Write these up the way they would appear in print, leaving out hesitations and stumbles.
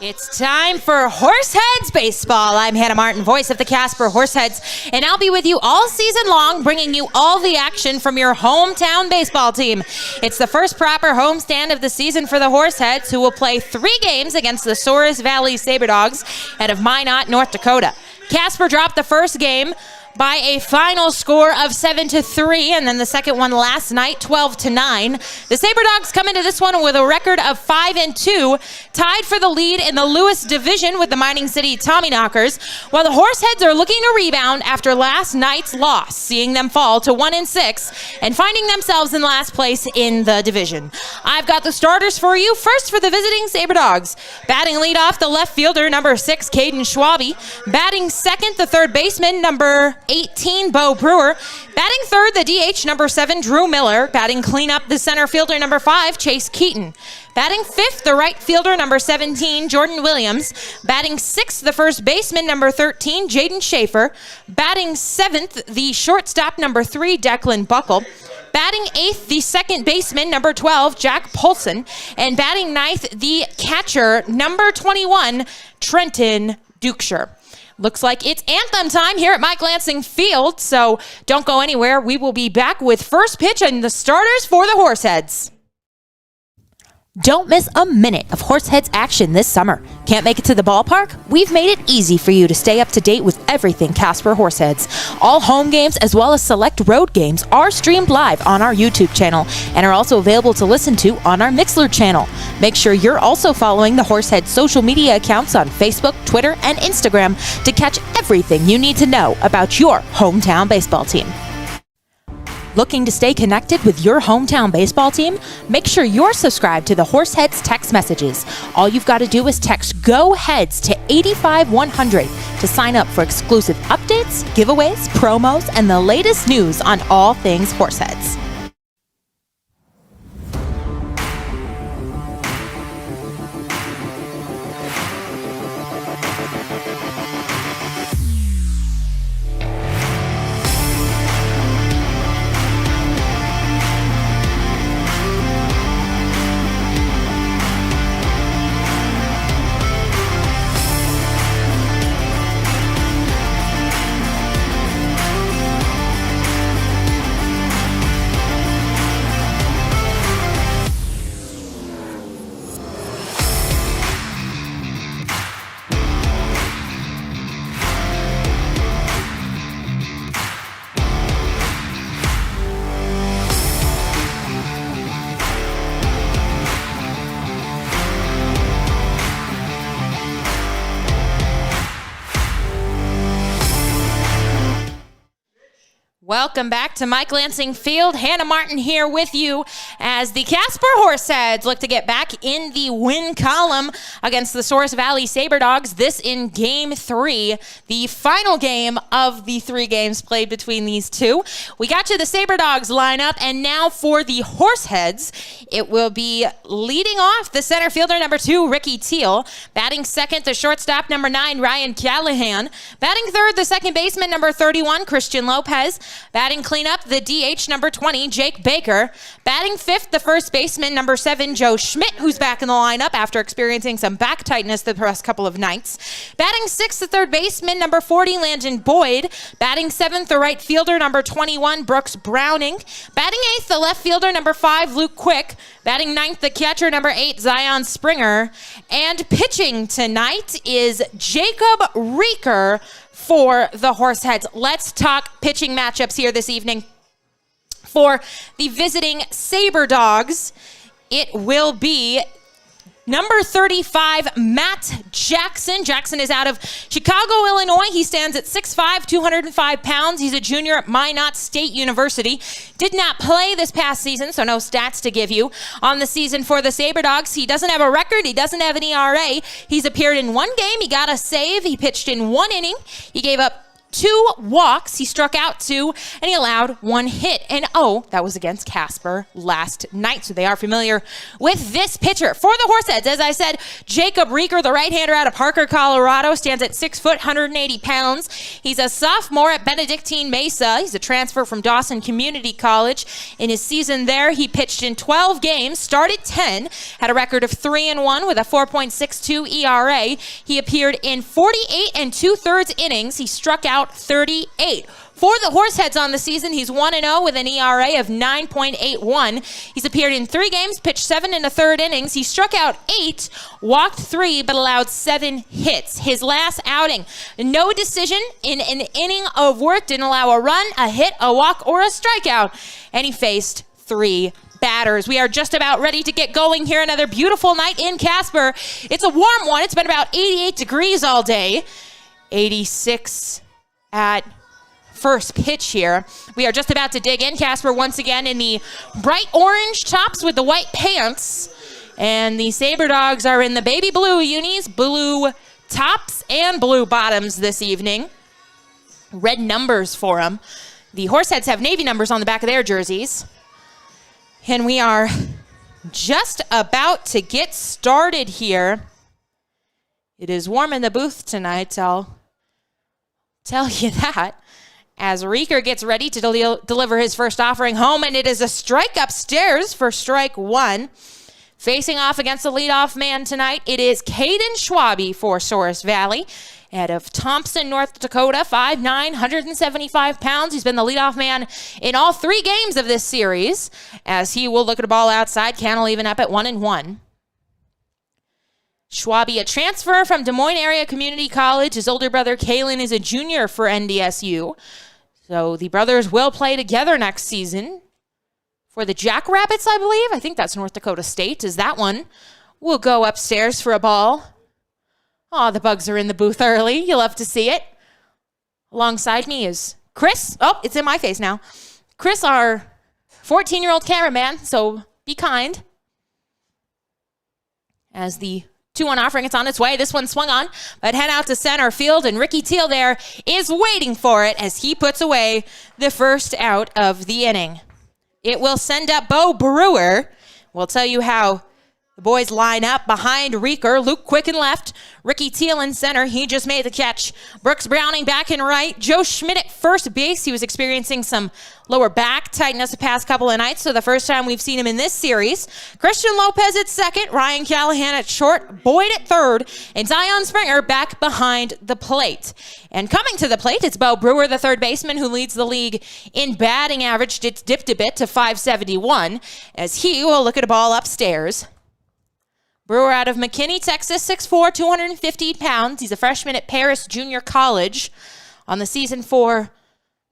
It's time for Horseheads Baseball. I'm Hannah Martin, voice of the Casper Horseheads, and I'll be with you all season long, bringing you all the action from your hometown baseball team. It's the first proper homestand of the season for the Horseheads, who will play 3 games against the Souris Valley Saber Dogs out of Minot, North Dakota. Casper dropped the first game by a final score of 7-3, and then the second one last night, 12-9. The Saber Dogs come into this one with a record of 5-2, tied for the lead in the Lewis division with the Mining City Tommyknockers, while the Horseheads are looking to rebound after last night's loss, seeing them fall to 1-6 and finding themselves in last place in the division. I've got the starters for you. First, for the visiting Saber Dogs, batting leadoff, the left fielder, number 6, Caden Schwabe. Batting second, the third baseman, number 18, Bo Brewer. Batting third, the DH, number 7, Drew Miller. Batting cleanup, the center fielder, number 5, Chase Keaton. Batting fifth, the right fielder, number 17, Jordan Williams. Batting sixth, the first baseman, number 13, Jaden Schaefer. Batting seventh, the shortstop, number 3, Declan Buckle. Batting eighth, the second baseman, number 12, Jack Polson. And batting ninth, the catcher, number 21, Trenton Dukeshire. Looks like it's anthem time here at Mike Lansing Field, so don't go anywhere. We will be back with first pitch and the starters for the Horseheads. Don't miss a minute of Horseheads action this summer. Can't make it to the ballpark? We've made it easy for you to stay up to date with everything Casper Horseheads. All home games as well as select road games are streamed live on our YouTube channel and are also available to listen to on our Mixlr channel. Make sure you're also following the Horseheads social media accounts on Facebook, Twitter, and Instagram to catch everything you need to know about your hometown baseball team. Looking to stay connected with your hometown baseball team? Make sure you're subscribed to the Horseheads text messages. All you've got to do is text GO HEADS to 85100 to sign up for exclusive updates, giveaways, promos, and the latest news on all things Horseheads. Welcome back to Mike Lansing Field. Hannah Martin here with you as the Casper Horseheads look to get back in the win column against the Souris Valley Saber Dogs. This in Game 3, the final game of the 3 games played between these two. We got you the Saber Dogs lineup, and now for the Horseheads, it will be leading off the center fielder, number 2, Ricky Teal. Batting second, the shortstop, number 9, Ryan Callahan. Batting third, the second baseman, number 31, Christian Lopez. Batting cleanup, the DH, number 20, Jake Baker. Batting fifth, the first baseman, number 7, Joe Schmidt, who's back in the lineup after experiencing some back tightness the past couple of nights. Batting sixth, the third baseman, number 40, Landon Boyd. Batting seventh, the right fielder, number 21, Brooks Browning. Batting eighth, the left fielder, number 5, Luke Quick. Batting ninth, the catcher, number 8, Zion Springer. And pitching tonight is Jacob Reeker for the Horseheads. Let's talk pitching matchups here this evening. For the visiting Saber Dogs, it will be number 35, Matt Jackson. Jackson is out of Chicago, Illinois. He stands at 6'5", 205 pounds. He's a junior at Minot State University. Did not play this past season, so no stats to give you on the season for the Saber Dogs. He doesn't have a record. He doesn't have an ERA. He's appeared in 1 game. He got a save. He pitched in 1 inning. He gave up 2 walks. He struck out 2, and he allowed 1 hit. And that was against Casper last night. So they are familiar with this pitcher. For the Horseheads, as I said, Jacob Rieker, the right-hander out of Parker, Colorado, stands at 6 foot, 180 pounds. He's a sophomore at Benedictine Mesa. He's a transfer from Dawson Community College. In his season there, he pitched in 12 games, started 10, had a record of 3-1 with a 4.62 ERA. He appeared in 48 2/3 innings. He struck out 38. For the Horseheads on the season, he's 1-0 with an ERA of 9.81. He's appeared in 3 games, pitched 7 1/3 innings. He struck out 8, walked 3, but allowed 7 hits. His last outing, no decision in an inning of work, didn't allow a run, a hit, a walk, or a strikeout, and he faced 3 batters. We are just about ready to get going here. Another beautiful night in Casper. It's a warm one. It's been about 88 degrees all day. 86 at first pitch here. We are just about to dig in. Casper once again in the bright orange tops with the white pants. And the Saber Dogs are in the baby blue unis, blue tops and blue bottoms this evening. Red numbers for them. The Horseheads have navy numbers on the back of their jerseys. And we are just about to get started here. It is warm in the booth tonight, I'll tell you that. As Rieker gets ready to deliver his first offering home, and it is a strike upstairs for strike 1. Facing off against the leadoff man tonight, it is Caden Schwabe for Souris Valley. Out of Thompson, North Dakota, 5'9", 175 pounds. He's been the leadoff man in all 3 games of this series, as he will look at a ball outside. Can will even up at 1-1. Schwabe, a transfer from Des Moines Area Community College. His older brother, Kalen, is a junior for NDSU. So the brothers will play together next season for the Jackrabbits, I believe. I think that's North Dakota State, is that one. We'll go upstairs for a ball. Oh, the Bugs are in the booth early. You love to see it. Alongside me is Chris. Oh, it's in my face now. Chris, our 14-year-old cameraman, so be kind. As the 2-1 offering, it's on its way. This one swung on, but head out to center field, and Ricky Teal there is waiting for it as he puts away the first out of the inning. It will send up Bo Brewer. We'll tell you how the boys line up behind Rieker. Luke Quicken left. Ricky Teal in center. He just made the catch. Brooks Browning back and right. Joe Schmidt at first base. He was experiencing some lower back tightness the past couple of nights, so the first time we've seen him in this series. Christian Lopez at second. Ryan Callahan at short. Boyd at third. And Zion Springer back behind the plate. And coming to the plate, it's Bo Brewer, the third baseman, who leads the league in batting average. It's dipped a bit to .571 as he will look at a ball upstairs. Brewer out of McKinney, Texas, 6'4", 250 pounds. He's a freshman at Paris Junior College. On the season for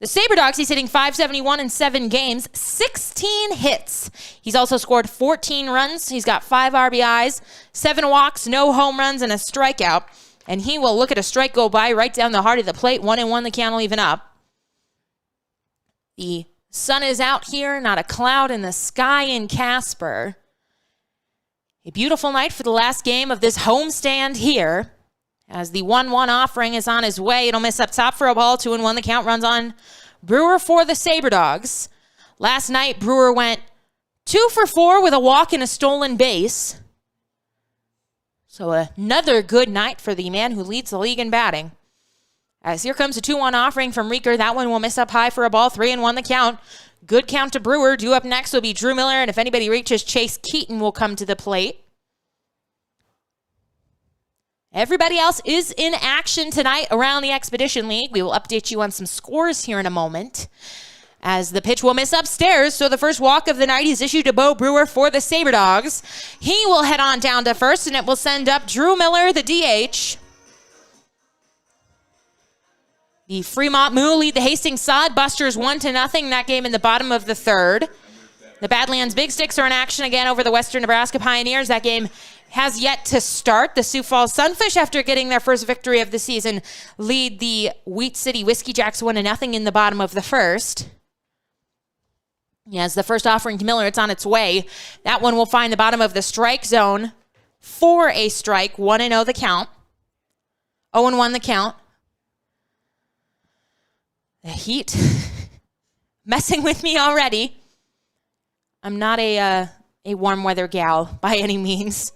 the Saber Dogs, he's hitting .571 in 7 games, 16 hits. He's also scored 14 runs. He's got 5 RBIs, 7 walks, no home runs, and a strikeout. And he will look at a strike go by right down the heart of the plate. 1-1, the count will even up. The sun is out here, not a cloud in the sky in Casper. A beautiful night for the last game of this homestand here. As the 1-1 offering is on his way. It'll miss up top for a ball. 2-1. The count runs on Brewer for the Saber Dogs. Last night, Brewer went 2 for 4 with a walk and a stolen base. So another good night for the man who leads the league in batting. As here comes a 2-1 offering from Rieker. That one will miss up high for a ball. 3-1 the count. Good count to Brewer. Due up next will be Drew Miller, and if anybody reaches, Chase Keaton will come to the plate. Everybody else is in action tonight around the Expedition League. We will update you on some scores here in a moment. As the pitch will miss upstairs, so the first walk of the night is issued to Bo Brewer for the Saber Dogs. He will head on down to first, and it will send up Drew Miller, the DH. The Fremont Moo lead the Hastings Sod Busters 1-0. That game in the bottom of the third. The Badlands Big Sticks are in action again over the Western Nebraska Pioneers. That game has yet to start. The Sioux Falls Sunfish, after getting their first victory of the season, lead the Wheat City Whiskey Jacks 1-0 in the bottom of the first. As the first offering to Miller, it's on its way. That one will find the bottom of the strike zone for a strike. 1-0 the count. 0-1 the count. The heat messing with me already. I'm not a warm weather gal by any means.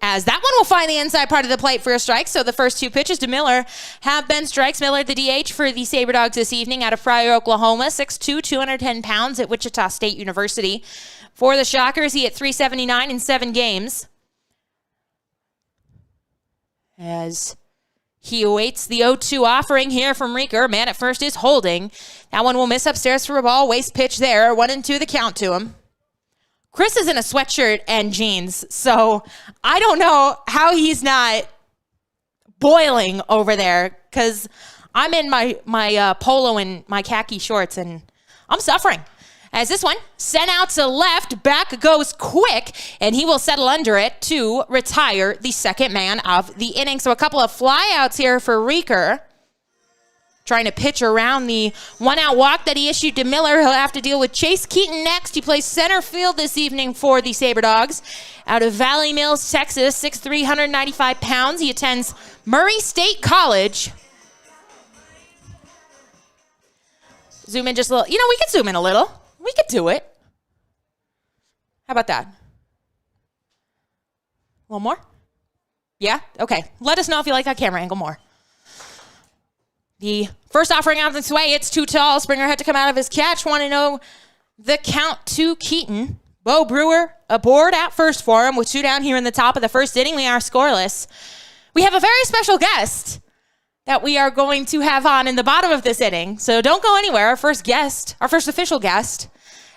As that one will find the inside part of the plate for a strike. So the first 2 pitches to Miller have been strikes. Miller, the DH for the Saber Dogs this evening out of Pryor, Oklahoma. 6'2", 210 pounds at Wichita State University. For the Shockers, he hit .379 in 7 games. As he awaits the 0-2 offering here from Rieker. Man at first is holding. That one will miss upstairs for a ball. Waste pitch there. 1-2 the count to him. Chris is in a sweatshirt and jeans, so I don't know how he's not boiling over there, because I'm in my polo and my khaki shorts, and I'm suffering. As this one sent out to left, back goes quick, and he will settle under it to retire the second man of the inning. So a couple of flyouts here for Rieker. Trying to pitch around the 1-out walk that he issued to Miller. He'll have to deal with Chase Keaton next. He plays center field this evening for the Saber Dogs. Out of Valley Mills, Texas, 6'3", 195 pounds. He attends Murray State College. Zoom in just a little. You know, we could zoom in a little. We could do it. How about that? A little more? Yeah? Okay. Let us know if you like that camera angle more. The first offering out of this way, it's too tall. Springer had to come out of his catch. 1-0 the count to Keaton. Bo Brewer aboard at first for him with 2 down here in the top of the first inning. We are scoreless. We have a very special guest that we are going to have on in the bottom of this inning. So don't go anywhere. Our first official guest,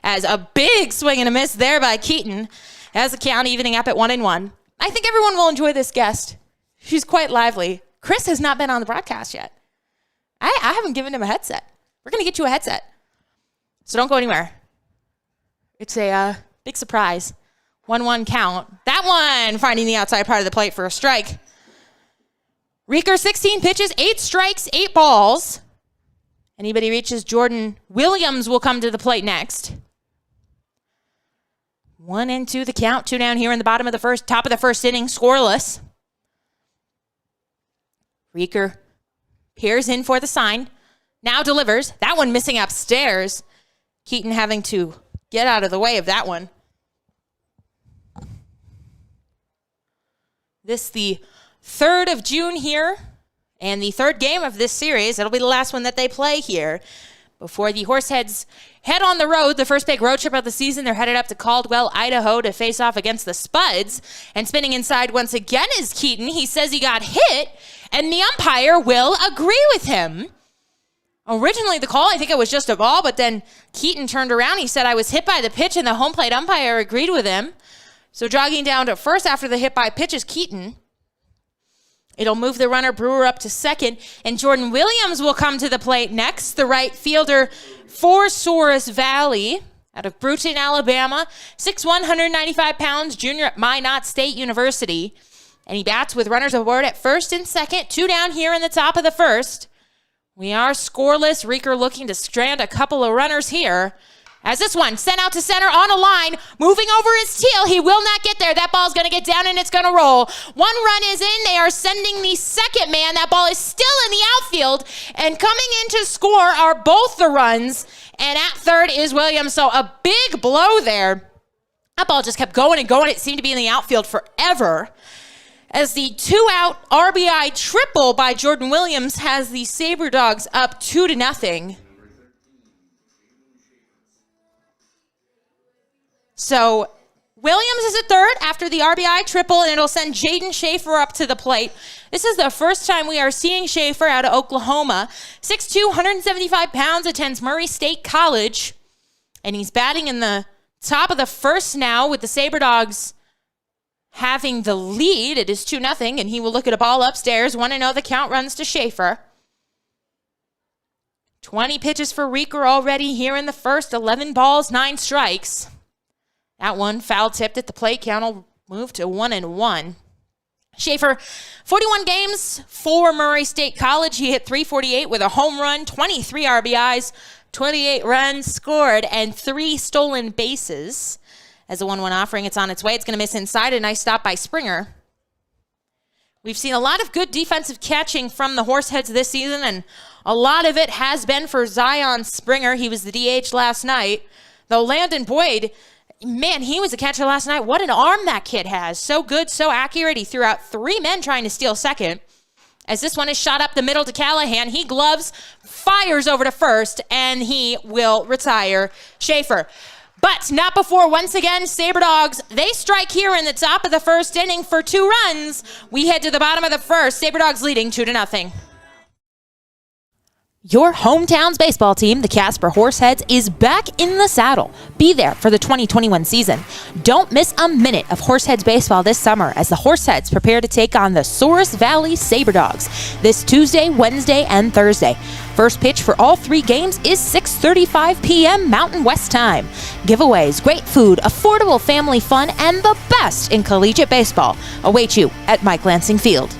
as a big swing and a miss there by Keaton, has the count evening up at 1-1. I think everyone will enjoy this guest. She's quite lively. Chris has not been on the broadcast yet. I haven't given him a headset. We're going to get you a headset. So don't go anywhere. It's a big surprise. 1-1 count. That one finding the outside part of the plate for a strike. Rieker, 16 pitches, 8 strikes, 8 balls. Anybody reaches Jordan Williams will come to the plate next. 1-2 the count. 2 down here in the top of the first inning, scoreless. Rieker peers in for the sign. Now delivers. That one missing upstairs. Keaton having to get out of the way of that one. This the 3rd of June here, and the 3rd game of this series. It'll be the last one that they play here before the Horseheads head on the road. The first big road trip of the season. They're headed up to Caldwell, Idaho to face off against the Spuds. And spinning inside once again is Keaton. He says he got hit, and the umpire will agree with him. Originally, the call, I think it was just a ball, but then Keaton turned around. He said, I was hit by the pitch, and the home plate umpire agreed with him. So jogging down to first after the hit by pitch is Keaton. It'll move the runner Brewer up to second, and Jordan Williams will come to the plate next, the right fielder for Souris Valley out of Brewton, Alabama. 6'1", 195 pounds, junior at Minot State University. And he bats with runners aboard at first and second. 2 down here in the top of the first. We are scoreless. Rieker looking to strand a couple of runners here. As this one sent out to center on a line, moving over his tail. He will not get there. That ball's going to get down and it's going to roll. 1 run is in. They are sending the second man. That ball is still in the outfield. And coming in to score are both the runs. And at third is Williams. So a big blow there. That ball just kept going and going. It seemed to be in the outfield forever. As the 2-out RBI triple by Jordan Williams has the Saber Dogs up 2-0. So Williams is at third after the RBI triple, and it'll send Jaden Schaefer up to the plate. This is the first time we are seeing Schaefer out of Oklahoma. 6'2", 175 pounds, attends Murray State College. And he's batting in the top of the first now with the Saber Dogs having the lead. It is 2-0, and he will look at a ball upstairs. 1-0, the count runs to Schaefer. 20 pitches for Rieker already here in the first. 11 balls, 9 strikes. That one foul tipped at the plate. Count will move to 1-1. Schaefer, 41 games for Murray State College. He hit .348 with a home run, 23 RBIs, 28 runs scored, and 3 stolen bases. As a 1-1 offering, it's on its way. It's going to miss inside. A nice stop by Springer. We've seen a lot of good defensive catching from the Horseheads this season, and a lot of it has been for Zion Springer. He was the DH last night. Though Landon Boyd, man, he was a catcher last night. What an arm that kid has. So good, so accurate. He threw out 3 men trying to steal second. As this one is shot up the middle to Callahan, he gloves, fires over to first, and he will retire Schaefer. But not before, once again, Saber Dogs, they strike here in the top of the first inning for 2 runs. We head to the bottom of the first. Saber Dogs leading 2-0. Your hometown's baseball team, the Casper Horseheads, is back in the saddle. Be there for the 2021 season. Don't miss a minute of Horseheads baseball this summer as the Horseheads prepare to take on the Souris Valley Saber Dogs this Tuesday, Wednesday, and Thursday. First pitch for all 3 games is 6:35 p.m. Mountain West time. Giveaways, great food, affordable family fun, and the best in collegiate baseball await you at Mike Lansing Field.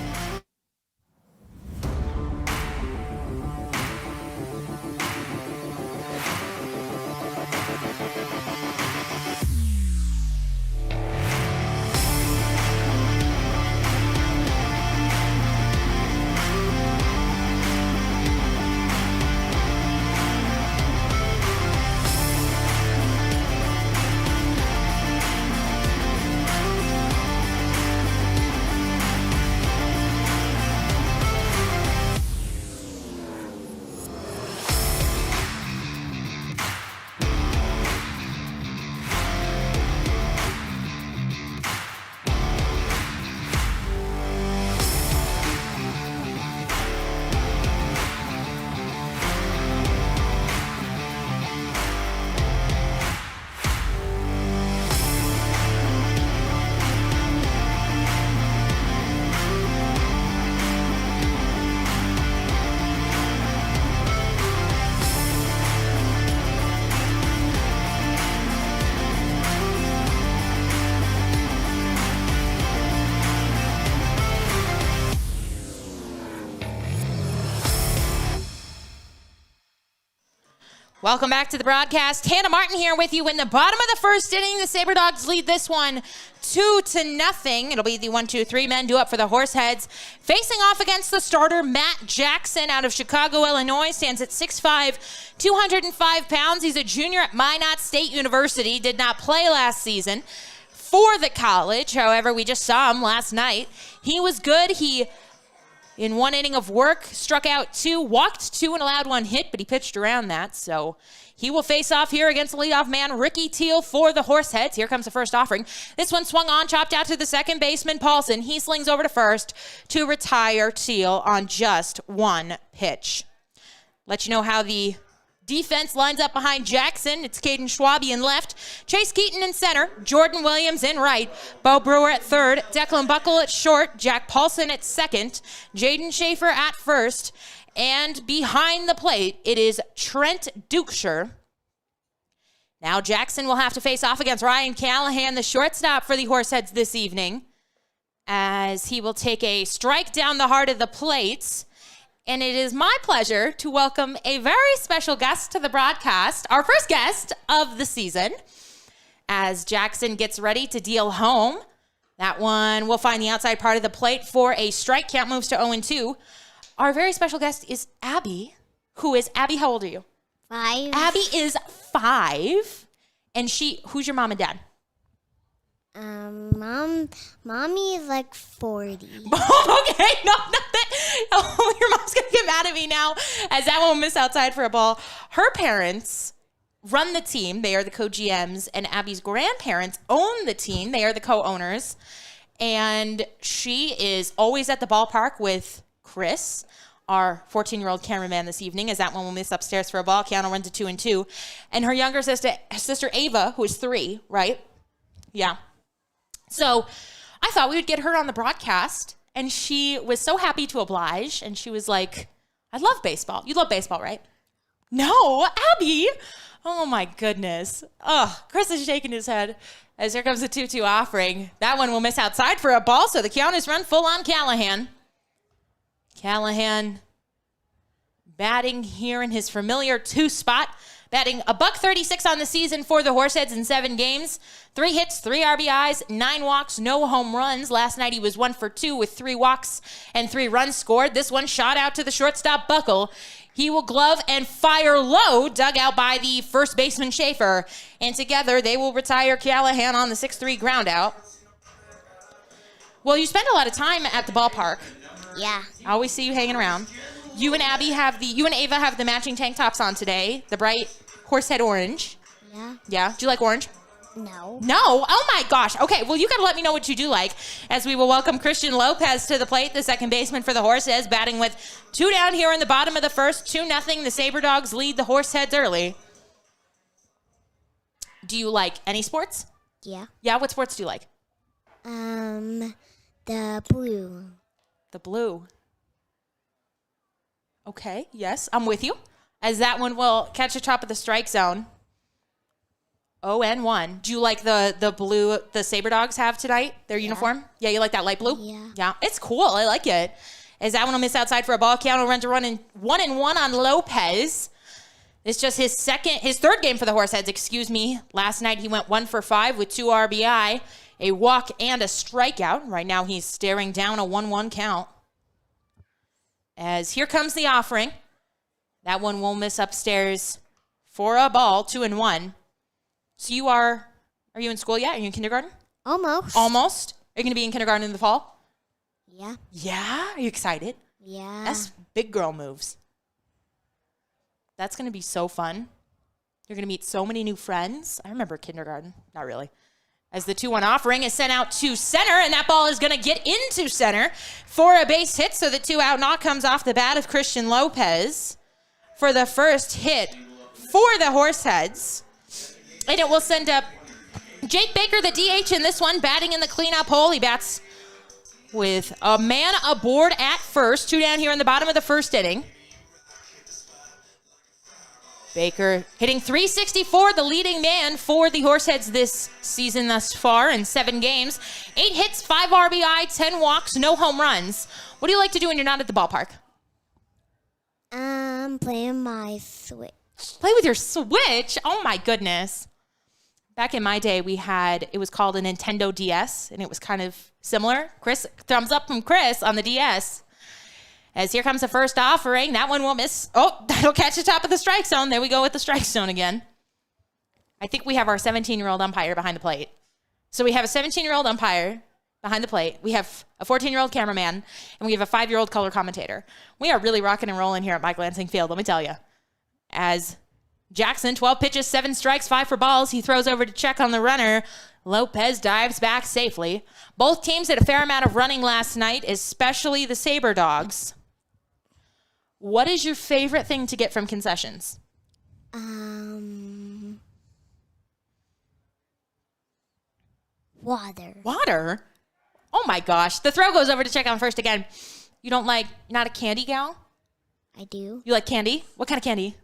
Welcome back to the broadcast. Hannah Martin here with you in the bottom of the first inning. The Saber Dogs lead this one 2-0. It'll be the 1-2-3 men due up for the Horseheads. Facing off against the starter, Matt Jackson out of Chicago, Illinois, stands at 6'5", 205 pounds. He's a junior at Minot State University. Did not play last season for the college. However, we just saw him last night. He was good. He, in 1 inning of work, struck out 2, walked 2, and allowed 1 hit, but he pitched around that. So he will face off here against the leadoff man, Ricky Teal, for the Horseheads. Here comes the first offering. This one swung on, chopped out to the second baseman, Paulson. He slings over to first to retire Teal on just 1 pitch. Let you know how the defense lines up behind Jackson. It's Caden Schwabe in left, Chase Keaton in center, Jordan Williams in right, Bo Brewer at third, Declan Buckle at short, Jack Paulson at second, Jaden Schaefer at first, and behind the plate, it is Trent Dukeshire. Now Jackson will have to face off against Ryan Callahan, the shortstop for the Horseheads this evening, as he will take a strike down the heart of the plate. And it is my pleasure to welcome a very special guest to the broadcast, our first guest of the season, as Jackson gets ready to deal home. That one will find the outside part of the plate for a strike. Count moves to 0-2. Our very special guest is Abby, Abby, how old are you? 5. Abby is 5. And who's your mom and dad? Mommy is like 40. Okay, no, not that. Oh, your mom's going to get mad at me now, as that one will miss outside for a ball. Her parents run the team. They are the co-GMs, and Abby's grandparents own the team. They are the co-owners, and she is always at the ballpark with Chris, our 14-year-old cameraman this evening, as that one will miss upstairs for a ball. Count will run to 2-2. And her younger sister Ava, who is 3, right? Yeah. So I thought we would get her on the broadcast, and she was so happy to oblige, and she was like, I love baseball. You love baseball, right? No, Abby. Oh, my goodness. Oh, Chris is shaking his head as here comes the 2-2 offering. That one will miss outside for a ball, so the count is run full on Callahan. Callahan batting here in his familiar 2 spot. batting $136 on the season for the Horseheads in 7 games. 3 hits, 3 RBIs, 9 walks, no home runs. Last night he was 1 for 2 with 3 walks and 3 runs scored. This one shot out to the shortstop Buckle. He will glove and fire low, dug out by the first baseman Schaefer. And together they will retire Callahan on the 6-3 ground out. Well, you spend a lot of time at the ballpark. Yeah. I always see you hanging around. You and Ava have the matching tank tops on today, the bright horsehead orange. Yeah. Yeah. Do you like orange? No. No? Oh my gosh. Okay, well you gotta let me know what you do like as we will welcome Christian Lopez to the plate, the second baseman for the Horseheads, batting with 2 down here in the bottom of the first, 2-0. The Saber Dogs lead the Horseheads early. Do you like any sports? Yeah. Yeah, what sports do you like? The blue. The blue. Okay, yes, I'm with you. As that one will catch the top of the strike zone. 0-1. Do you like the blue the Saber Dogs have tonight? Their uniform? Yeah, you like that light blue? Yeah. Yeah, it's cool. I like it. As that one will miss outside for a ball count, will run to 1-1 on Lopez. It's just his third game for the Horseheads, excuse me. Last night he went 1 for 5 with 2 RBI, a walk and a strikeout. Right now he's staring down a 1-1 count. As here comes the offering. That one will miss upstairs for a ball, 2-1. So are you in school yet? Are you in kindergarten? Almost. Almost. Are you going to be in kindergarten in the fall? Yeah. Yeah? Are you excited? Yeah. That's big girl moves. That's going to be so fun. You're going to meet so many new friends. I remember kindergarten. Not really. As the 2-1 offering is sent out to center, and that ball is going to get into center for a base hit. So the 2-out knock comes off the bat of Christian Lopez for the first hit for the Horseheads. And it will send up Jake Baker, the DH, in this one, batting in the cleanup hole. He bats with a man aboard at first. 2 down here in the bottom of the first inning. Baker hitting .364, the leading man for the Horseheads this season thus far in 7 games. 8 hits, 5 RBI, 10 walks, no home runs. What do you like to do when you're not at the ballpark? Playing my Switch. Play with your Switch? Oh my goodness. Back in my day, it was called a Nintendo DS, and it was kind of similar. Chris, thumbs up from Chris on the DS. As here comes the first offering. That one will miss. Oh, that'll catch the top of the strike zone. There we go with the strike zone again. I think we have our 17-year-old umpire behind the plate. So we have a 17-year-old umpire behind the plate. We have a 14-year-old cameraman, and we have a 5-year-old color commentator. We are really rocking and rolling here at Mike Lansing Field, let me tell you. As Jackson, 12 pitches, 7 strikes, 5 for balls. He throws over to check on the runner. Lopez dives back safely. Both teams had a fair amount of running last night, especially the Saber Dogs. What is your favorite thing to get from concessions? Water. Water? Oh my gosh. The throw goes over to check on first again. You're not a candy gal? I do. You like candy? What kind of candy?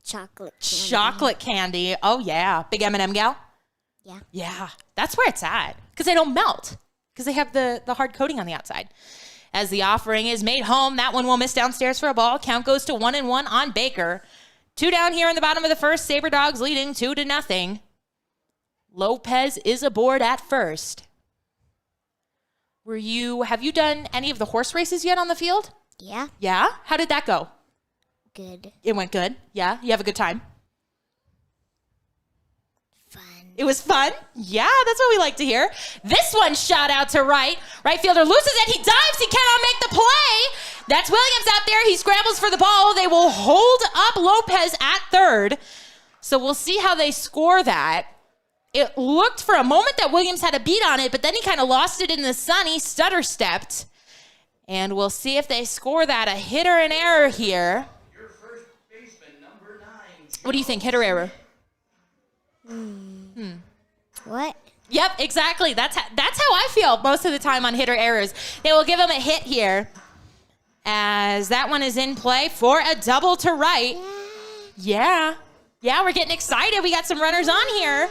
Chocolate candy. Chocolate candy. Oh yeah. Big M&M gal? Yeah. Yeah. That's where it's at. Because they don't melt. Because they have the hard coating on the outside. As the offering is made home, that one will miss downstairs for a ball. Count goes to 1-1 on Baker. 2 down here in the bottom of the first. Saber Dogs leading 2-0. Lopez is aboard at first. Have you done any of the horse races yet on the field? Yeah. Yeah? How did that go? Good. It went good. Yeah? You have a good time? Fun. It was fun? Yeah, that's what we like to hear. This one shot out to right. Right fielder loses it. He dives. He cannot make the play. That's Williams out there. He scrambles for the ball. They will hold up Lopez at third. So we'll see how they score that. It looked for a moment that Williams had a beat on it, but then he kind of lost it in the sun. He stutter stepped. And we'll see if they score that. A hit or an error here. Your first baseman, number 9. What do you think, hit or error? What? Yep, exactly. That's how I feel most of the time on hit or errors. They will give him a hit here as that one is in play for a double to right. Yeah, we're getting excited. We got some runners on here.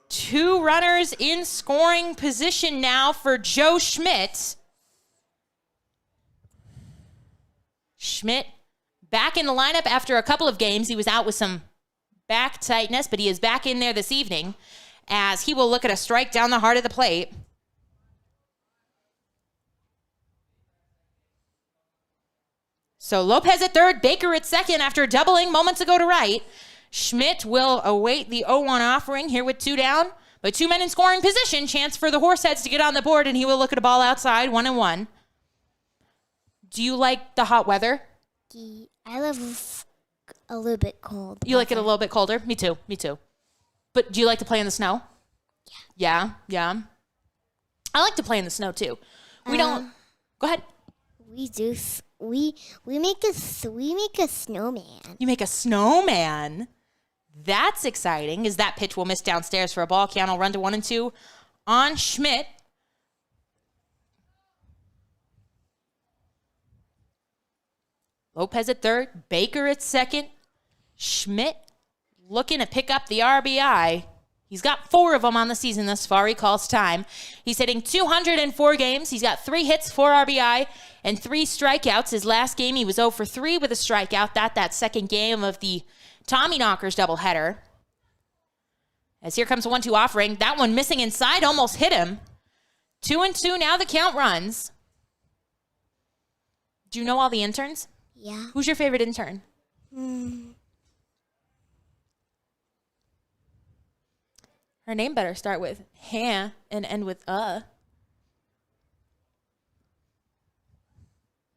2 runners in scoring position now for Joe Schmidt. Schmidt back in the lineup after a couple of games. He was out with some back tightness, but he is back in there this evening as he will look at a strike down the heart of the plate. So Lopez at third, Baker at second after doubling moments ago to right. Schmidt will await the 0-1 offering here with 2 down, but 2 men in scoring position. Chance for the Horseheads to get on the board, and he will look at a ball outside, 1-1. Do you like the hot weather? I love a little bit cold. You like it a little bit colder? Me too. But do you like to play in the snow? Yeah. I like to play in the snow too. We don't. Go ahead. We do. We make a snowman. You make a snowman. That's exciting. As that pitch will miss downstairs for a ball. Count will run to 1-2 on Schmidt. Lopez at third, Baker at second. Schmidt looking to pick up the RBI. He's got 4 of them on the season thus far. He calls time. He's hitting 204 games. He's got 3 hits, 4 RBI, and 3 strikeouts. His last game, he was 0 for 3 with a strikeout. That second game of the Tommy Knockers doubleheader. As here comes a 1-2 offering. That one missing inside, almost hit him. 2-2, now the count runs. Do you know all the interns? Yeah. Who's your favorite intern? Her name better start with "ha" and end with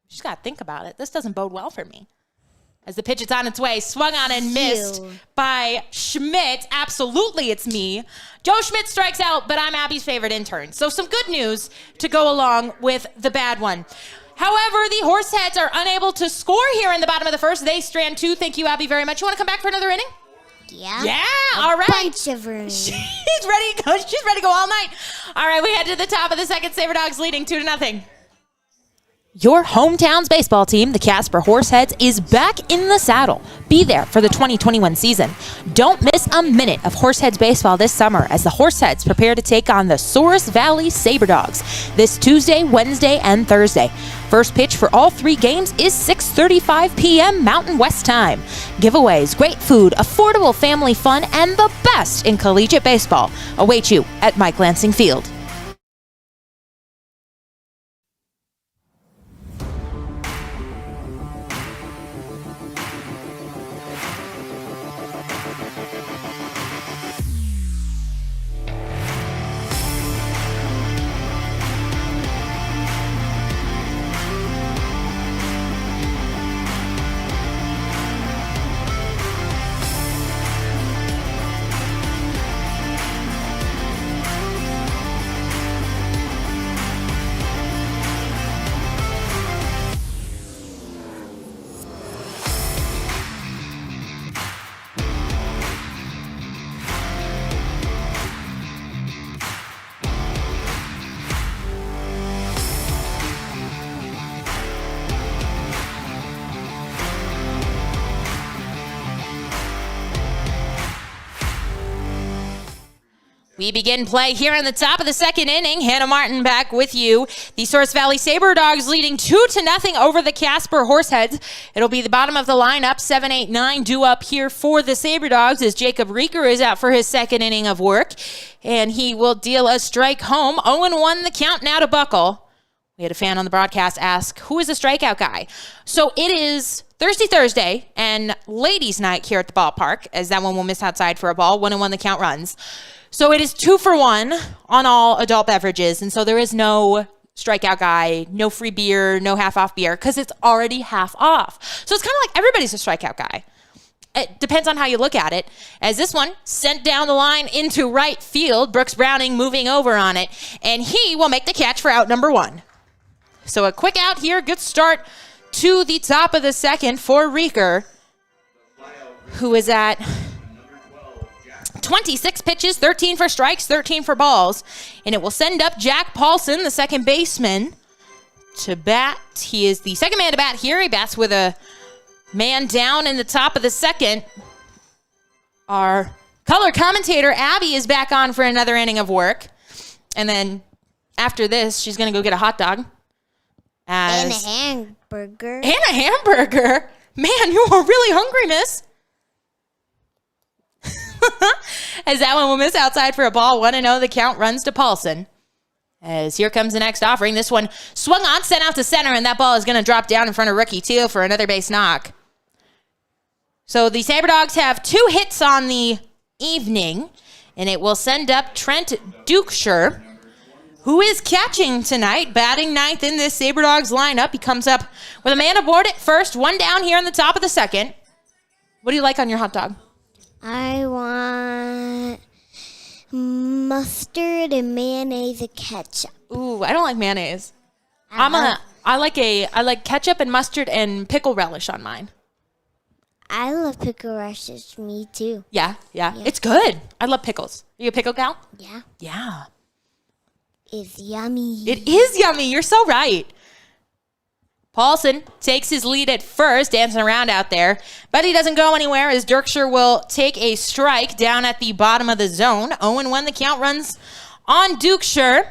She's got to think about it. This doesn't bode well for me. As the pitch is on its way, swung on and missed by Schmidt. Absolutely, it's me. Joe Schmidt strikes out, but I'm Abby's favorite intern. So some good news to go along with the bad one. However, the Horseheads are unable to score here in the bottom of the first. They strand 2. Thank you, Abby, very much. You want to come back for another inning? Yeah. All right. Bunch of room. She's ready to go. She's ready to go all night. All right, we head to the top of the second. Saber Dogs leading 2-0. Your hometown's baseball team, the Casper Horseheads, is back in the saddle. Be there for the 2021 season. Don't miss a minute of Horseheads baseball this summer as the Horseheads prepare to take on the Souris Valley Saber Dogs this Tuesday, Wednesday, and Thursday. First pitch for all 3 games is 6:35 p.m. Mountain West time. Giveaways, great food, affordable family fun, and the best in collegiate baseball await you at Mike Lansing Field. We begin play here in the top of the second inning. Hannah Martin back with you. The Souris Valley Saber Dogs leading 2-0 over the Casper Horseheads. It'll be the bottom of the lineup, 7, 8, 9 due up here for the Saber Dogs as Jacob Rieker is out for his second inning of work. And he will deal a strike home. 0-1 the count now to Buckle. We had a fan on the broadcast ask, who is the strikeout guy? So it is Thursday, and ladies' night here at the ballpark, as that one will miss outside for a ball. 1-1 the count runs. So it is 2 for 1 on all adult beverages, and so there is no strikeout guy, no free beer, no half-off beer, because it's already half off. So it's kind of like everybody's a strikeout guy. It depends on how you look at it. As this one sent down the line into right field, Brooks Browning moving over on it, and he will make the catch for out number 1. So a quick out here, good start to the top of the second for Rieker, who is at 26 pitches, 13 for strikes, 13 for balls. And it will send up Jack Paulson, the second baseman, to bat. He is the second man to bat here. He bats with a man down in the top of the second. Our color commentator, Abby, is back on for another inning of work. And then after this, she's going to go get a hot dog. And a burger. And a hamburger. Man, you are really hungry, miss. As that one will miss outside for a ball. 1-0, the count runs to Paulson. As here comes the next offering. This one swung on, sent out to center, and that ball is going to drop down in front of rookie Teal for another base knock. So the Saber Dogs have 2 hits on the evening, and it will send up Trent Dukeshire, who is catching tonight, batting ninth in this Saber Dogs lineup. He comes up with a man aboard at first, 1 down here in the top of the second. What do you like on your hot dog? I want mustard and mayonnaise and ketchup. Ooh, I don't like mayonnaise. I like ketchup and mustard and pickle relish on mine. I love pickle rashes. Me too. Yeah. It's good. I love pickles. Are you a pickle gal? Yeah. Yeah. It's yummy. It is yummy. You're so right. Paulson takes his lead at first, dancing around out there, but he doesn't go anywhere as Dirkshire will take a strike down at the bottom of the zone. 0-1, the count runs on Dukeshire.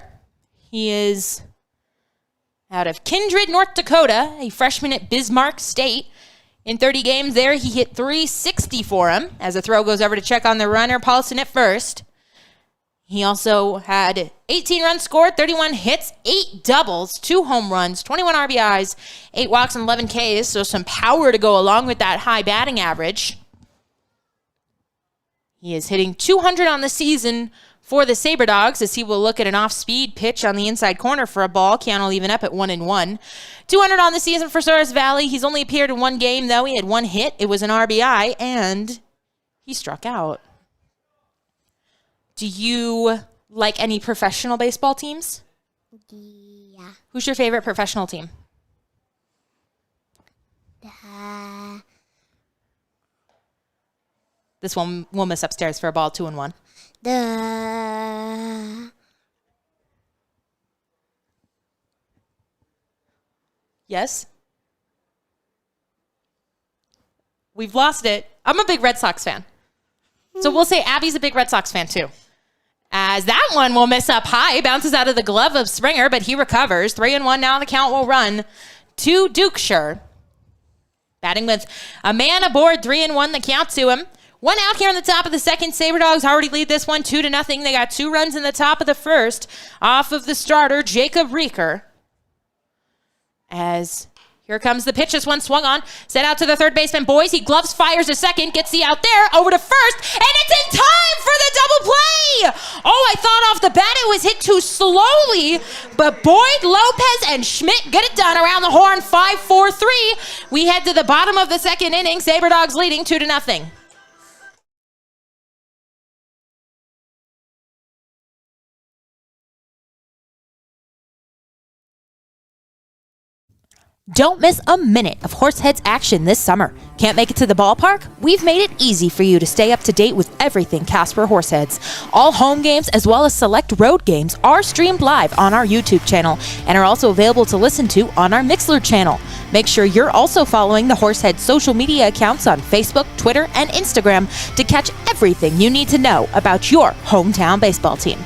He is out of Kindred, North Dakota, a freshman at Bismarck State. In 30 games there, he hit .360 for him. As the throw goes over to check on the runner, Paulson at first. He also had 18 runs scored, 31 hits, 8 doubles, 2 home runs, 21 RBIs, 8 walks, and 11 Ks, so some power to go along with that high batting average. He is hitting .200 on the season for the Saber Dogs as he will look at an off-speed pitch on the inside corner for a ball. Count will even up at 1-1. .200 on the season for Souris Valley. He's only appeared in 1 game, though. He had 1 hit. It was an RBI, and he struck out. Do you like any professional baseball teams? Yeah. Who's your favorite professional team? This one will miss upstairs for a ball. 2-1. Yes? We've lost it. I'm a big Red Sox fan. So we'll say Abby's a big Red Sox fan too. As that one will miss up high, bounces out of the glove of Springer, but he recovers. 3-1 now, the count will run to Dukeshire. Batting with a man aboard, 3-1, the count to him. 1 out here in the top of the second. Saber Dogs already lead this one 2-0. They got 2 runs in the top of the first off of the starter, Jacob Reeker. As here comes the pitch. This one swung on. Set out to the third baseman, boys. He gloves, fires a second, gets the out there, over to first, and it's in time for the double play! Oh, I thought off the bat it was hit too slowly, but Boyd, Lopez, and Schmidt get it done around the horn. 5-4-3. We head to the bottom of the second inning. Saber Dogs leading 2-0. Don't miss a minute of Horseheads action this summer. Can't make it to the ballpark? We've made it easy for you to stay up to date with everything Casper Horseheads. All home games as well as select road games are streamed live on our YouTube channel and are also available to listen to on our Mixlr channel. Make sure you're also following the Horseheads social media accounts on Facebook, Twitter, and Instagram to catch everything you need to know about your hometown baseball team.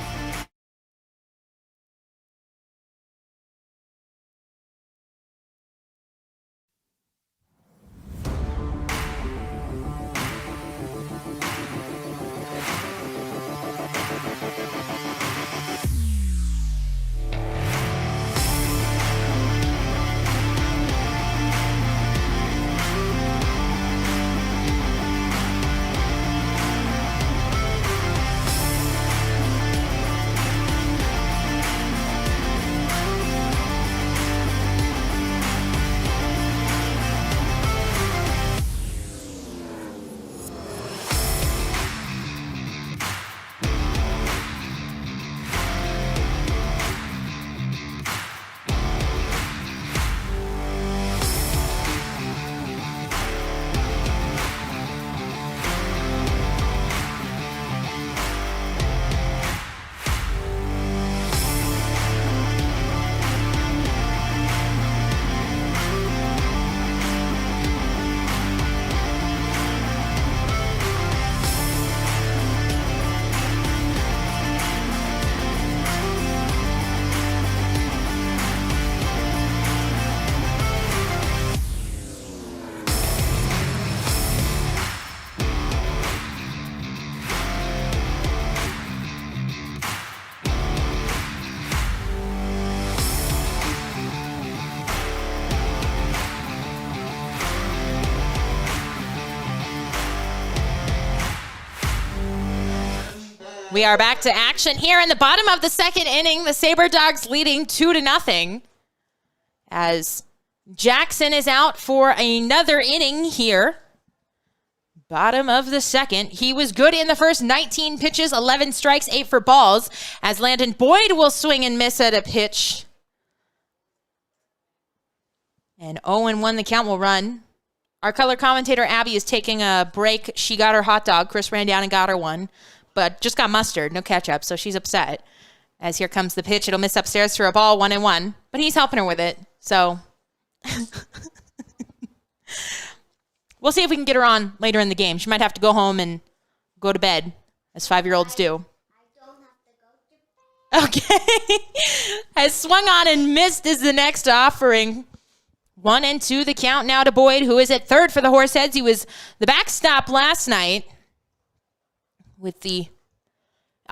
We are back to action here in the bottom of the second inning. The Saber Dogs leading 2-0 as Jackson is out for another inning here. Bottom of the second. He was good in the first 19 pitches, 11 strikes, 8 for balls, as Landon Boyd will swing and miss at a pitch. And 0-1 the count will run. Our color commentator, Abby, is taking a break. She got her hot dog. Chris ran down and got her one, but just got mustard, no ketchup, so she's upset. As here comes the pitch. It'll miss upstairs for a ball, 1-1. But he's helping her with it, so we'll see if we can get her on later in the game. She might have to go home and go to bed, as 5-year-olds do. Okay. Has swung on and missed is the next offering. 1-2 the count now to Boyd, who is at third for the Horseheads. He was the backstop last night with the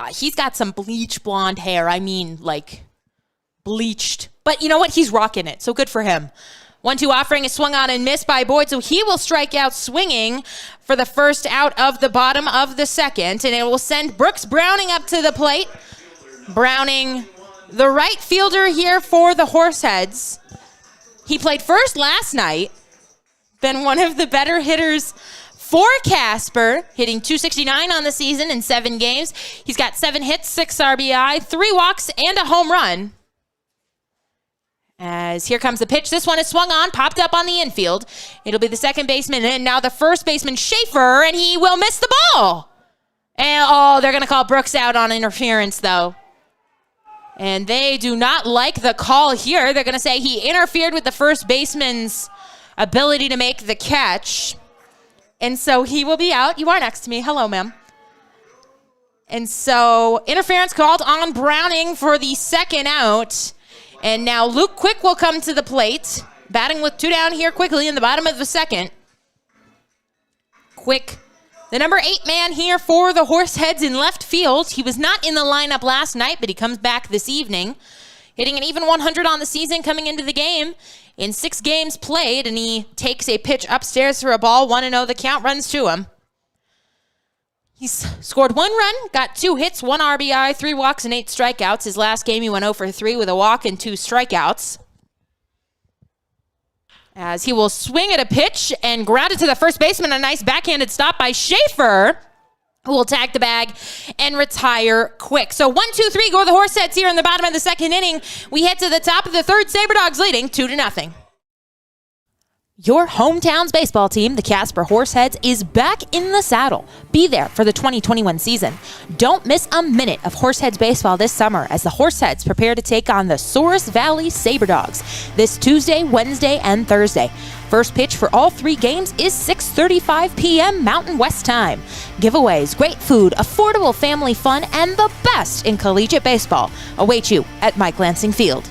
he's got some bleach blonde hair. I mean, like, bleached. But you know what? He's rocking it, so good for him. 1-2 offering is swung on and missed by Boyd, so he will strike out swinging for the first out of the bottom of the second, and it will send Brooks Browning up to the plate. Browning, the right fielder here for the Horseheads. He played first last night, been one of the better hitters for Casper, hitting .269 on the season in 7 games. He's got 7 hits, 6 RBI, 3 walks, and a home run. As here comes the pitch. This one is swung on, popped up on the infield. It'll be the second baseman, and now the first baseman, Schaefer, and he will miss the ball. And, they're going to call Brooks out on interference, though. And they do not like the call here. They're going to say he interfered with the first baseman's ability to make the catch. And so he will be out. You are next to me. Hello, ma'am. And so interference called on Browning for the second out. And now Luke Quick will come to the plate, batting with 2 down here quickly in the bottom of the second. Quick, the number 8 man here for the Horseheads in left field. He was not in the lineup last night, but he comes back this evening. Hitting an even 100 on the season coming into the game in 6 games played, and he takes a pitch upstairs for a ball. 1-0, the count runs to him. He's scored 1 run, got 2 hits, 1 RBI, 3 walks, and 8 strikeouts. His last game, he went 0 for 3 with a walk and 2 strikeouts. As he will swing at a pitch and ground it to the first baseman. A nice backhanded stop by Schaefer, who will tag the bag and retire quick. So 1, 2, 3 go the Horseheads here in the bottom of the second inning. We head to the top of the third. Saber Dogs leading 2-0. Your hometown's baseball team, the Casper Horseheads, is back in the saddle. Be there for the 2021 season. Don't miss a minute of Horseheads baseball this summer as the Horseheads prepare to take on the Souris Valley Saber Dogs this Tuesday, Wednesday, and Thursday. First pitch for all 3 games is 6:35 p.m. Mountain West time. Giveaways, great food, affordable family fun, and the best in collegiate baseball await you at Mike Lansing Field.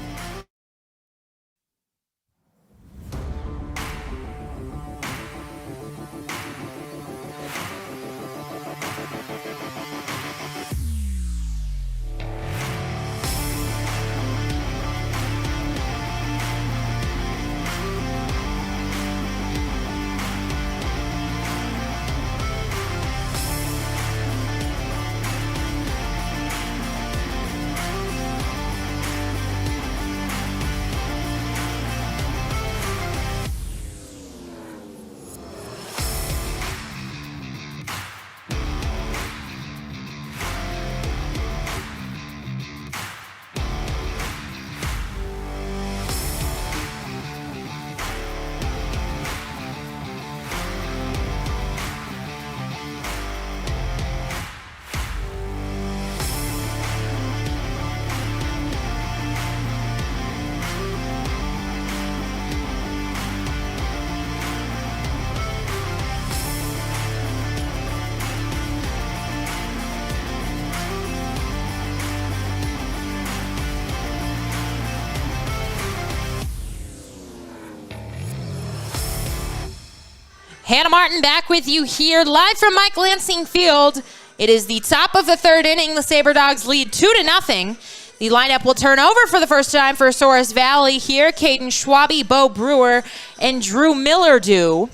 Hannah Martin back with you here live from Mike Lansing Field. It is the top of the third inning. The Saber Dogs lead 2-0. The lineup will turn over for the first time for Souris Valley here. Caden Schwabe, Bo Brewer, and Drew Miller do.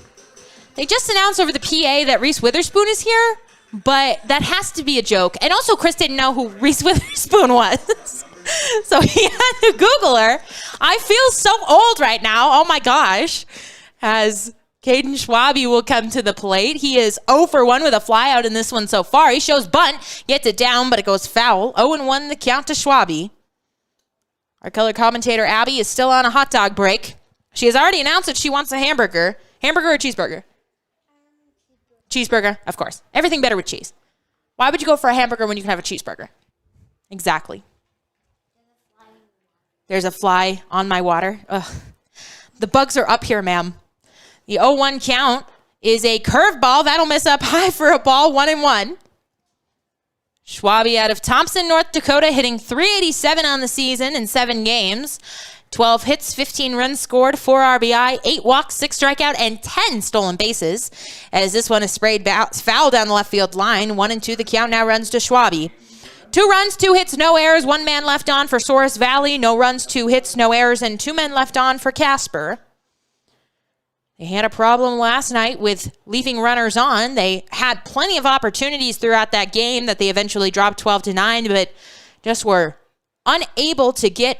They just announced over the PA that Reese Witherspoon is here. but that has to be a joke. And also, Chris didn't know who Reese Witherspoon was. So he had to Google her. I feel so old right now. Oh, my gosh. As Caden Schwabe will come to the plate. He is 0 for 1 with a flyout in this one so far. He shows bunt, gets it down, but it goes foul. 0-1 the count to Schwabe. Our color commentator, Abby, is still on a hot dog break. She has already announced that she wants a hamburger. Hamburger or cheeseburger? Cheeseburger, of course. Everything better with cheese. Why would you go for a hamburger when you can have a cheeseburger? Exactly. There's a fly on my water. Ugh. The bugs are up here, ma'am. The 0-1 count is a curveball. That'll miss up high for a ball, 1-1. Schwabe out of Thompson, North Dakota, hitting .387 on the season in 7 games. 12 hits, 15 runs scored, 4 RBI, 8 walks, 6 strikeout, and 10 stolen bases. As this one is sprayed foul down the left field line. 1-2 the count now runs to Schwabe. 2 runs, 2 hits, no errors, 1 man left on for Souris Valley. No runs, 2 hits, no errors, and 2 men left on for Casper. They had a problem last night with leaving runners on. They had plenty of opportunities throughout that game that they eventually dropped 12-9, but just were unable to get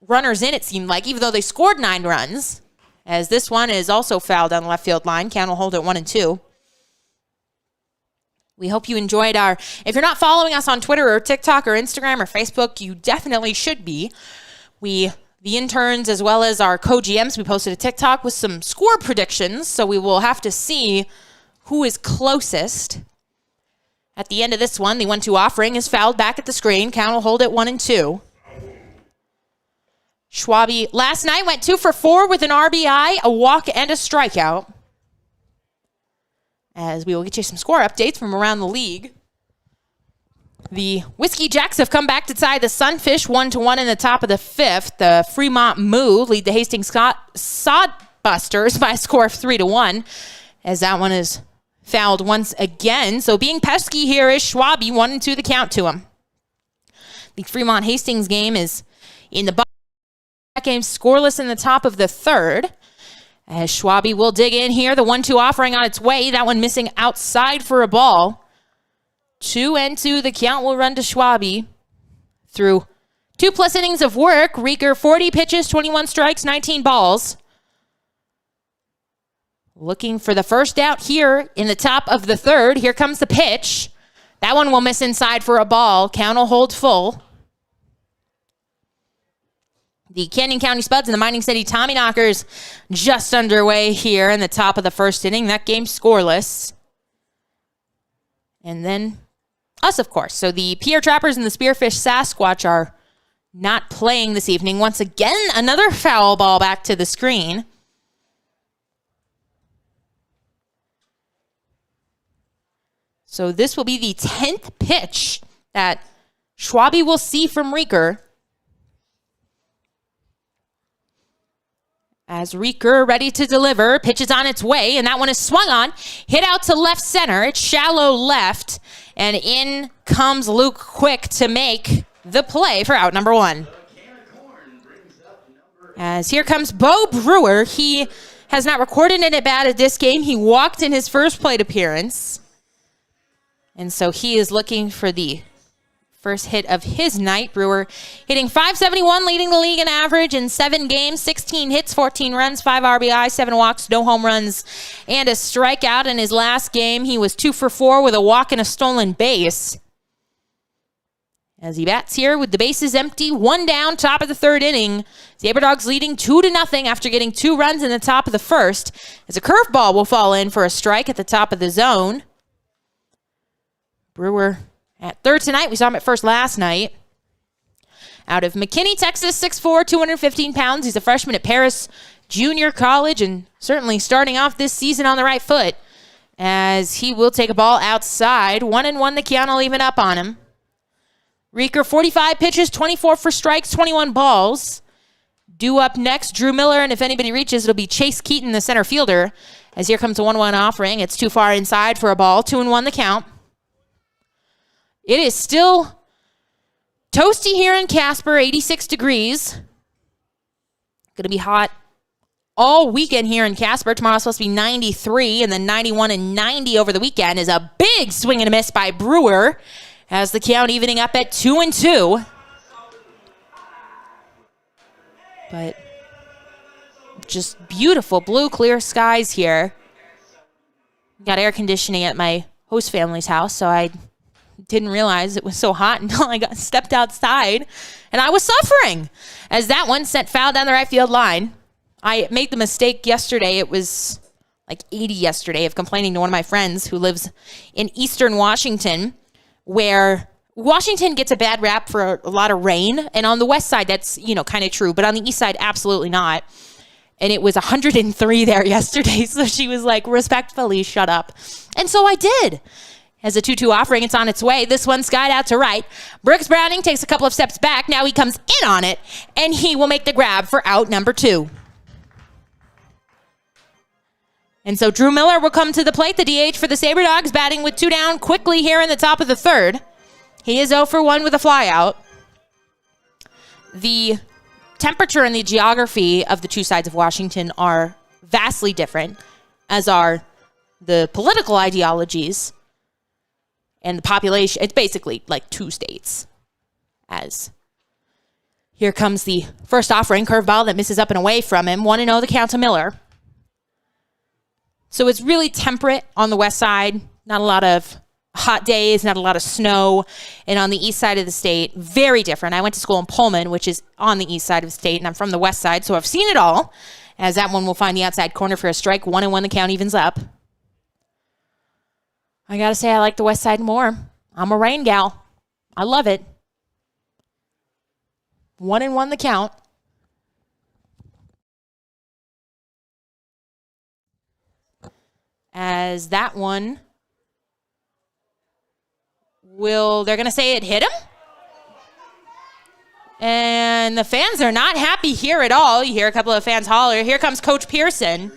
runners in, it seemed like, even though they scored 9 runs. As this one is also fouled on the left field line. Count will hold at 1-2. We hope you enjoyed if you're not following us on Twitter or TikTok or Instagram or Facebook, you definitely should be. The interns, as well as our co-GMs, we posted a TikTok with some score predictions, so we will have to see who is closest. At the end of this one, the 1-2 offering is fouled back at the screen. Count will hold at 1-2. Schwabe last night went 2 for 4 with an RBI, a walk, and a strikeout. As we will get you some score updates from around the league. The Whiskey Jacks have come back to tie the Sunfish 1-1 in the top of the 5th. The Fremont Moo lead the Hastings Sodbusters by a score of 3-1, as that one is fouled once again. So being pesky here is Schwabe, 1-2 the count to him. The Fremont Hastings game is in the bottom. That game scoreless in the top of the 3rd. As Schwabe will dig in here, the 1-2 offering on its way. That one missing outside for a ball. 2-2, the count will run to Schwabe. Through 2+ innings of work, Rieker 40 pitches, 21 strikes, 19 balls. Looking for the first out here in the top of the 3rd. Here comes the pitch. That one will miss inside for a ball. Count will hold full. The Canyon County Spuds and the Mining City Tommyknockers just underway here in the top of the 1st inning. That game scoreless. And then us, of course. So the Pierre Trappers and the Spearfish Sasquatch are not playing this evening. Once again, another foul ball back to the screen. So this will be the 10th pitch that Schwabe will see from Rieker. As Rieker ready to deliver, pitches on its way, and that one is swung on, hit out to left center. It's shallow left, and in comes Luke Quick to make the play for out number 1. As here comes Bo Brewer. He has not recorded an at-bat at this game. He walked in his first plate appearance, and so he is looking for the first hit of his night. Brewer hitting .571, leading the league in average in 7 games, 16 hits, 14 runs, 5 RBI, 7 walks, no home runs, and a strikeout. In his last game, he was 2 for 4 with a walk and a stolen base. As he bats here with the bases empty, 1 down, top of the 3rd inning. Saber Dogs leading 2-0 after getting 2 runs in the top of the 1st. As a curveball will fall in for a strike at the top of the zone. Brewer at 3rd tonight. We saw him at 1st last night. Out of McKinney, Texas, 6'4", 215 pounds. He's a freshman at Paris Junior College and certainly starting off this season on the right foot, as he will take a ball outside. 1-1 the count will even up on him. Rieker, 45 pitches, 24 for strikes, 21 balls. Due up next, Drew Miller, and if anybody reaches, it'll be Chase Keaton, the center fielder. As here comes a 1-1 offering. It's too far inside for a ball. 2-1 the count. It is still toasty here in Casper, 86 degrees. Going to be hot all weekend here in Casper. Tomorrow's supposed to be 93, and then 91 and 90 over the weekend is a big swing and a miss by Brewer, as the count evening up at 2-2. But just beautiful blue, clear skies here. Got air conditioning at my host family's house, so I didn't realize it was so hot until I stepped outside, and I was suffering as that one sent foul down the right field line. I made the mistake yesterday. It was like 80 yesterday of complaining to one of my friends who lives in eastern Washington, where Washington gets a bad rap for a lot of rain, and on the west side that's, kind of true, but on the east side absolutely not. And it was 103 there yesterday, so she was like, respectfully, shut up. And so I did. As a 2-2 offering, it's on its way. This one skied out to right. Brooks Browning takes a couple of steps back. Now he comes in on it, and he will make the grab for out number 2. And so Drew Miller will come to the plate, the DH for the Saber Dogs, batting with 2 down quickly here in the top of the third. He is 0 for 1 with a flyout. The temperature and the geography of the two sides of Washington are vastly different, as are the political ideologies and the population. It's basically like 2 states. As here comes the first offering, curveball that misses up and away from him. 1-0 the count to Miller. So it's really temperate on the west side. Not a lot of hot days, not a lot of snow. And on the east side of the state, very different. I went to school in Pullman, which is on the east side of the state, and I'm from the west side, so I've seen it all. As that one will find the outside corner for a strike. 1-1, the count evens up. I gotta say, I like the west side more. I'm a rain gal. I love it. 1-1, the count. As that one they're going to say it hit him? And the fans are not happy here at all. You hear a couple of fans holler. Here comes Coach Pearson.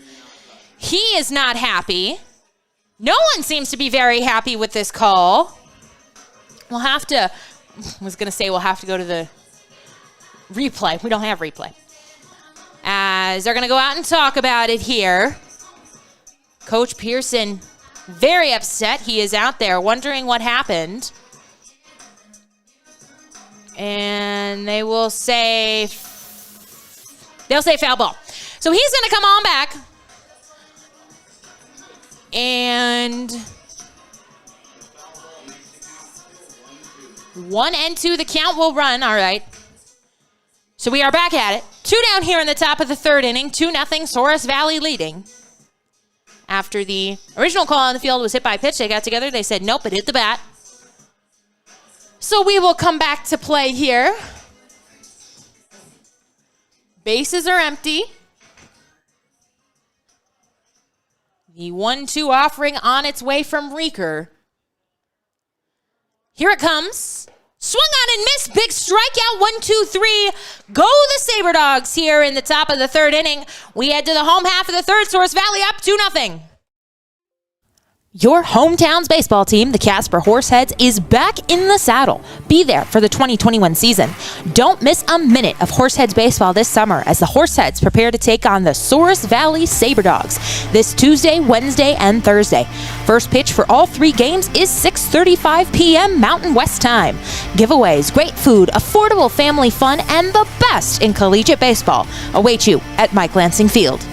He is not happy. No one seems to be very happy with this call. We'll have to go to the replay. We don't have replay. As they're going to go out and talk about it here. Coach Pearson, very upset. He is out there wondering what happened. And they'll say foul ball. So he's going to come on back. And 1-2, the count will run. All right. So we are back at it. 2 down here in the top of the third inning. 2-0, Souris Valley leading. After the original call on the field was hit by a pitch, they got together. They said, nope, it hit the bat. So we will come back to play here. Bases are empty. The 1-2 offering on its way from Reeker. Here it comes. Swung on and missed. Big strikeout. 1-2-3. Go the Saber Dogs here in the top of the third inning. We head to the home half of the third. Souris Valley up 2-0. Your hometown's baseball team, the Casper Horseheads, is back in the saddle. Be there for the 2021 season. Don't miss a minute of Horseheads baseball this summer as the Horseheads prepare to take on the Souris Valley Saber Dogs this Tuesday, Wednesday, and Thursday. First pitch for all 3 games is 6:35 p.m. Mountain West time. Giveaways, great food, affordable family fun, and the best in collegiate baseball await you at Mike Lansing Field.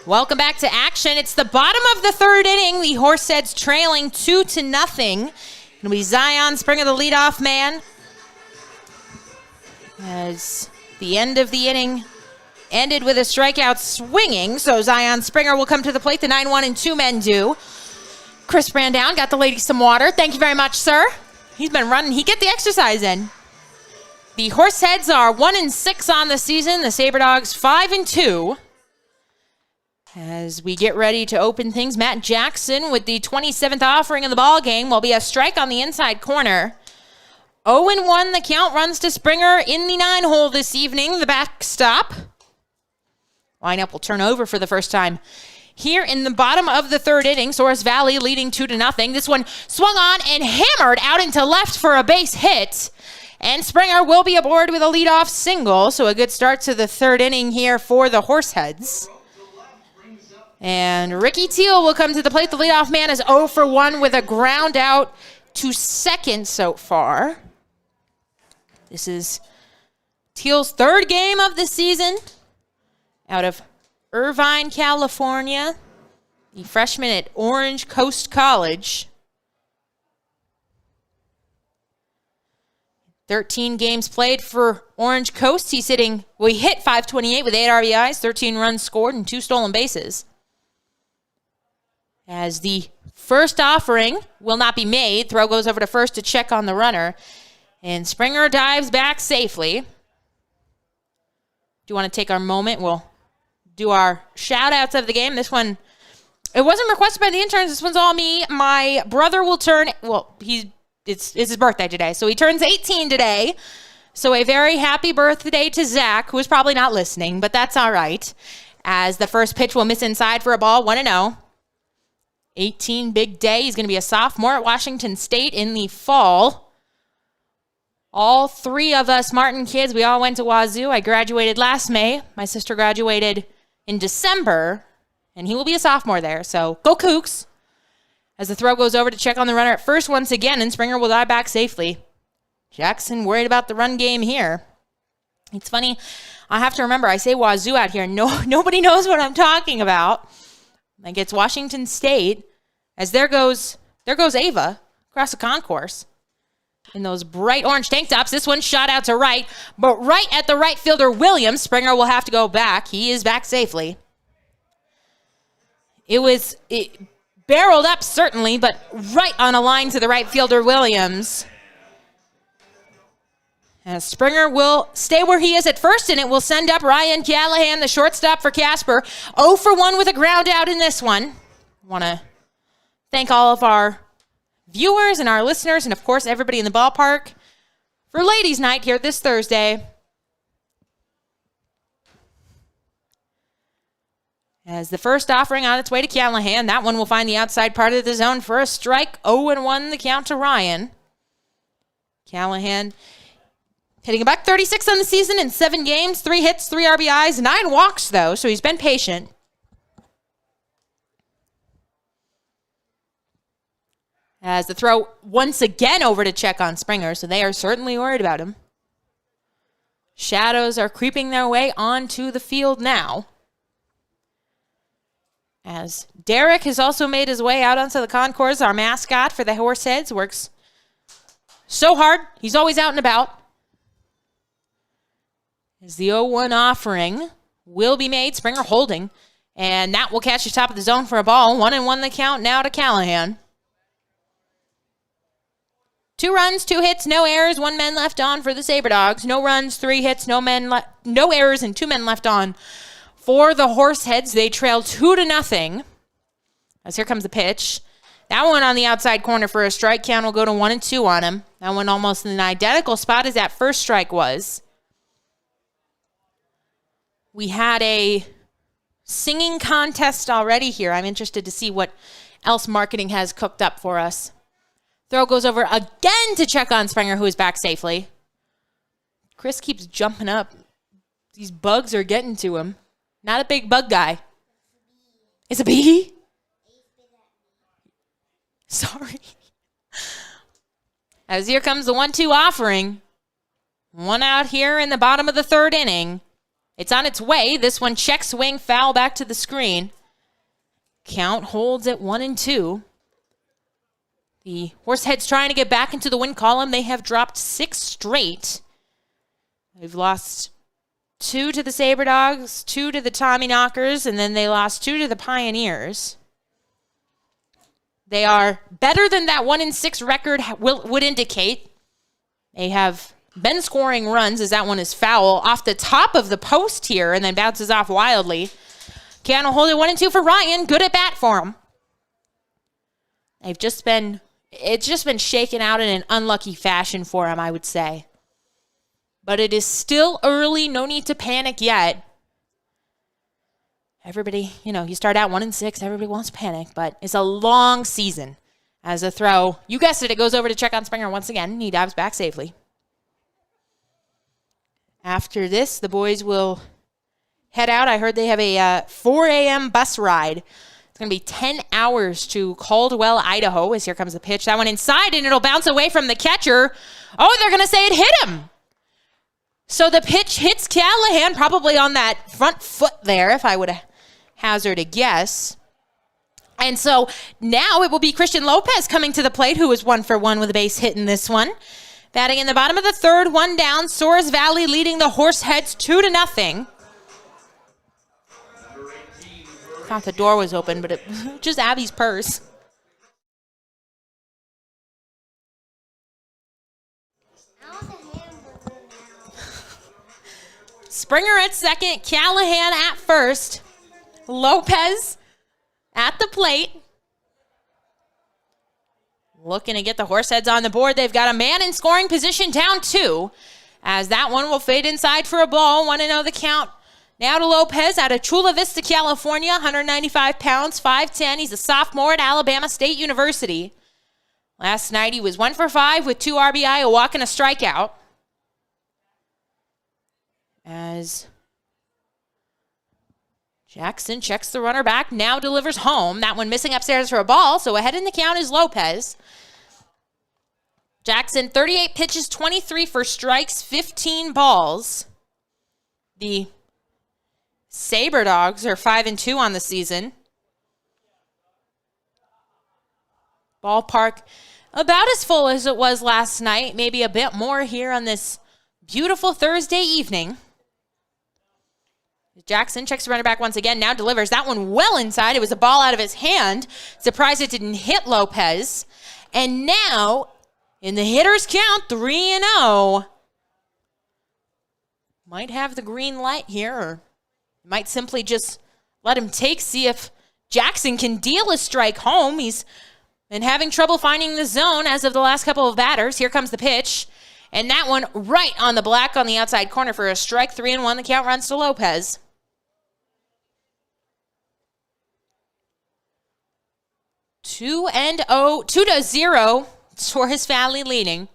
Welcome back to action. It's the bottom of the third inning. The Horseheads trailing 2-0. It'll be Zion Springer, the leadoff man. As the end of the inning ended with a strikeout swinging, so Zion Springer will come to the plate. The 9-1 and 2 men do. Chris Brandown got the ladies some water. Thank you very much, sir. He's been running. He get the exercise in. The Horseheads are 1-6 on the season. The Saber Dogs 5-2. As we get ready to open things, Matt Jackson with the 27th offering of the ball game will be a strike on the inside corner. 0-1, the count runs to Springer in the 9-hole this evening. The backstop. Lineup will turn over for the first time here in the bottom of the third inning. Souris Valley leading 2-0. This one swung on and hammered out into left for a base hit. And Springer will be aboard with a leadoff single. So a good start to the third inning here for the Horseheads. And Ricky Teal will come to the plate. The leadoff man is 0-for-1 with a ground out to second so far. This is Teal's third game of the season out of Irvine, California. The freshman at Orange Coast College. 13 games played for Orange Coast. He hit .528 with 8 RBIs, 13 runs scored, and 2 stolen bases. As the first offering will not be made, throw goes over to first to check on the runner. And Springer dives back safely. Do you want to take our moment? We'll do our shout-outs of the game. This one, it wasn't requested by the interns. This one's all me. My brother will turn, it's his birthday today. So he turns 18 today. So a very happy birthday to Zach, who is probably not listening, but that's all right. As the first pitch will miss inside for a ball, 1-0. 18, big day. He's going to be a sophomore at Washington State in the fall. All 3 of us Martin kids, we all went to Wazoo. I graduated last May. My sister graduated in December, and he will be a sophomore there. So go Cougs. As the throw goes over to check on the runner at first once again, and Springer will dive back safely. Jackson worried about the run game here. It's funny. I have to remember, I say Wazoo out here. Nobody knows what I'm talking about. Like it's Washington State. As there goes Ava across the concourse in those bright orange tank tops. This one shot out to right, but right at the right fielder, Williams. Springer will have to go back. He is back safely. It barreled up, certainly, but right on a line to the right fielder, Williams. And Springer will stay where he is at first, and it will send up Ryan Callahan, the shortstop for Casper. 0-for-1 with a ground out in this one. Want to thank all of our viewers and our listeners, and of course everybody in the ballpark for Ladies' Night here this Thursday. As the first offering on its way to Callahan, that one will find the outside part of the zone for a strike. 0-1 the count to Ryan. Callahan hitting a .136 on the season in 7 games, 3 hits, 3 RBIs, 9 walks, though, so he's been patient. As the throw once again over to check on Springer, so they are certainly worried about him. Shadows are creeping their way onto the field now. As Derek has also made his way out onto the concourse, our mascot for the Horseheads, works so hard. He's always out and about. As the 0-1 offering will be made, Springer holding, and that will catch the top of the zone for a ball. 1-1 the count now to Callahan. 2 runs, 2 hits, no errors, 1 man left on for the Saber Dogs. No runs, 3 hits, no errors, and 2 men left on for the Horseheads. They trail 2-0. As here comes the pitch. That one on the outside corner for a strike. Count will go to 1-2 on him. That one almost in an identical spot as that first strike was. We had a singing contest already here. I'm interested to see what else marketing has cooked up for us. Throw goes over again to check on Springer, who is back safely. Chris keeps jumping up. These bugs are getting to him. Not a big bug guy. It's a bee? Sorry. As here comes the 1-2 offering. 1 out here in the bottom of the third inning. It's on its way. This one check swing, foul back to the screen. Count holds at 1-2. The Horseheads trying to get back into the win column. They have dropped 6 straight. They've lost 2 to the Saber Dogs, 2 to the Tommy Knockers, and then they lost 2 to the Pioneers. They are better than that 1-6 record would indicate. They have been scoring runs as that one is foul off the top of the post here and then bounces off wildly. Count will hold it 1-2 for Ryan. Good at bat for him. It's just been shaken out in an unlucky fashion for him, I would say. But it is still early. No need to panic yet. Everybody, you start out 1-6. Everybody wants to panic, but it's a long season. As a throw, you guessed it, it goes over to check on Springer once again. He dives back safely. After this, the boys will head out. I heard they have a 4 a.m. bus ride. It's going to be 10 hours to Caldwell, Idaho, as here comes the pitch. That one inside, and it'll bounce away from the catcher. Oh, they're going to say it hit him. So the pitch hits Callahan, probably on that front foot there, if I would hazard a guess. And so now it will be Christian Lopez coming to the plate, who is 1 for 1 with a base hit in this one. Batting in the bottom of the third, 1 down. Souris Valley leading the Horseheads 2-0. Thought the door was open, but it just Abby's purse. Springer at second, Callahan at first. Lopez at the plate. Looking to get the Horseheads on the board. They've got a man in scoring position, down 2. As that one will fade inside for a ball. 1-0 the count. Now to Lopez out of Chula Vista, California. 195 pounds, 5'10". He's a sophomore at Alabama State University. Last night he was 1 for 5 with 2 RBI, a walk, and a strikeout. As Jackson checks the runner back, now delivers home. That one missing upstairs for a ball, so ahead in the count is Lopez. Jackson, 38 pitches, 23 for strikes, 15 balls. The Saber Dogs are 5-2 on the season. Ballpark about as full as it was last night, maybe a bit more here on this beautiful Thursday evening. Jackson checks the runner back once again, now delivers. That one well inside. It was a ball out of his hand. Surprised it didn't hit Lopez. And now, in the hitter's count, 3-0. Might have the green light here, or might simply just let him see if Jackson can deal a strike home. He's been having trouble finding the zone as of the last couple of batters. Here comes the pitch. And that one right on the black on the outside corner for a strike. 3-1. The count runs to Lopez. 2-0. Souris Valley leading.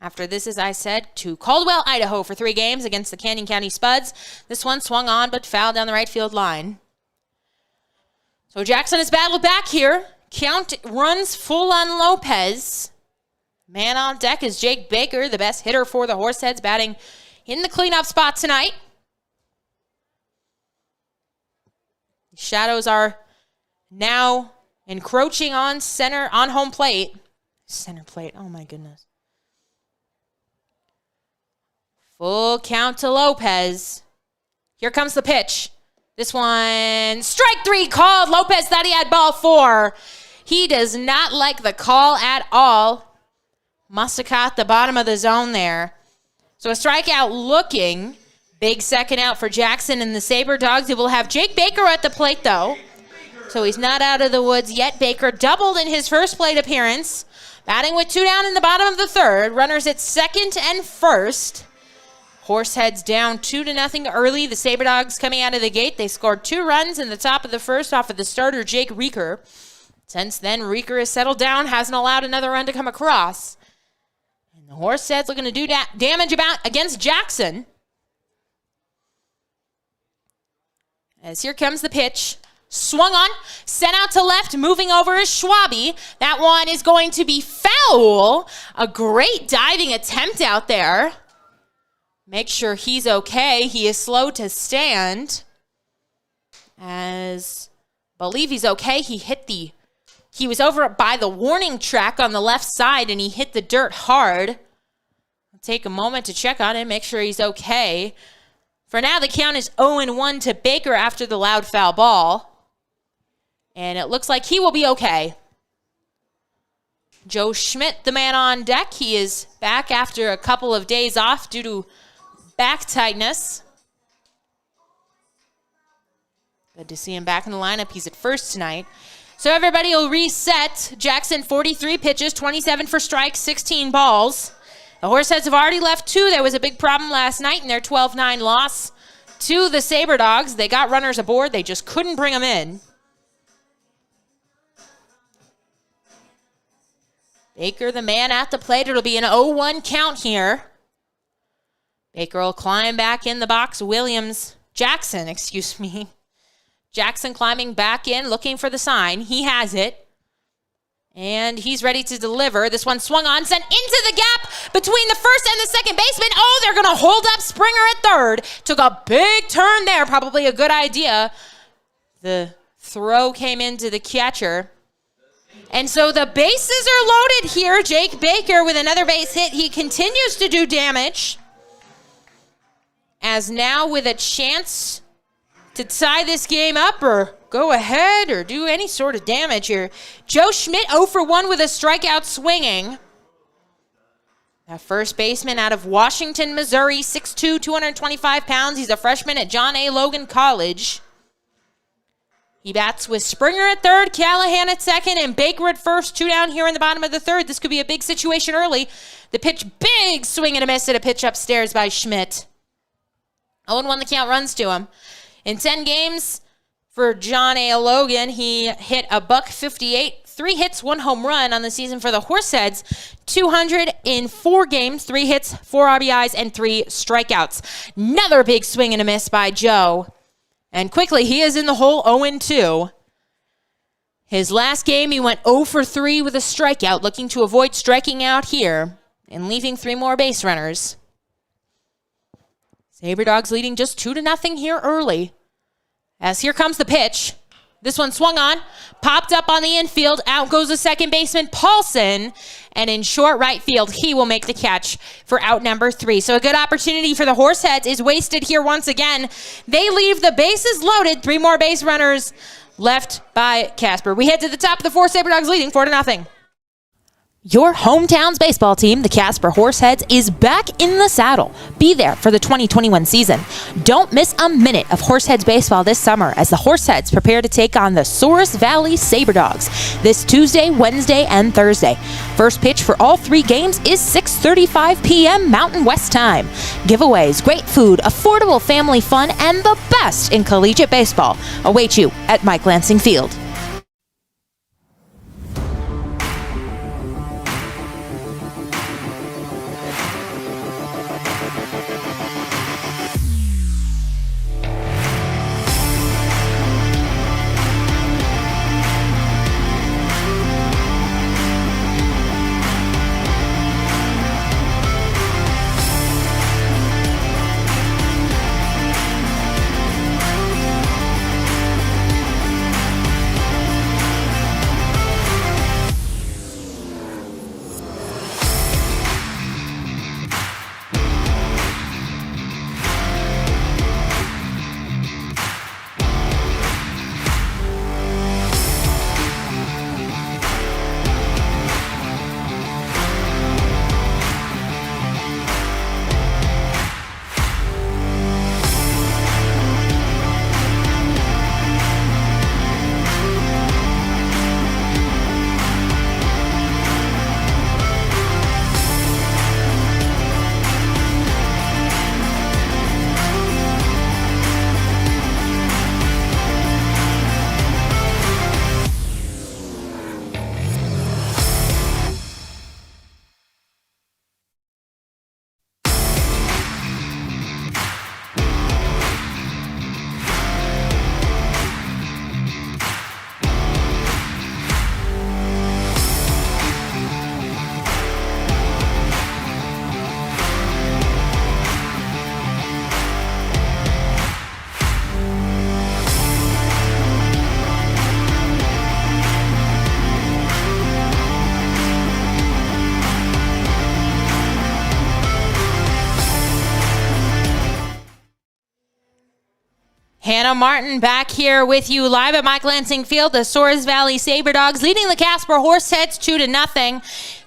After this, as I said, to Caldwell, Idaho for 3 games against the Canyon County Spuds. This one swung on but fouled down the right field line. So Jackson has battled back here. Count runs full on Lopez. Man on deck is Jake Baker, the best hitter for the Horseheads, batting in the cleanup spot tonight. Shadows are now encroaching on home plate. Center plate, oh my goodness. Full count to Lopez. Here comes the pitch. This one, strike 3 called. Lopez thought he had ball 4. He does not like the call at all. Must have caught the bottom of the zone there. So a strikeout looking. Big second out for Jackson and the Saber Dogs. He will have Jake Baker at the plate, though. So he's not out of the woods yet. Baker doubled in his first plate appearance. Batting with 2 down in the bottom of the third. Runners at second and first. Horseheads down 2-0 early. The Saber Dogs coming out of the gate. They scored 2 runs in the top of the first off of the starter, Jake Reeker. Since then, Reeker has settled down, hasn't allowed another run to come across. And the Horseheads looking to do damage against Jackson. As here comes the pitch. Swung on, sent out to left, moving over is Schwabe. That one is going to be foul. A great diving attempt out there. Make sure he's okay. He is slow to stand. As believe he's okay. He was over by the warning track on the left side and he hit the dirt hard. I'll take a moment to check on him, make sure he's okay. For now, the count is 0-1 to Baker after the loud foul ball. And it looks like he will be okay. Joe Schmidt, the man on deck, he is back after a couple of days off due to back tightness. Good to see him back in the lineup. He's at first tonight. So everybody will reset. Jackson, 43 pitches, 27 for strikes, 16 balls. The Horseheads have already left 2. There was a big problem last night in their 12-9 loss to the Saber Dogs. They got runners aboard. They just couldn't bring them in. Baker, the man at the plate. It'll be an 0-1 count here. Baker will climb back in the box. Jackson, Jackson climbing back in, looking for the sign. He has it. And he's ready to deliver. This one swung on, sent into the gap between the first and the second baseman. Oh, they're going to hold up Springer at third. Took a big turn there. Probably a good idea. The throw came into the catcher. And so the bases are loaded here. Jake Baker with another base hit. He continues to do damage. As now with a chance to tie this game up or go ahead or do any sort of damage here. Joe Schmidt 0 for 1 with a strikeout swinging. That first baseman out of Washington, Missouri, 6'2", 225 pounds. He's a freshman at John A. Logan College. He bats with Springer at third, Callahan at second, and Baker at first. 2 down here in the bottom of the third. This could be a big situation early. The pitch, big swing and a miss at a pitch upstairs by Schmidt. 0-1 the count runs to him. In 10 games for John A. Logan, he hit a .158, 3 hits, 1 home run on the season for the Horseheads. 200 in 4 games, 3 hits, 4 RBIs, and 3 strikeouts. Another big swing and a miss by Joe. And quickly, he is in the hole 0-2. His last game, he went 0 for 3 with a strikeout, looking to avoid striking out here and leaving 3 more base runners. Saber Dogs leading just 2-0 here early. As here comes the pitch. This one swung on, popped up on the infield. Out goes the second baseman, Paulson. And in short right field, he will make the catch for out number 3. So a good opportunity for the Horseheads is wasted here once again. They leave the bases loaded. 3 more base runners left by Casper. We head to the top of the 4th, Saber Dogs leading 4-0. Your hometown's baseball team, the Casper Horseheads, is back in the saddle. Be there for the 2021 season. Don't miss a minute of Horseheads baseball this summer as the Horseheads prepare to take on the Souris Valley Saber Dogs this Tuesday, Wednesday, and Thursday. First pitch for all 3 games is 6:35 p.m. Mountain West time. Giveaways, great food, affordable family fun, and the best in collegiate baseball await you at Mike Lansing Field. Hannah Martin back here with you live at Mike Lansing Field. The Souris Valley Saber Dogs leading the Casper Horseheads 2-0.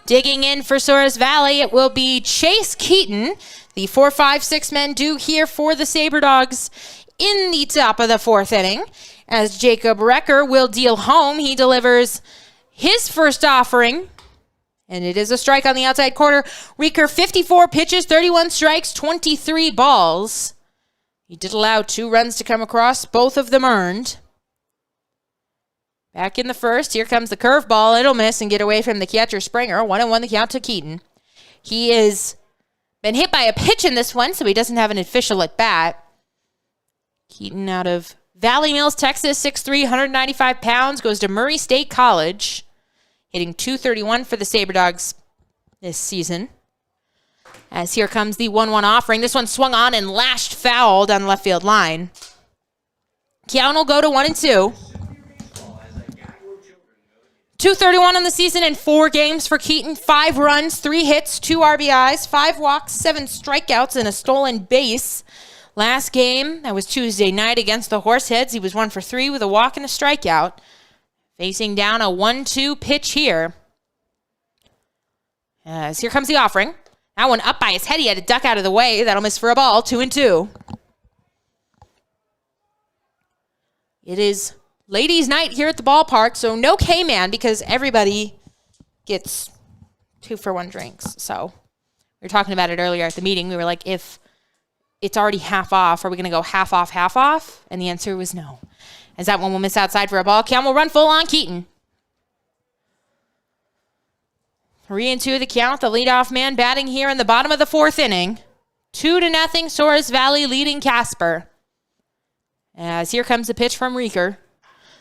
Digging in for Souris Valley, it will be Chase Keaton. The 4, 5, 6 men due here for the Saber Dogs in the top of the 4th inning. As Jacob Recker will deal home, he delivers his first offering. And it is a strike on the outside corner. Recker, 54 pitches, 31 strikes, 23 balls. He did allow 2 runs to come across, both of them earned. Back in the first, here comes the curveball. It'll miss and get away from the catcher Springer. 1-1 the count to Keaton. He has been hit by a pitch in this one, so he doesn't have an official at bat. Keaton out of Valley Mills, Texas, 6'3", 195 pounds, goes to Murray State College, hitting .231 for the Saber Dogs this season. As here comes the 1-1 offering. This one swung on and lashed foul down the left field line. Count will go to 1-2. 231 on the season in 4 games for Keaton. 5 runs, 3 hits, 2 RBIs, 5 walks, 7 strikeouts, and a stolen base. Last game, that was Tuesday night against the Horseheads. He was 1 for 3 with a walk and a strikeout. Facing down a 1-2 pitch here. As here comes the offering. That one up by his head. He had to duck out of the way. That'll miss for a ball. 2-2. It is ladies' night here at the ballpark, so no K-Man because everybody gets 2-for-1 drinks. So we were talking about it earlier at the meeting. We were like, if it's already half off, are we going to go half off, half off? And the answer was no. As that one will miss outside for a ball. Count will run full on Keaton. 3-2 the count. The leadoff man batting here in the bottom of the 4th inning. 2-0, Souris Valley leading Casper. As here comes the pitch from Recker.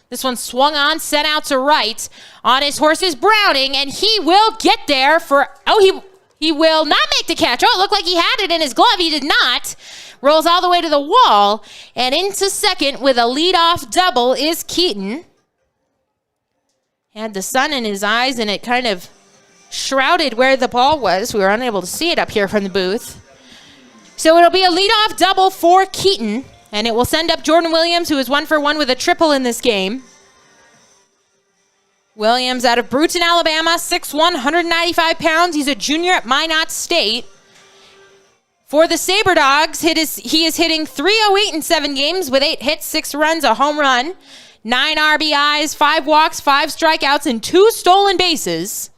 This one swung on, sent out to right. On his horse is Browning, and he will get there for... Oh, he will not make the catch. Oh, it looked like he had it in his glove. He did not. Rolls all the way to the wall, and into second with a leadoff double is Keaton. Had the sun in his eyes, and it kind of shrouded where the ball was. We were unable to see it up here from the booth. So it'll be a leadoff double for Keaton, and it will send up Jordan Williams, who is 1 for 1 with a triple in this game. Williams out of Brewton, Alabama, 6'1", 195 pounds. He's a junior at Minot State. For the Saber Dogs, he is hitting .308 in 7 games with 8 hits, 6 runs, a home run, 9 RBIs, 5 walks, 5 strikeouts, and 2 stolen bases.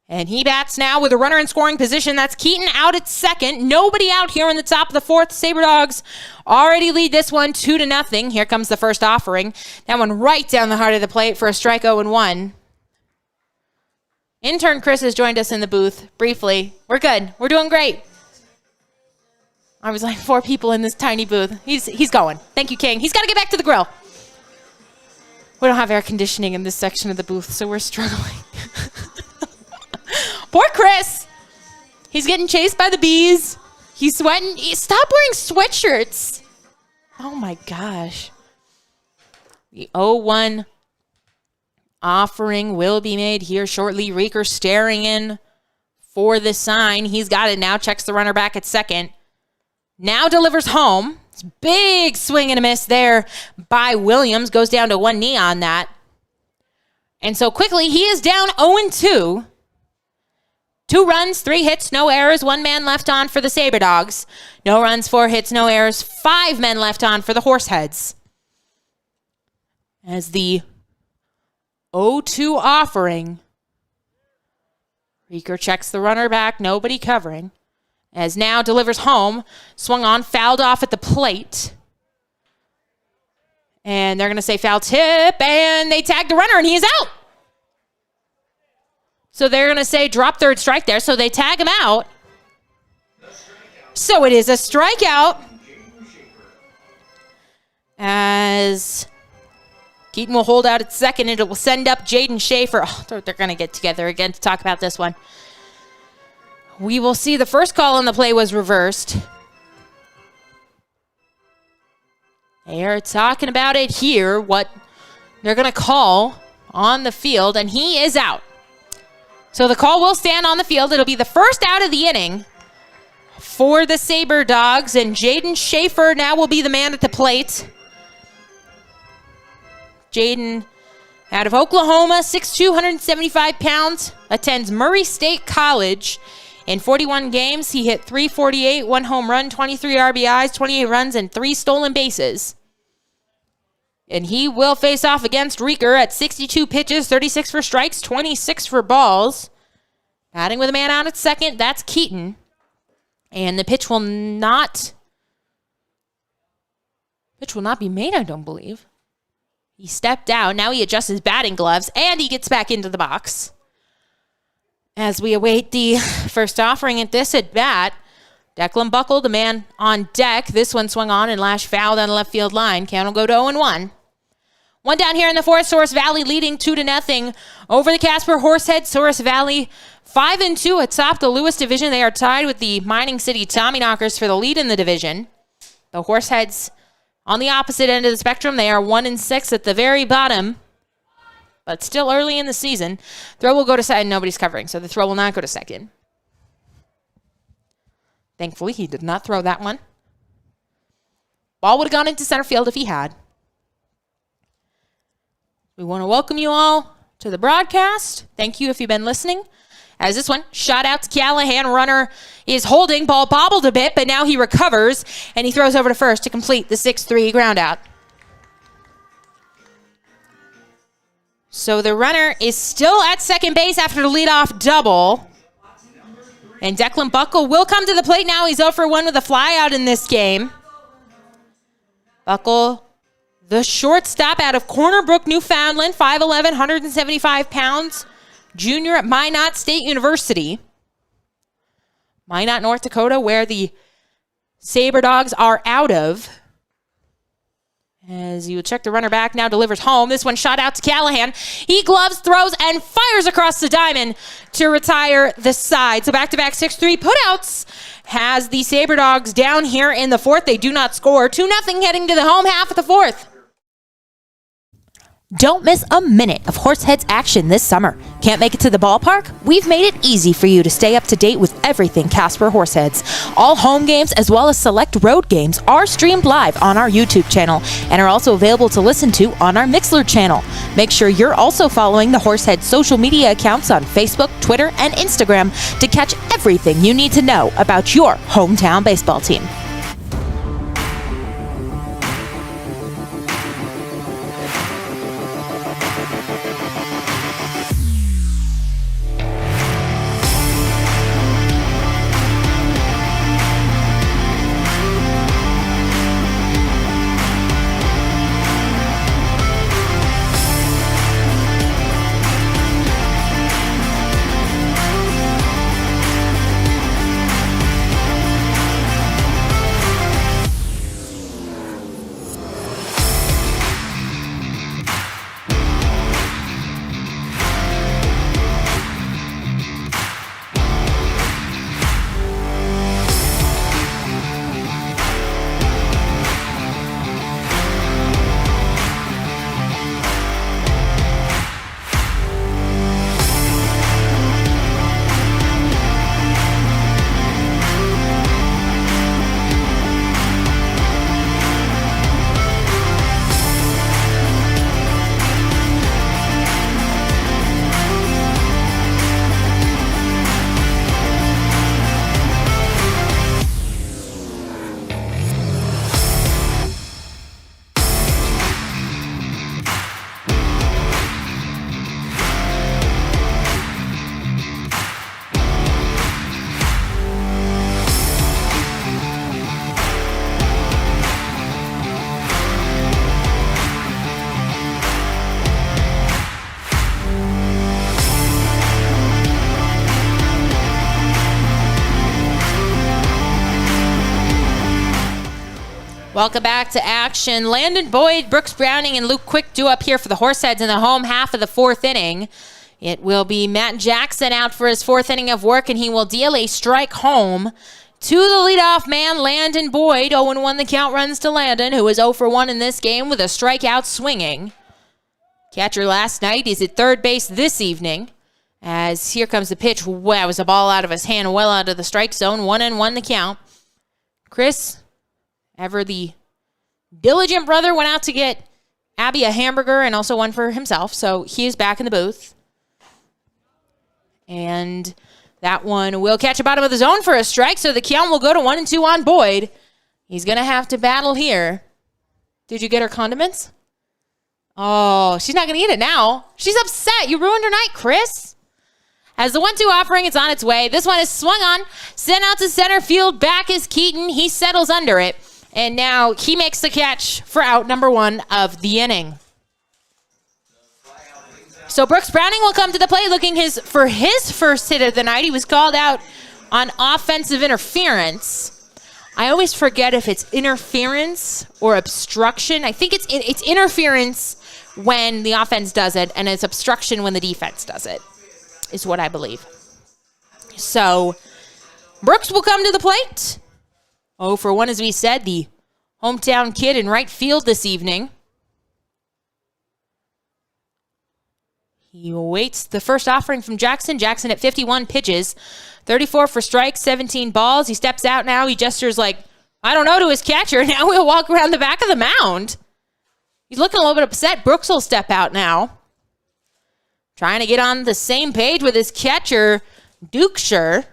And he bats now with a runner in scoring position. That's Keaton out at second. Nobody out here in the top of the 4th. Saber Dogs already lead this one 2-0. Here comes the first offering. That one right down the heart of the plate for a strike 0-1. Intern Chris has joined us in the booth briefly. We're good. We're doing great. I was like 4 people in this tiny booth. He's going. Thank you, King. He's got to get back to the grill. We don't have air conditioning in this section of the booth, so we're struggling. Poor Chris. He's getting chased by the bees. He's sweating. Stop wearing sweatshirts. Oh, my gosh. The 0-1 offering will be made here shortly. Recker staring in for the sign. He's got it now. Checks the runner back at second. Now delivers home. It's big swing and a miss there by Williams. Goes down to 1 knee on that. And so quickly, he is down 0-2. 2 runs, 3 hits, no errors, 1 man left on for the Saber Dogs. No runs, 4 hits, no errors, 5 men left on for the Horseheads. As the 0-2 offering, Recker checks the runner back, nobody covering. As now delivers home, swung on, fouled off at the plate. And they're going to say foul tip, and they tag the runner, and he is out. So they're going to say drop third strike there. So they tag him out. So it is a strikeout. As Keaton will hold out at second. It will send up Jaden Schaefer. Oh, they're going to get together again to talk about this one. We will see the first call on the play was reversed. They are talking about it here, what they're going to call on the field, and he is out. So the call will stand on the field. It'll be the first out of the inning for the Saber Dogs, and Jaden Schaefer now will be the man at the plate. Jaden, out of Oklahoma, 6'2", 175 pounds, attends Murray State College. In 41 games, he hit .348, 1 home run, 23 RBIs, 28 runs, and 3 stolen bases. And he will face off against Reeker at 62 pitches, 36 for strikes, 26 for balls. Batting with a man out at second, that's Keaton. And the pitch will not be made, I don't believe. He stepped out. Now he adjusts his batting gloves, and he gets back into the box. As we await the first offering at this at bat, Declan Buckle, the man on deck. This one swung on and lashed foul down the left field line. Count will go to 0-1. One down here in the fourth. Souris Valley leading 2-0 over the Casper Horseheads. Souris Valley 5-2 atop the Lewis division. They are tied with the Mining City Tommyknockers for the lead in the division. The Horseheads on the opposite end of the spectrum. They are 1-6 at the very bottom, but still early in the season. Throw will go to second. Nobody's covering, so the throw will not go to second. Thankfully, he did not throw that one. Ball would have gone into center field if he had. We want to welcome you all to the broadcast. Thank you if you've been listening. As this one, shot out to Callahan. Runner is holding. Ball bobbled a bit, but now he recovers, and he throws over to first to complete the 6-3 ground out. So the runner is still at second base after the leadoff double. And Declan Buckle will come to the plate now. He's 0-for-1 with a fly out in this game. Buckle, the shortstop out of Corner Brook, Newfoundland, 5'11", 175 pounds, junior at Minot State University. Minot, North Dakota, where the Saber Dogs are out of. As you check the runner back, now delivers home. This one shot out to Callahan. He gloves, throws, and fires across the diamond to retire the side. So back-to-back 6-3 putouts has the Saber Dogs down here in the fourth. They do not score. 2-0 heading to the home half of the fourth. Don't miss a minute of Horseheads action this summer. Can't make it to the ballpark? We've made it easy for you to stay up to date with everything Casper Horseheads. All home games as well as select road games are streamed live on our YouTube channel and are also available to listen to on our Mixlr channel. Make sure you're also following the Horseheads social media accounts on Facebook, Twitter, and Instagram to catch everything you need to know about your hometown baseball team. Welcome back to action. Landon Boyd, Brooks Browning, and Luke Quick due up here for the Horseheads in the home half of the fourth inning. It will be Matt Jackson out for his fourth inning of work, and he will deal a strike home to the leadoff man, Landon Boyd. 0-1 the count runs to Landon, who is 0-for-1 in this game with a strikeout swinging. Catcher last night is at third base this evening. As here comes the pitch. Wow, it was a ball out of his hand, well out of the strike zone. 1-1 the count. Chris, ever the diligent brother, went out to get Abby a hamburger and also one for himself. So he is back in the booth. And that one will catch a bottom of the zone for a strike. So the count will go to 1-2 on Boyd. He's going to have to battle here. Did you get her condiments? Oh, she's not going to eat it now. She's upset. You ruined her night, Chris. As the 1-2 offering, it's on its way. This one is swung on. Sent out to center field. Back is Keaton. He settles under it. And now he makes the catch for out number 1 of the inning. So Brooks Browning will come to the plate looking for his first hit of the night. He was called out on offensive interference. I always forget if it's interference or obstruction. I think it's interference when the offense does it, and it's obstruction when the defense does it, is what I believe. So Brooks will come to the plate. 0-for-1, as we said, the hometown kid in right field this evening. He awaits the first offering from Jackson. Jackson at 51 pitches. 34 for strikes, 17 balls. He steps out now. He gestures like, I don't know, to his catcher. Now he'll walk around the back of the mound. He's looking a little bit upset. Brooks will step out now. Trying to get on the same page with his catcher, Dukeshire.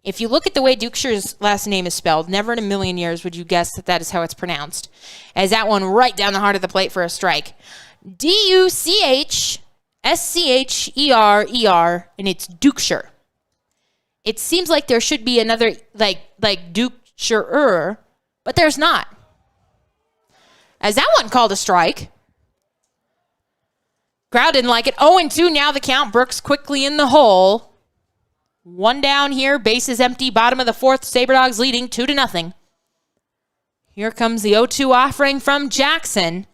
If you look at the way Dukeshire's last name is spelled, never in a million years would you guess that is how it's pronounced. As that one right down the heart of the plate for a strike. Duchscherer, and it's Dukeshire. It seems like there should be another, like Dukeshire, but there's not. As that one called a strike. Crowd didn't like it. 0-2 now the count. Brooks quickly in the hole. 1 down here. Base is empty. Bottom of the 4th. Saber Dogs leading 2-0. Here comes the 0-2 offering from Jackson.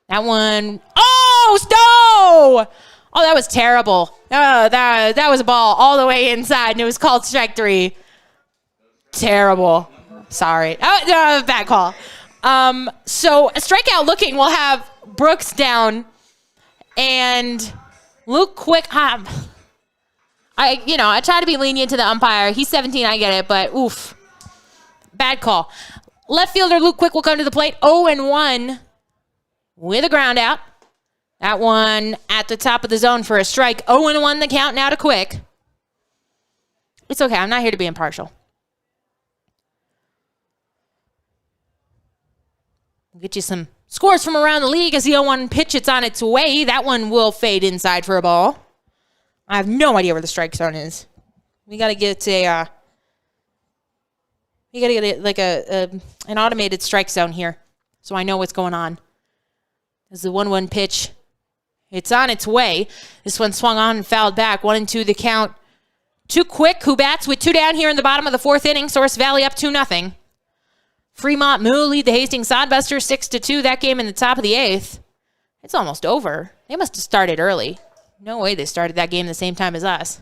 That one. Oh, no! Oh, that was terrible. That was a ball all the way inside, and it was called strike 3. Terrible. Sorry. Oh, bad call. So a strikeout looking will have Brooks down, and Luke Quick. I try to be lenient to the umpire. He's 17, I get it, but oof. Bad call. Left fielder Luke Quick will come to the plate. 0-1 with a ground out. That one at the top of the zone for a strike. 0-1 the count now to Quick. It's okay. I'm not here to be impartial. We'll get you some scores from around the league as the 0-1 pitch. It's on its way. That one will fade inside for a ball. I have no idea where the strike zone is. We got to get an automated strike zone here so I know what's going on. As the 1-1 pitch, it's on its way. This one swung on and fouled back. 1-2 the count. Too Quick, who bats with 2 down here in the bottom of the 4th inning. Source Valley up 2-0. Fremont Moo lead the Hastings Sodbusters 6-2. That game in the top of the 8th. It's almost over. They must have started early. No way they started that game the same time as us.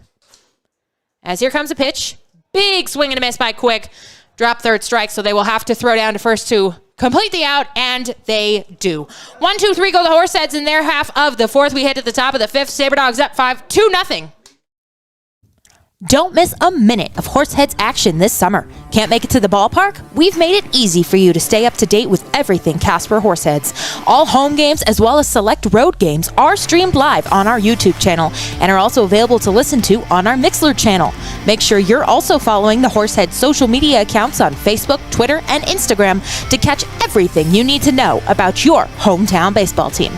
As here comes a pitch. Big swing and a miss by Quick. Drop 3rd strike, so they will have to throw down to first to complete the out, and they do. 1-2-3 go the Horseheads in their half of the 4th. We head to the top of the 5th. Saber Dogs up 2-0. Don't miss a minute of Horseheads action this summer. Can't make it to the ballpark? We've made it easy for you to stay up to date with everything Casper Horseheads. All home games as well as select road games are streamed live on our YouTube channel and are also available to listen to on our Mixlr channel. Make sure you're also following the Horseheads social media accounts on Facebook, Twitter, and Instagram to catch everything you need to know about your hometown baseball team.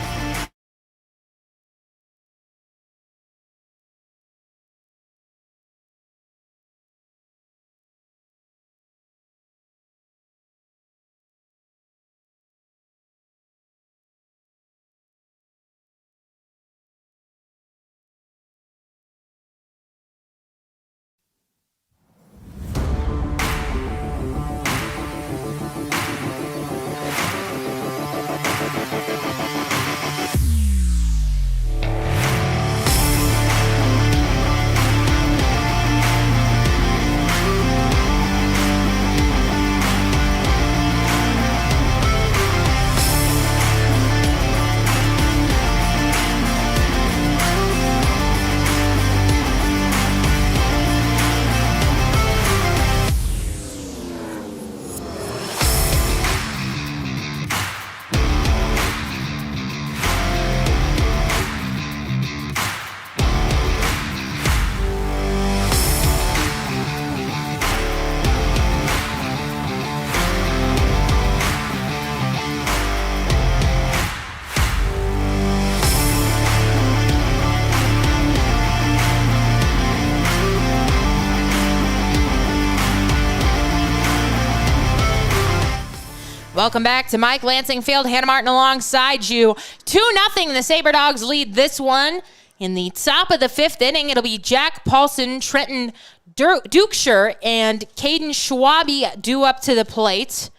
Welcome back to Mike Lansing Field. Hannah Martin alongside you. 2-0. The Saber Dogs lead this one. In the top of the 5th inning, it'll be Jack Paulson, Trenton Dukeshire, and Caden Schwabe due up to the plate.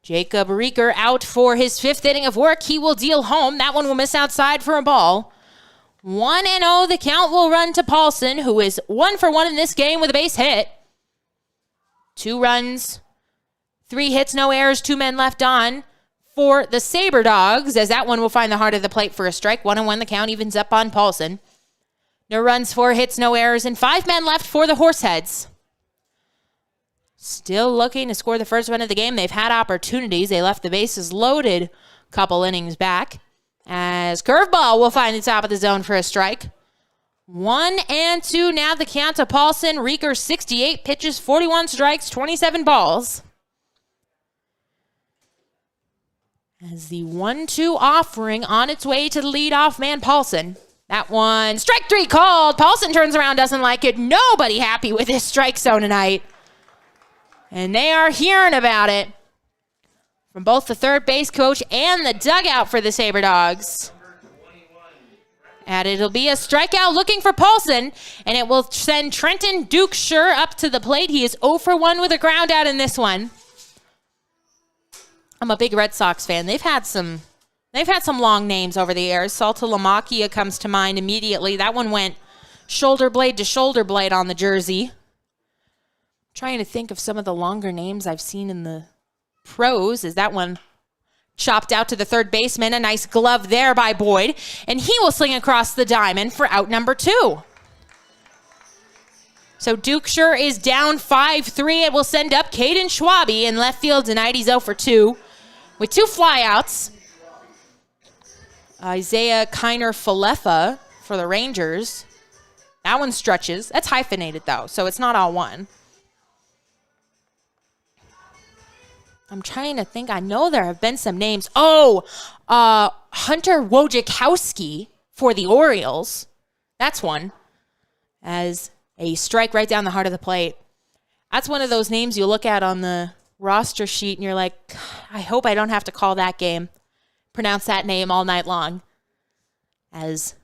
Jacob Rieker out for his 5th inning of work. He will deal home. That one will miss outside for a ball. 1-0. The count will run to Paulson, who is 1 for 1 in this game with a base hit. 2 runs, 3 hits, no errors, 2 men left on for the Saber Dogs, as that one will find the heart of the plate for a strike. 1-1, the count evens up on Paulson. No runs, 4 hits, no errors, and 5 men left for the Horseheads. Still looking to score the first run of the game. They've had opportunities. They left the bases loaded a couple innings back, as curveball will find the top of the zone for a strike. 1-2, now the count to Paulson. Rieker, 68 pitches, 41 strikes, 27 balls. As the 1-2 offering on its way to the leadoff man, Paulson. That one, strike 3 called. Paulson turns around, doesn't like it. Nobody happy with his strike zone tonight. And they are hearing about it from both the third base coach and the dugout for the Saber Dogs. And it'll be a strikeout looking for Paulson, and it will send Trenton Dukeshire up to the plate. He is 0 for 1 with a ground out in this one. I'm a big Red Sox fan. They've had some long names over the years. Salta Lamakia comes to mind immediately. That one went shoulder blade to shoulder blade on the jersey. Trying to think of some of the longer names I've seen in the pros. Is that one chopped out to the third baseman? A nice glove there by Boyd, and he will sling across the diamond for out number 2. So Dukeshire is down 5-3. It will send up Caden Schwabe in left field tonight. He's 0 for 2 with 2 flyouts. Isaiah Kiner-Falefa for the Rangers. That one stretches. That's hyphenated, though, so it's not all one. I'm trying to think. I know there have been some names. Hunter Wojciechowski for the Orioles. That's one. As a strike right down the heart of the plate. That's one of those names you look at on the roster sheet and you're like, I hope I don't have to call that game. Pronounce that name all night long. As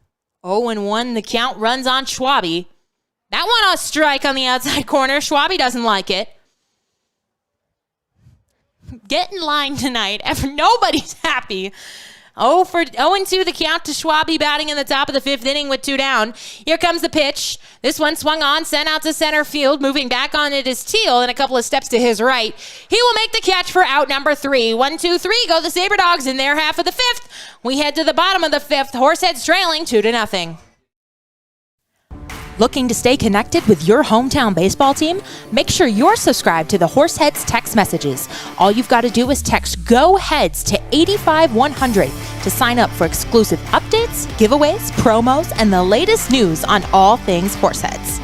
0-1, the count runs on Schwabe. That one a strike on the outside corner. Schwabe doesn't like it. Get in line tonight. Nobody's happy. 0-2, the count to Schwabe batting in the top of the 5th inning with 2 down. Here comes the pitch. This one swung on, sent out to center field. Moving back on it is Teal, and a couple of steps to his right. He will make the catch for out number 3. 1-2-3 go the Saber Dogs in their half of the 5th. We head to the bottom of the 5th. Horseheads trailing 2-0. Looking to stay connected with your hometown baseball team? Make sure you're subscribed to the Horseheads text messages. All you've got to do is text Go Heads to 85100 to sign up for exclusive updates, giveaways, promos, and the latest news on all things Horseheads.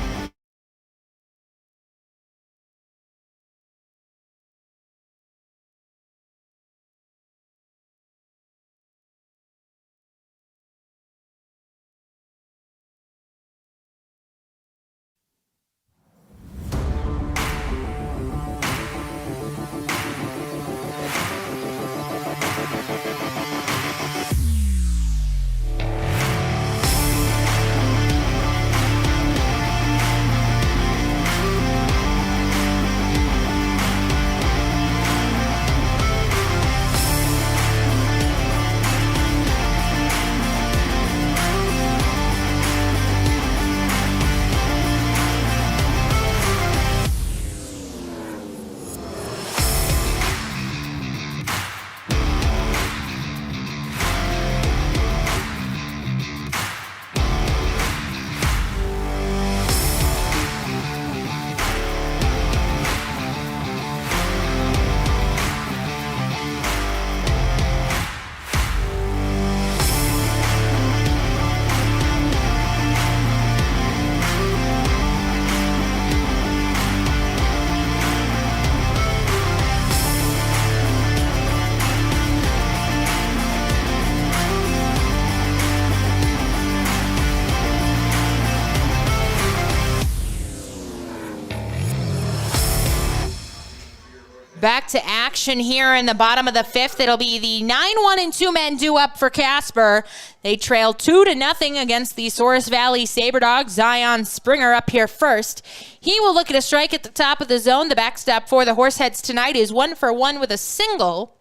Back to action here in the bottom of the fifth. It'll be the 9-1 and 2 men due up for Casper. They trail 2-0 against the Souris Valley Saber Dogs. Zion Springer up here first. He will look at a strike at the top of the zone. The backstop for the Horseheads tonight is 1-for-1 with a single.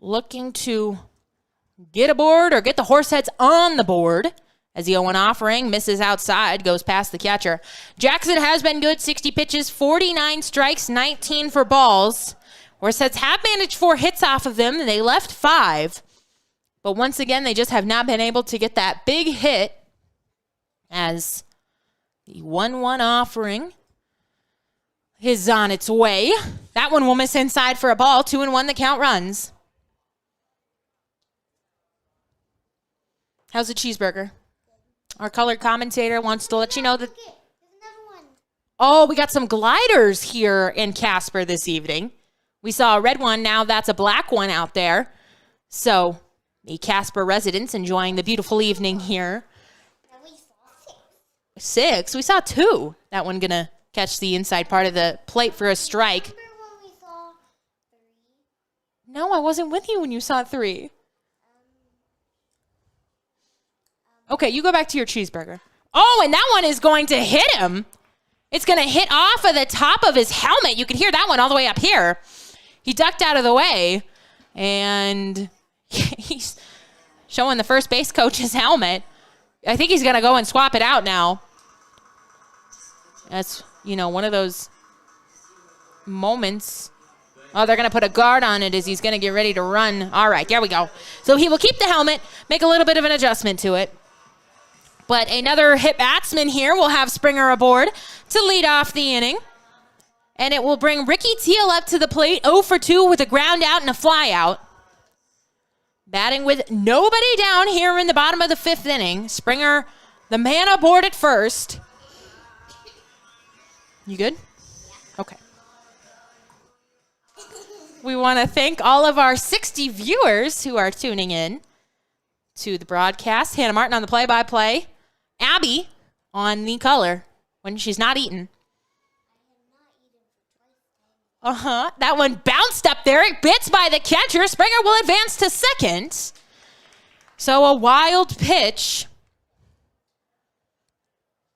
Looking to get aboard or get the Horseheads on the board. As the 0-1 offering misses outside, goes past the catcher. Jackson has been good, 60 pitches, 49 strikes, 19 for balls. Horseheads have managed 4 hits off of them, and they left 5. But once again, they just have not been able to get that big hit as the 1-1 offering is on its way. That one will miss inside for a ball. 2-1, the count runs. How's the cheeseburger? Our colored commentator wants to let you know that... Oh, we got some gliders here in Casper this evening. We saw a red one. Now that's a black one out there. So the Casper residents enjoying the beautiful evening here. We saw 6? We saw 2. That one going to catch the inside part of the plate for a strike. Remember when we saw 3? No, I wasn't with you when you saw 3. Okay, you go back to your cheeseburger. Oh, and that one is going to hit him. It's going to hit off of the top of his helmet. You can hear that one all the way up here. He ducked out of the way, and he's showing the first base coach his helmet. I think he's going to go and swap it out now. That's, one of those moments. Oh, they're going to put a guard on it as he's going to get ready to run. All right, there we go. So he will keep the helmet, make a little bit of an adjustment to it. But another hit batsman here will have Springer aboard to lead off the inning. And it will bring Ricky Teal up to the plate, 0 for 2 with a ground out and a fly out. Batting with nobody down here in the bottom of the 5th inning. Springer, the man aboard at first. You good? Okay. We want to thank all of our 60 viewers who are tuning in to the broadcast. Hannah Martin on the play-by-play. Abby on the color when she's not eating. That one bounced up there. It bits by the catcher. Springer will advance to second. So a wild pitch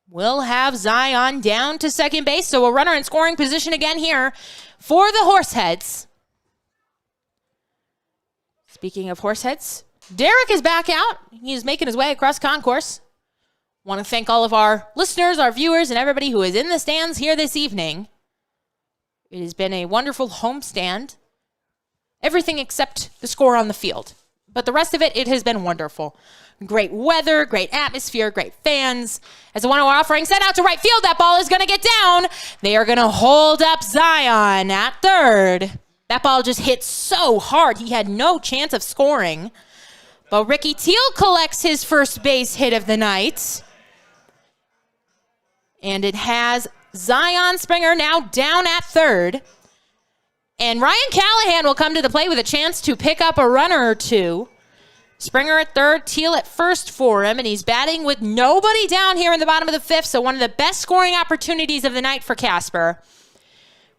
will have Zion down to second base. So a runner in scoring position again here for the Horseheads. Speaking of Horseheads, Derek is back out. He is making his way across concourse. Want to thank all of our listeners, our viewers, and everybody who is in the stands here this evening. It has been a wonderful homestand. Everything except the score on the field. But the rest of it has been wonderful. Great weather, great atmosphere, great fans. As a 1-0 offering sent out to right field, that ball is going to get down. They are going to hold up Zion at third. That ball just hit so hard, he had no chance of scoring. But Ricky Teal collects his first base hit of the night. And it has Zion Springer now down at third. And Ryan Callahan will come to the plate with a chance to pick up a runner or two. Springer at third, Teal at first for him, and he's batting with nobody down here in the bottom of the 5th, so one of the best scoring opportunities of the night for Casper.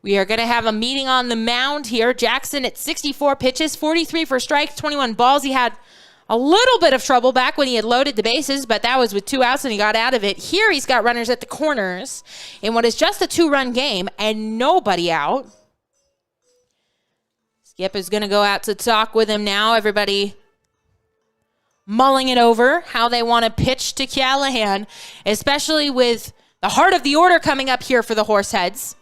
We are going to have a meeting on the mound here. Jackson at 64 pitches, 43 for strikes, 21 balls. He had a little bit of trouble back when he had loaded the bases, but that was with 2 outs and he got out of it. Here he's got runners at the corners in what is just a 2-run game and nobody out. Skip is going to go out to talk with him now. Everybody mulling it over, how they want to pitch to Callahan, especially with the heart of the order coming up here for the Horseheads.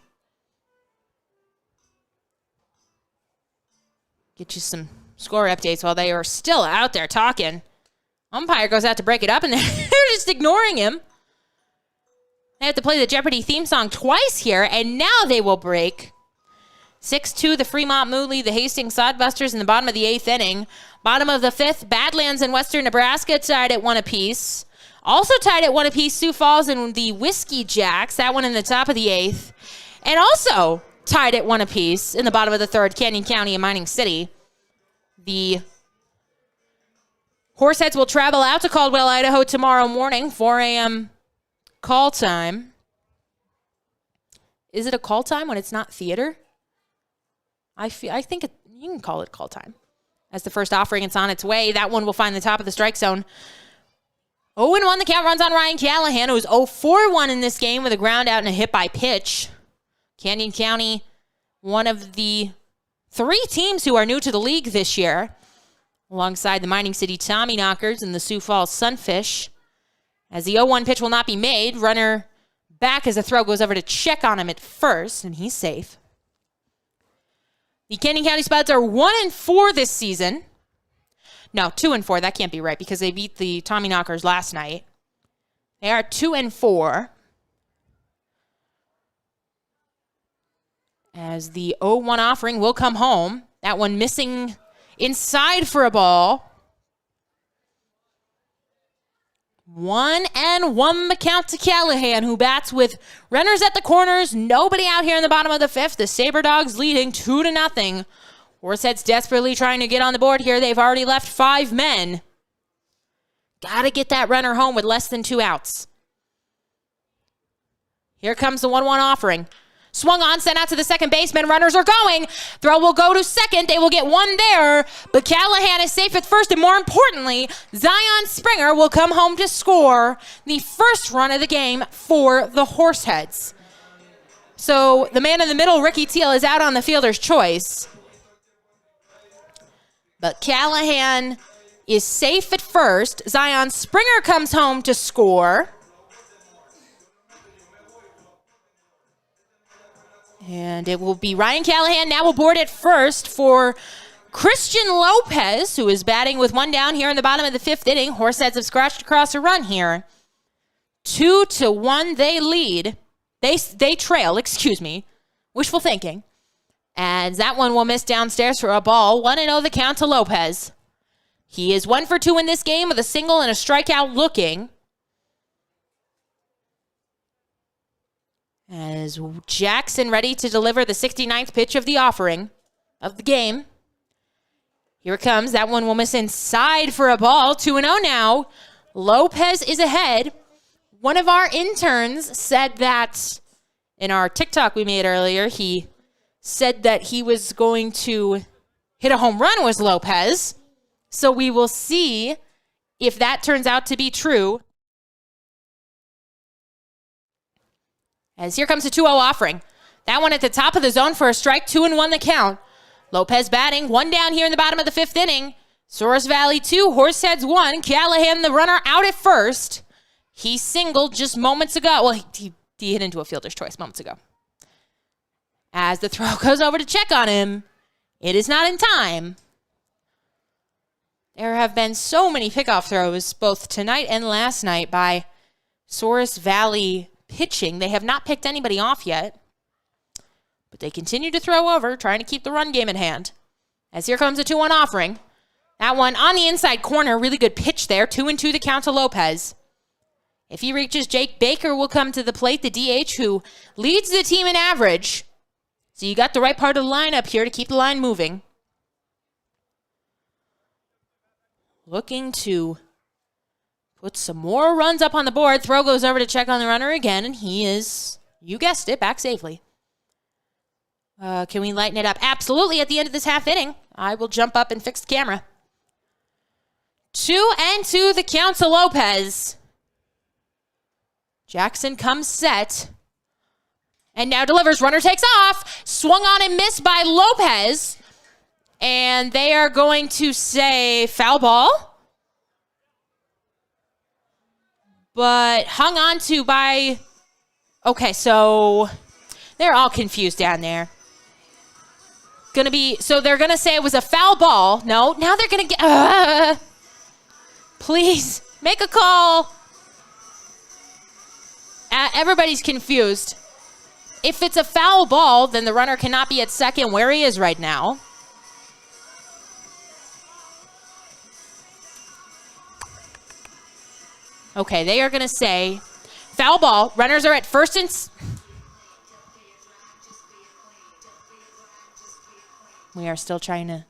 Get you some score updates while they are still out there talking. Umpire goes out to break it up, and they're just ignoring him. They have to play the Jeopardy theme song twice here, and now they will break. 6-2, the Fremont Mooley, the Hastings Sodbusters in the bottom of the 8th inning. Bottom of the 5th, Badlands and Western Nebraska tied at 1 apiece. Also tied at 1 apiece, Sioux Falls and the Whiskey Jacks, that one in the top of the 8th. And also tied at 1 apiece in the bottom of the 3rd, Canyon County and Mining City. The Horseheads will travel out to Caldwell, Idaho tomorrow morning, 4 a.m. call time. Is it a call time when it's not theater? I think you can call it call time. As the first offering, it's on its way. That one will find the top of the strike zone. 0-1, the count runs on Ryan Callahan, who was 0-4-1 in this game with a ground out and a hit by pitch. Canyon County, one of the 3 teams who are new to the league this year, alongside the Mining City Tommyknockers and the Sioux Falls Sunfish. As the 0-1 pitch will not be made, runner back as the throw goes over to check on him at first, and he's safe. The Canyon County Spuds are 1-4 this season. No, 2-4. That can't be right because they beat the Tommyknockers last night. They are 2-4. As the 0-1 offering will come home. That one missing inside for a ball. 1-1 the count to Callahan, who bats with runners at the corners. Nobody out here in the bottom of the 5th. The Saber Dogs leading 2-0. Horseheads desperately trying to get on the board here. They've already left 5 men. Got to get that runner home with less than 2 outs. Here comes the 1-1 offering. Swung on, sent out to the second baseman. Runners are going. Throw will go to second. They will get one there. But Callahan is safe at first. And more importantly, Zion Springer will come home to score the first run of the game for the Horseheads. So the man in the middle, Ricky Teal, is out on the fielder's choice. But Callahan is safe at first. Zion Springer comes home to score. And it will be Ryan Callahan now aboard at first for Christian Lopez, who is batting with 1 down here in the bottom of the 5th inning. Horseheads have scratched across a run here. 2-1 they lead. They trail, Wishful thinking. And that one will miss downstairs for a ball. 1-0 the count to Lopez. He is 1 for 2 in this game with a single and a strikeout looking. As Jackson ready to deliver the 69th pitch of the offering of the game. Here it comes. That one will miss inside for a ball. 2-0 now. Lopez is ahead. One of our interns said that in our TikTok we made earlier, he said that he was going to hit a home run with Lopez. So we will see if that turns out to be true. As here comes the 2-0 offering. That one at the top of the zone for a strike. 2-1 the count. Lopez batting. 1 down here in the bottom of the 5th inning. Souris Valley 2, Horseheads 1. Callahan, the runner, out at first. He singled just moments ago. Well, he hit into a fielder's choice moments ago. As the throw goes over to check on him, it is not in time. There have been so many pickoff throws both tonight and last night by Souris Valley pitching. They have not picked anybody off yet, but they continue to throw over, trying to keep the run game in hand. As here comes a 2-1 offering. That one on the inside corner, really good pitch there. 2-2 the count to Lopez. If he reaches, Jake Baker will come to the plate, the DH who leads the team in average. So you got the right part of the lineup here to keep the line moving. Looking to put some more runs up on the board. Throw goes over to check on the runner again, and he is, you guessed it, back safely. Can we lighten it up? Absolutely. At the end of this half inning, I will jump up and fix the camera. 2-2 the count to Lopez. Jackson comes set. And now delivers. Runner takes off. Swung on and missed by Lopez. And they are going to say foul ball. But hung on to by... Okay, so they're all confused down there. So they're going to say it was a foul ball. No, now they're going to get... please, make a call. Everybody's confused. If it's a foul ball, then the runner cannot be at second where he is right now. Okay, they are going to say foul ball. Runners are at first and... We are still trying to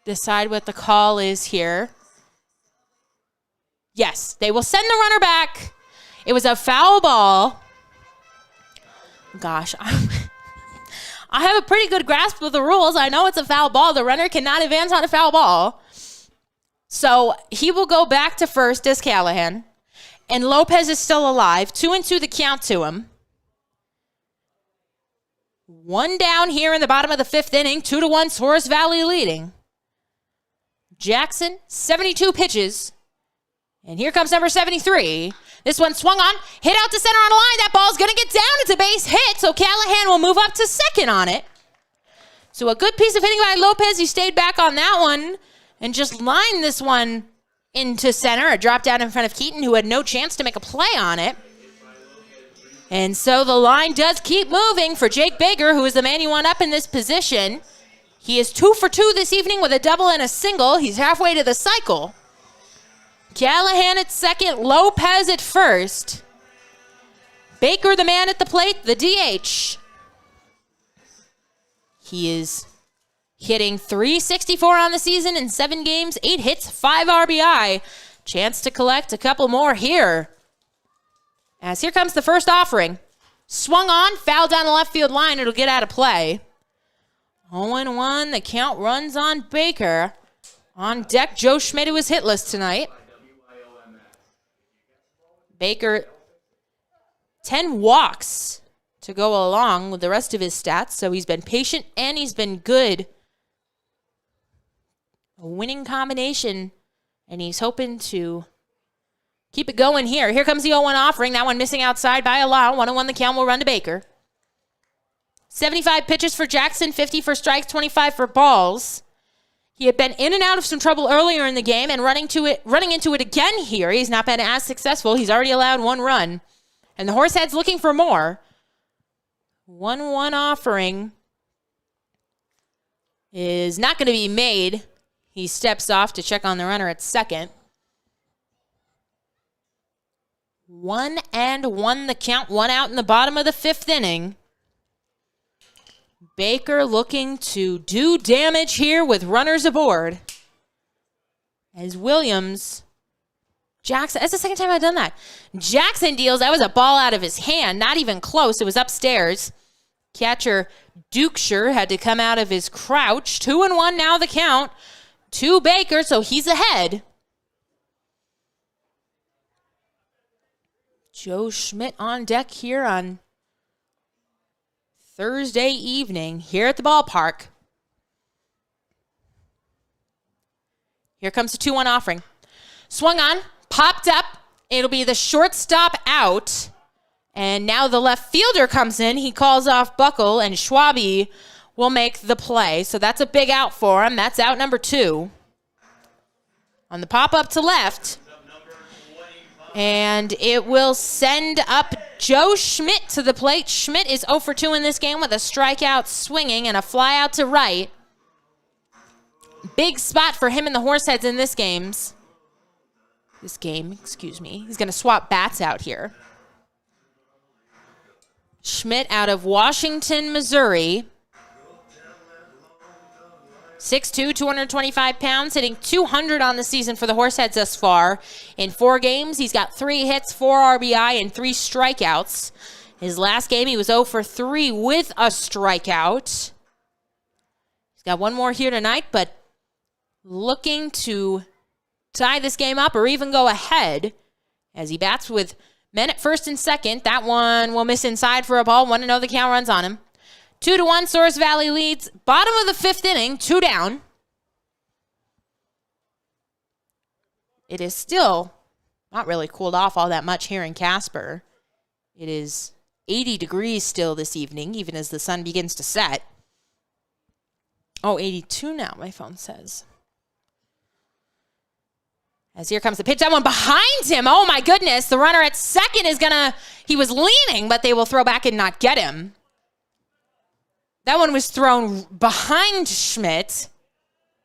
decide what the call is here. Yes, they will send the runner back. It was a foul ball. Gosh, I have a pretty good grasp of the rules. I know it's a foul ball. The runner cannot advance on a foul ball. So he will go back to first as Callahan. And Lopez is still alive. 2-2 the count to him. One down here in the bottom of the fifth inning. 2-1 Souris Valley leading. Jackson, 72 pitches. And here comes number 73. This one swung on, hit out to center on a line. That ball's going to get down. It's a base hit, so Callahan will move up to second on it. So a good piece of hitting by Lopez. He stayed back on that one and just lined this one into center. It dropped down in front of Keaton, who had no chance to make a play on it. And so the line does keep moving for Jake Baker, who is the man you want up in this position. He is 2 for 2 this evening with a double and a single. He's halfway to the cycle. Callahan at second, Lopez at first. Baker, the man at the plate, the DH. He is hitting .364 on the season in 7 games, 8 hits, 5 RBI. Chance to collect a couple more here. As here comes the first offering. Swung on, foul down the left field line. It'll get out of play. 0-1, the count runs on Baker. On deck, Joe Schmidt, who was hitless tonight. Baker, 10 walks to go along with the rest of his stats, so he's been patient and he's been good. A winning combination, and he's hoping to keep it going here. Here comes the 0-1 offering. That one missing outside by a lot. 1-1 the count will run to Baker. 75 pitches for Jackson, 50 for strikes, 25 for balls. He had been in and out of some trouble earlier in the game and running into it again here. He's not been as successful. He's already allowed 1 run. And the Horseheads looking for more. 1-1 offering is not going to be made. He steps off to check on the runner at second. 1-1 the count. 1 out in the bottom of the fifth inning. Baker looking to do damage here with runners aboard. As Williams, Jackson, that's the second time I've done that. Jackson deals, that was a ball out of his hand, not even close. It was upstairs. Catcher Dukeshire had to come out of his crouch. 2-1 now the count to Baker, so he's ahead. Joe Schmidt on deck here on Thursday evening here at the ballpark. Here comes the 2-1 offering. Swung on, popped up. It'll be the shortstop out. And now the left fielder comes in. He calls off Buckle, and Schwabe will make the play. So that's a big out for him. That's out number 2. On the pop-up to left. And it will send up Joe Schmidt to the plate. Schmidt is 0 for 2 in this game with a strikeout swinging and a fly out to right. Big spot for him and the Horseheads in this game. He's going to swap bats out here. Schmidt out of Washington, Missouri. 6'2", 225 pounds, hitting 200 on the season for the Horseheads thus far. In 4 games, he's got 3 hits, 4 RBI, and 3 strikeouts. His last game, he was 0 for 3 with a strikeout. He's got 1 more here tonight, but looking to tie this game up or even go ahead as he bats with men at first and second. That one will miss inside for a ball. 1-0, the count runs on him. 2-1, Souris Valley leads. Bottom of the fifth inning, 2 down. It is still not really cooled off all that much here in Casper. It is 80 degrees still this evening, even as the sun begins to set. Oh, 82 now, my phone says. As here comes the pitch. That one behind him. Oh, my goodness. The runner at second is he was leaning, but they will throw back and not get him. That one was thrown behind Schmidt.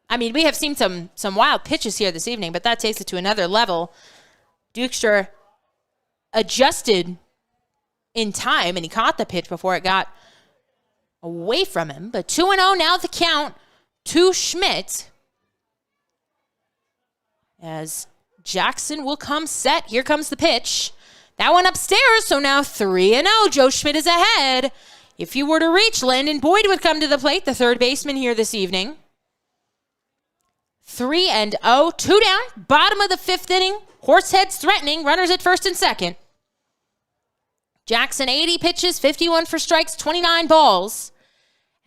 I mean, we have seen some wild pitches here this evening, but that takes it to another level. Dukeshire adjusted in time, and he caught the pitch before it got away from him. But 2-0 now the count to Schmidt. As Jackson will come set. Here comes the pitch. That one upstairs, so now 3-0. Joe Schmidt is ahead. If you were to reach, Landon Boyd would come to the plate, the third baseman here this evening. 3-0, 2 down, bottom of the fifth inning. Horseheads threatening, runners at first and second. Jackson 80 pitches, 51 for strikes, 29 balls.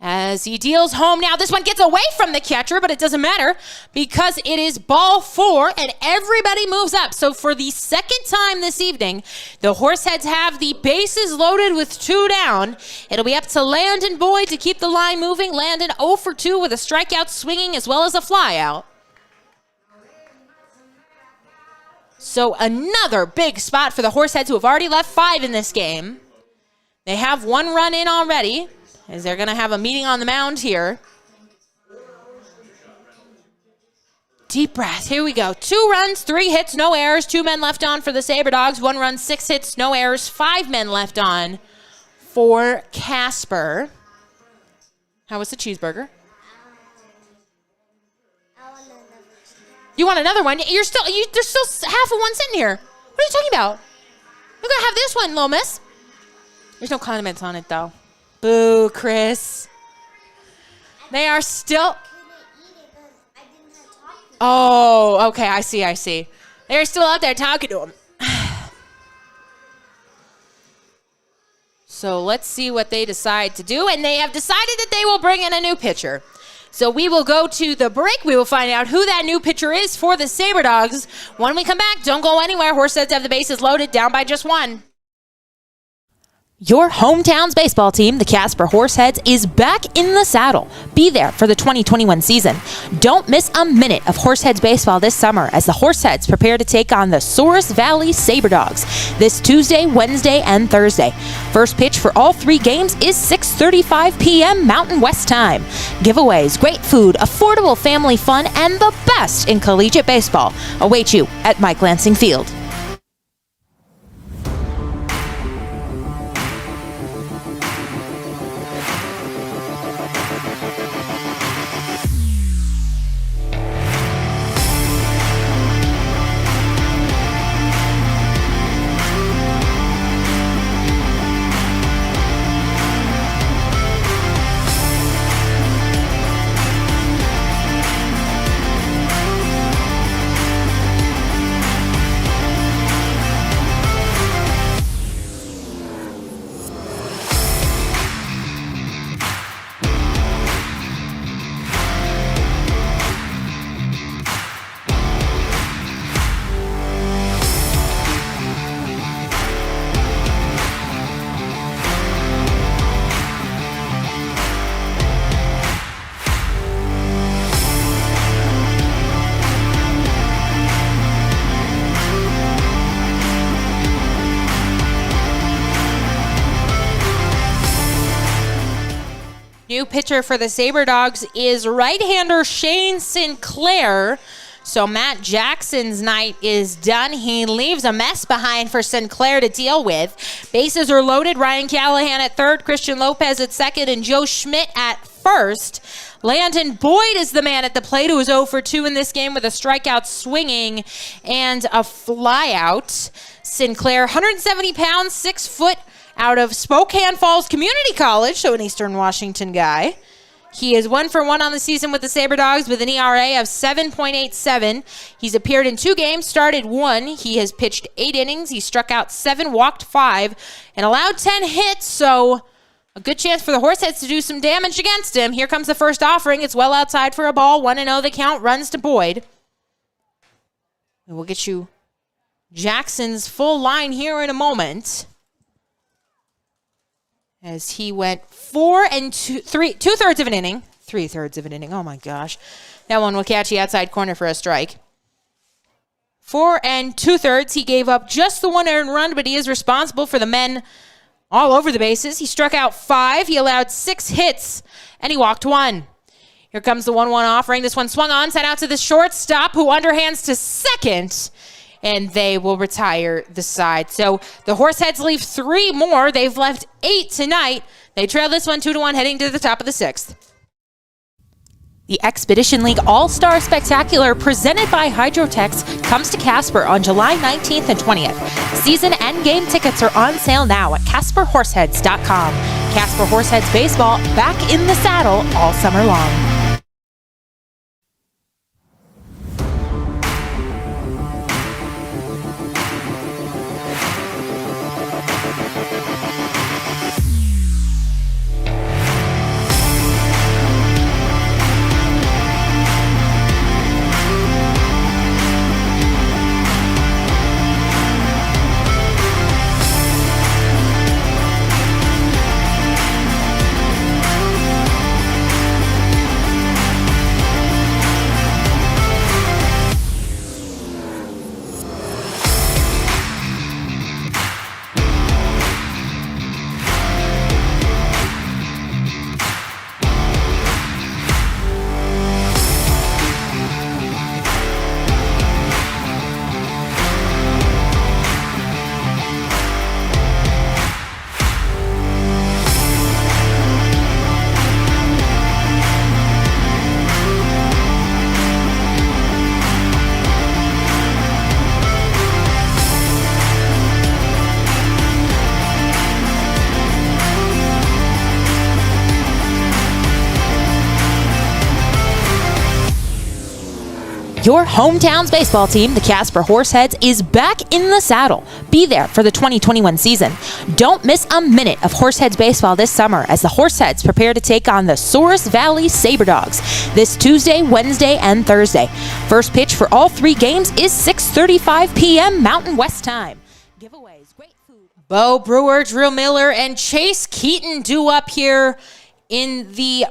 As he deals home now, this one gets away from the catcher, but it doesn't matter because it is ball 4 and everybody moves up. So for the second time this evening, the Horseheads have the bases loaded with 2 down. It'll be up to Landon Boyd to keep the line moving. Landon 0 for 2 with a strikeout swinging as well as a flyout. So another big spot for the Horseheads, who have already left 5 in this game. They have 1 run in already, as they're going to have a meeting on the mound here. Deep breath. Here we go. 2 runs, 3 hits, no errors. 2 men left on for the Saber Dogs. 1 run, 6 hits, no errors. 5 men left on for Casper. How was the cheeseburger? You want another one? There's still half of one sitting here. What are you talking about? You're going to have this one, little miss. There's no condiments on it, though. Boo, Chris. They are still... Oh, okay, I see. They're still out there talking to him. So let's see what they decide to do. And they have decided that they will bring in a new pitcher. So we will go to the break. We will find out who that new pitcher is for the Saber Dogs. When we come back, don't go anywhere. Horseheads have the bases loaded, down by just 1. Your hometown's baseball team, the Casper Horseheads, is back in the saddle. Be there for the 2021 season. Don't miss a minute of Horseheads baseball this summer as the Horseheads prepare to take on the Souris Valley Saber Dogs this Tuesday, Wednesday, and Thursday. First pitch for all 3 games is 6:35 p.m. Mountain West time. Giveaways, great food, affordable family fun, and the best in collegiate baseball await you at Mike Lansing Field. New pitcher for the Saber Dogs is right-hander Shane Sinclair. So Matt Jackson's night is done. He leaves a mess behind for Sinclair to deal with. Bases are loaded. Ryan Callahan at third, Christian Lopez at second, and Joe Schmidt at first. Landon Boyd is the man at the plate, who was 0 for 2 in this game with a strikeout swinging and a flyout. Sinclair, 170 pounds, 6 foot, out of Spokane Falls Community College, so an Eastern Washington guy. He is 1 for 1 on the season with the Saber Dogs with an ERA of 7.87. He's appeared in 2 games, started 1. He has pitched 8 innings. He struck out 7, walked 5, and allowed 10 hits, so a good chance for the Horseheads to do some damage against him. Here comes the first offering. It's well outside for a ball. 1-0 the count, runs to Boyd. And we'll get you Jackson's full line here in a moment, as he went 4 2/3 of an inning. 3/3 of an inning. Oh, my gosh. That one will catch the outside corner for a strike. 4 2/3. He gave up just the 1 earned run, but he is responsible for the men all over the bases. He struck out 5. He allowed 6 hits, and he walked 1. Here comes the 1-1 offering. This one swung on, sent out to the shortstop, who underhands to second, and they will retire the side. So the Horseheads leave 3 more. They've left 8 tonight. They trail this one 2-1 heading to the top of the 6th. The Expedition League All-Star Spectacular presented by Hydrotex comes to Casper on July 19th and 20th. Season and game tickets are on sale now at CasperHorseheads.com. Casper Horseheads Baseball back in the saddle all summer long. Your hometown's baseball team, the Casper Horseheads, is back in the saddle. Be there for the 2021 season. Don't miss a minute of Horseheads baseball this summer as the Horseheads prepare to take on the Souris Valley Saber Dogs this Tuesday, Wednesday, and Thursday. First pitch for all 3 games is 6:35 p.m. Mountain West time. Giveaways, great food. Bo Brewer, Drew Miller, and Chase Keaton due up here in the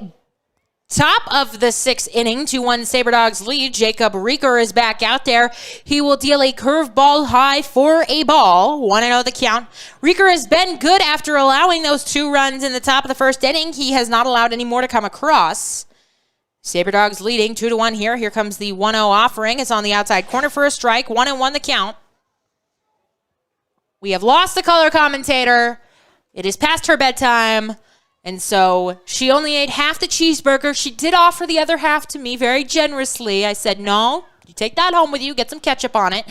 top of the 6th inning. 2-1 Saber Dogs lead. Jacob Rieker is back out there. He will deal a curveball high for a ball. 1-0 the count. Rieker has been good after allowing those 2 runs in the top of the 1st inning. He has not allowed any more to come across. Saber Dogs leading 2-1 here. Here comes the 1-0 offering. It's on the outside corner for a strike. 1-1 the count. We have lost the color commentator. It is past her bedtime. And so she only ate half the cheeseburger. She did offer the other half to me very generously. I said, no, you take that home with you. Get some ketchup on it.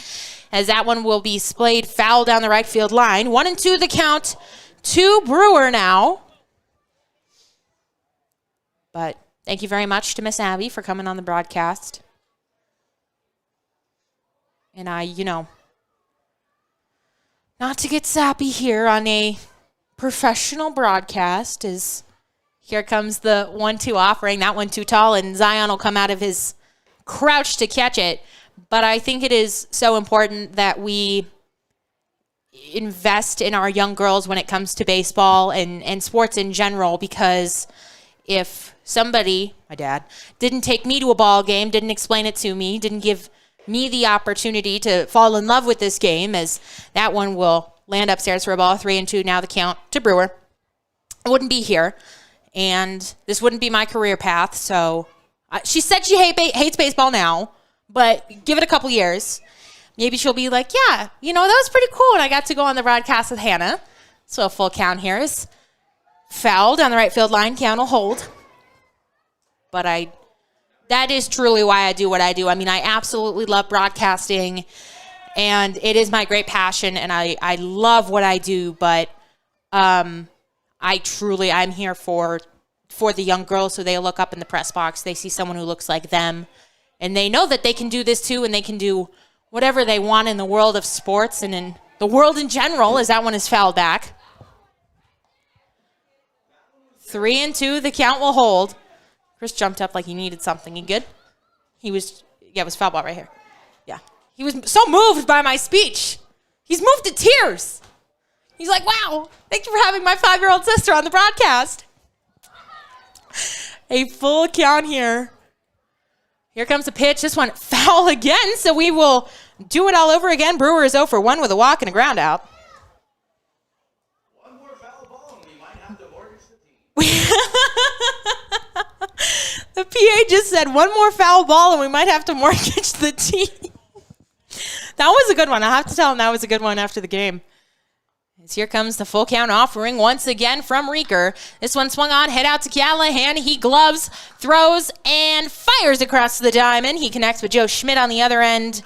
As that one will be splayed foul down the right field line. 1-2 the count to Brewer now. But thank you very much to Miss Abby for coming on the broadcast. And not to get sappy here on a professional broadcast, is here comes the 1-2 offering. That one too tall, and Zion will come out of his crouch to catch it. But I think it is so important that we invest in our young girls when it comes to baseball and sports in general, because if somebody, my dad, didn't take me to a ball game, didn't explain it to me, didn't give me the opportunity to fall in love with this game, as that one will land upstairs for a ball. 3-2 now the count to Brewer. I wouldn't be here, and this wouldn't be my career path. So she said she hates baseball now, but give it a couple years. Maybe she'll be like, yeah, that was pretty cool. And I got to go on the broadcast with Hannah. So a full count here is foul down the right field line. Count will hold. But that is truly why I do what I do. I mean, I absolutely love broadcasting, and it is my great passion, and I love what I do, but I'm here for the young girls, so they look up in the press box, they see someone who looks like them, and they know that they can do this too, and they can do whatever they want in the world of sports and in the world in general, as that one is fouled back. 3-2, the count will hold. Chris jumped up like he needed something. He good? It was foul ball right here. Yeah. He was so moved by my speech. He's moved to tears. He's like, wow, thank you for having my 5-year-old sister on the broadcast. A full count here. Here comes the pitch. This one foul again, so we will do it all over again. Brewer is 0 for 1 with a walk and a ground out. One more foul ball and we might have to mortgage the team. The PA just said one more foul ball and we might have to mortgage the team. That was a good one. I'll have to tell him that was a good one after the game. As here comes the full count offering once again from Rieker. This one swung on, head out to Callahan. He gloves, throws, and fires across the diamond. He connects with Joe Schmidt on the other end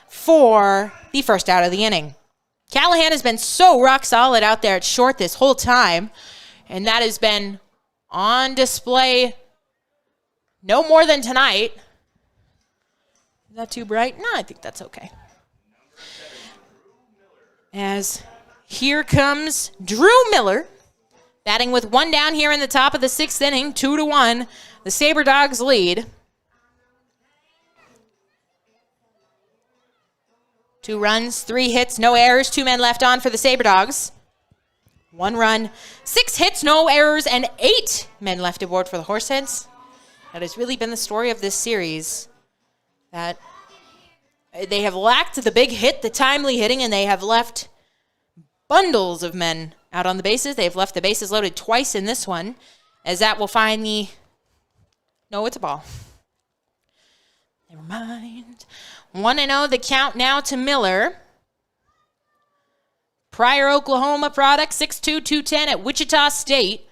for the first out of the inning. Callahan has been so rock solid out there at short this whole time, and that has been on display no more than tonight. Is that too bright? No, I think that's okay. As here comes Drew Miller, batting with one down here in the top of the sixth inning, 2-1. The Saber Dogs lead. 2 runs, 3 hits, no errors, 2 men left on for the Saber Dogs. 1 run, 6 hits, no errors, and 8 men left aboard for the Horseheads. That has really been the story of this series. That they have lacked the big hit, the timely hitting, and they have left bundles of men out on the bases. They've left the bases loaded twice in this one, as that will find the... No, it's a ball. Never mind. 1-0 the count now to Miller. Pryor, Oklahoma product, 6'2", 210 at Wichita State.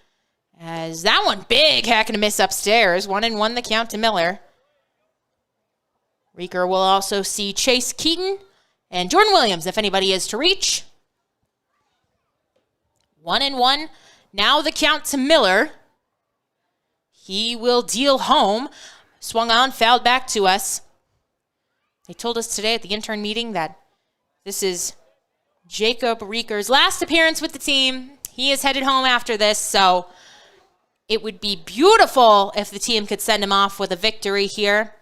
As that one big hack and a miss upstairs. 1-1 the count to Miller. Rieker will also see Chase Keaton and Jordan Williams if anybody is to reach. 1-1. Now the count to Miller. He will deal home. Swung on, fouled back to us. They told us today at the intern meeting that this is Jacob Rieker's last appearance with the team. He is headed home after this, so it would be beautiful if the team could send him off with a victory here.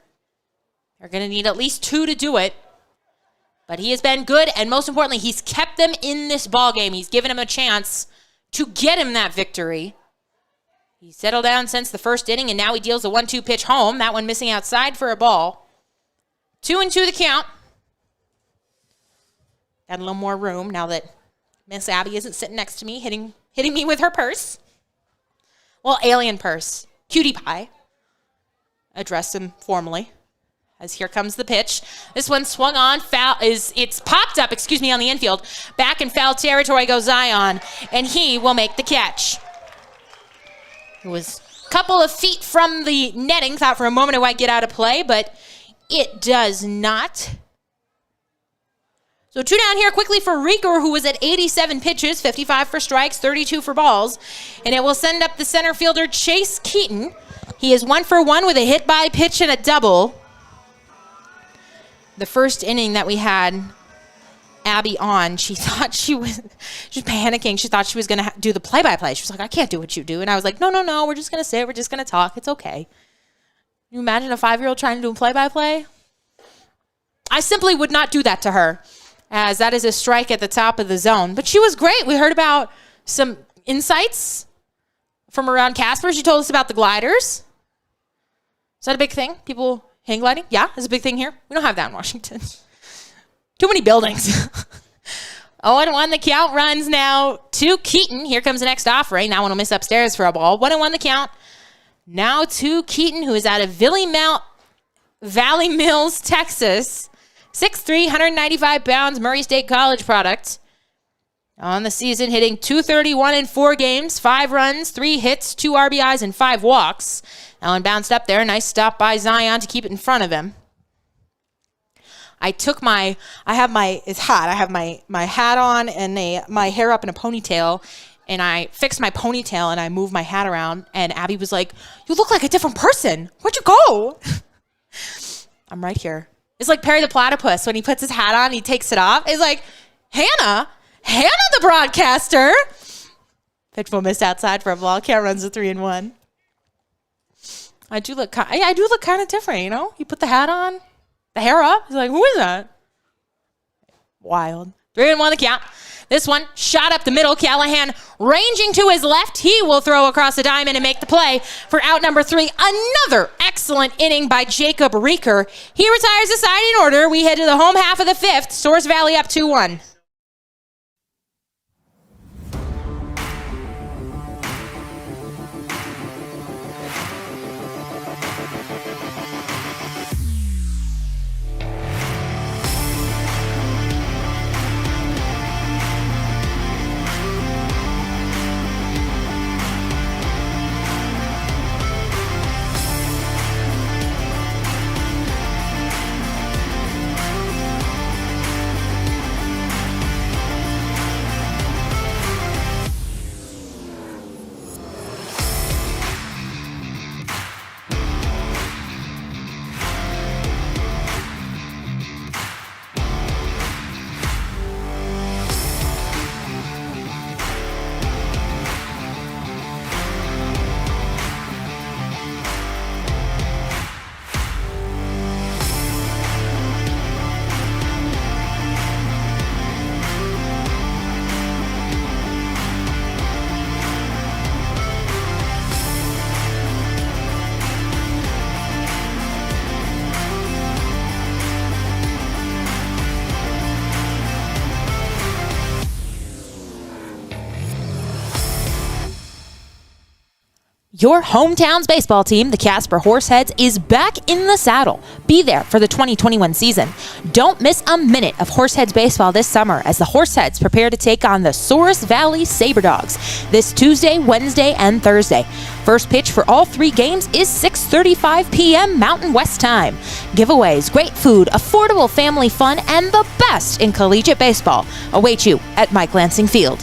They're going to need at least 2 to do it. But he has been good, and most importantly, he's kept them in this ballgame. He's given him a chance to get him that victory. He settled down since the first inning, and now he deals a 1-2 pitch home. That one missing outside for a ball. 2-2 the count. Got a little more room now that Miss Abby isn't sitting next to me, hitting me with her purse. Well, alien purse. Cutie pie. Address him formally. As here comes the pitch. This one swung on, it's popped up, on the infield. Back in foul territory goes Zion, and he will make the catch. It was a couple of feet from the netting. Thought for a moment it might get out of play, but it does not. So 2 down here quickly for Rieker, who was at 87 pitches, 55 for strikes, 32 for balls. And it will send up the center fielder, Chase Keaton. He is 1 for 1 with a hit by pitch and a double. The first inning that we had Abby on, she thought she was panicking. She thought she was going to do the play-by-play. She was like, I can't do what you do. And I was like, no, we're just going to sit. We're just going to talk. It's okay. Can you imagine a 5-year-old trying to do a play-by-play? I simply would not do that to her, as that is a strike at the top of the zone. But she was great. We heard about some insights from around Casper. She told us about the gliders. Is that a big thing? People hang gliding? Yeah, it's a big thing here. We don't have that in Washington. Too many buildings. 0-1 the count runs now to Keaton. Here comes the next offering. That one will miss upstairs for a ball. 1-1 the count. Now to Keaton, who is out of Valley Mills, Texas. 6'3", 195 pounds, Murray State College product. On the season, hitting .231 in 4 games, 5 runs, 3 hits, 2 RBIs, and 5 walks. That one bounced up there. Nice stop by Zion to keep it in front of him. It's hot. I have my hat on and my hair up in a ponytail, and I fixed my ponytail and I moved my hat around, and Abby was like, you look like a different person. Where'd you go? I'm right here. It's like Perry the Platypus when he puts his hat on, he takes it off. It's like, Hannah the broadcaster. Pitchful missed outside for a ball. Count runs to 3-1. I do look kind of different, you know? You put the hat on, the hair up. It's like, who is that? Wild. 3-1 the count. This one shot up the middle. Callahan ranging to his left. He will throw across the diamond and make the play for out number 3. Another excellent inning by Jacob Rieker. He retires the side in order. We head to the home half of the 5th. Source Valley up 2-1. Your hometown's baseball team, the Casper Horseheads, is back in the saddle. Be there for the 2021 season. Don't miss a minute of Horseheads baseball this summer as the Horseheads prepare to take on the Souris Valley Saber Dogs this Tuesday, Wednesday, and Thursday. First pitch for all 3 games is 6:35 p.m. Mountain West time. Giveaways, great food, affordable family fun, and the best in collegiate baseball await you at Mike Lansing Field.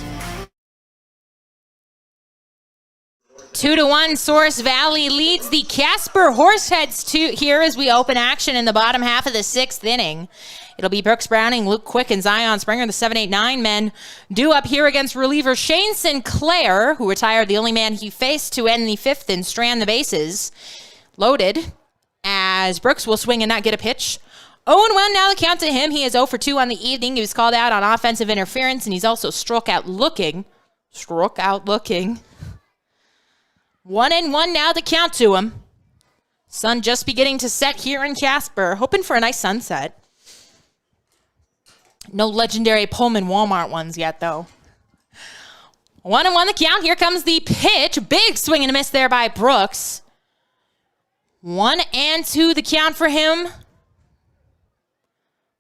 2-1, Souris Valley leads the Casper Horseheads here as we open action in the bottom half of the 6th inning. It'll be Brooks Browning, Luke Quick, and Zion Springer, the 7-8-9 men, due up here against reliever Shane Sinclair, who retired, the only man he faced to end the 5th and strand the bases. Loaded, as Brooks will swing and not get a pitch. 0-1 now the count to him. He is 0 for 2 on the evening. He was called out on offensive interference, and he's also struck out looking. 1-1 now the count to him. Sun just beginning to set here in Casper. Hoping for a nice sunset. No legendary Pullman Walmart ones yet, though. 1-1 the count. Here comes the pitch. Big swing and a miss there by Brooks. 1-2 the count for him.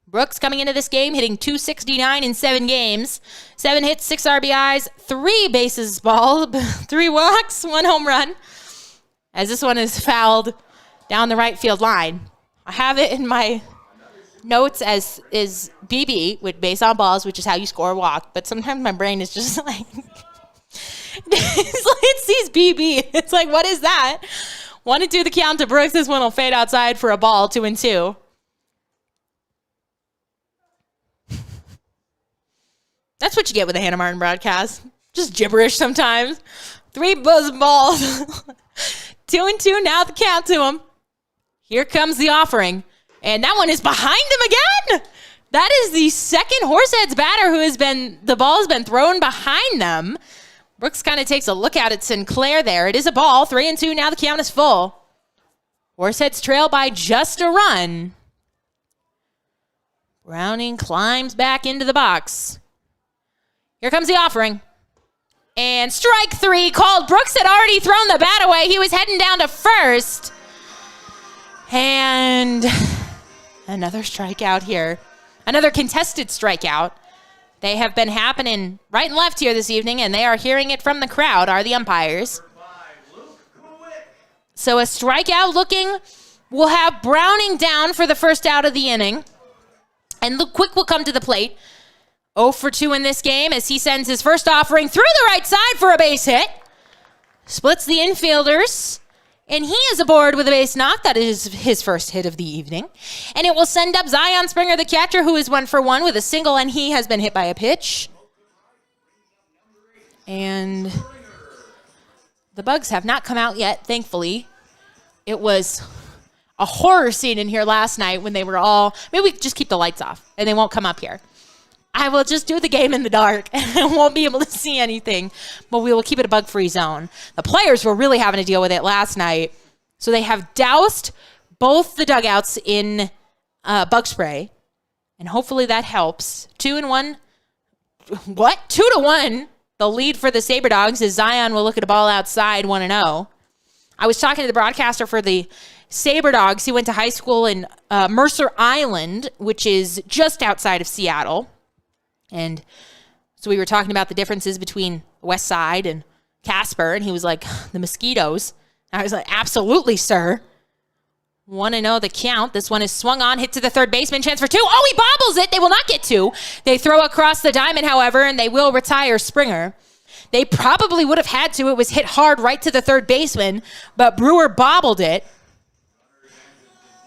Brooks coming into this game hitting .269 in 7 games. 7 hits, 6 RBIs, 3 bases balled, 3 walks, 1 home run. As this one is fouled down the right field line. I have it in my notes as is BB with base on balls, which is how you score a walk. But sometimes my brain is just like, it sees BB. It's like, what is that? 1-2 the count to Brooks. This one will fade outside for a ball, 2-2. That's what you get with a Hannah Martin broadcast. Just gibberish sometimes. 3 buzz balls. 2-2 now the count to him. Here comes the offering. And that one is behind him again. That is the second Horseheads batter the ball has been thrown behind them. Brooks kind of takes a look out at Sinclair there. It is a ball. 3-2 now the count is full. Horseheads trail by just a run. Browning climbs back into the box. Here comes the offering. And strike 3 called. Brooks had already thrown the bat away. He was heading down to first. And another strikeout here. Another contested strikeout. They have been happening right and left here this evening, and they are hearing it from the crowd, are the umpires. So a strikeout looking. We'll have Browning down for the first out of the inning. And Luke Quick will come to the plate. 0 for 2 in this game as he sends his first offering through the right side for a base hit. Splits the infielders. And he is aboard with a base knock. That is his first hit of the evening. And it will send up Zion Springer, the catcher, who is 1 for 1 with a single, and he has been hit by a pitch. And the bugs have not come out yet, thankfully. It was a horror scene in here last night when they were all, maybe we just keep the lights off and they won't come up here. I will just do the game in the dark and won't be able to see anything, but we will keep it a bug-free zone. The players were really having to deal with it last night, so they have doused both the dugouts in bug spray, and hopefully that helps. 2-1. What? 2-1. The lead for the Saber Dogs is Zion will look at a ball outside, 1-0. I was talking to the broadcaster for the Saber Dogs. He went to high school in Mercer Island, which is just outside of Seattle. And so we were talking about the differences between West Side and Casper, and he was like, the mosquitoes. And I was like, absolutely, sir. 1-0 the count. This one is swung on, hit to the third baseman, chance for 2. Oh, he bobbles it. They will not get 2. They throw across the diamond, however, and they will retire Springer. They probably would have had to. It was hit hard right to the third baseman, but Brewer bobbled it.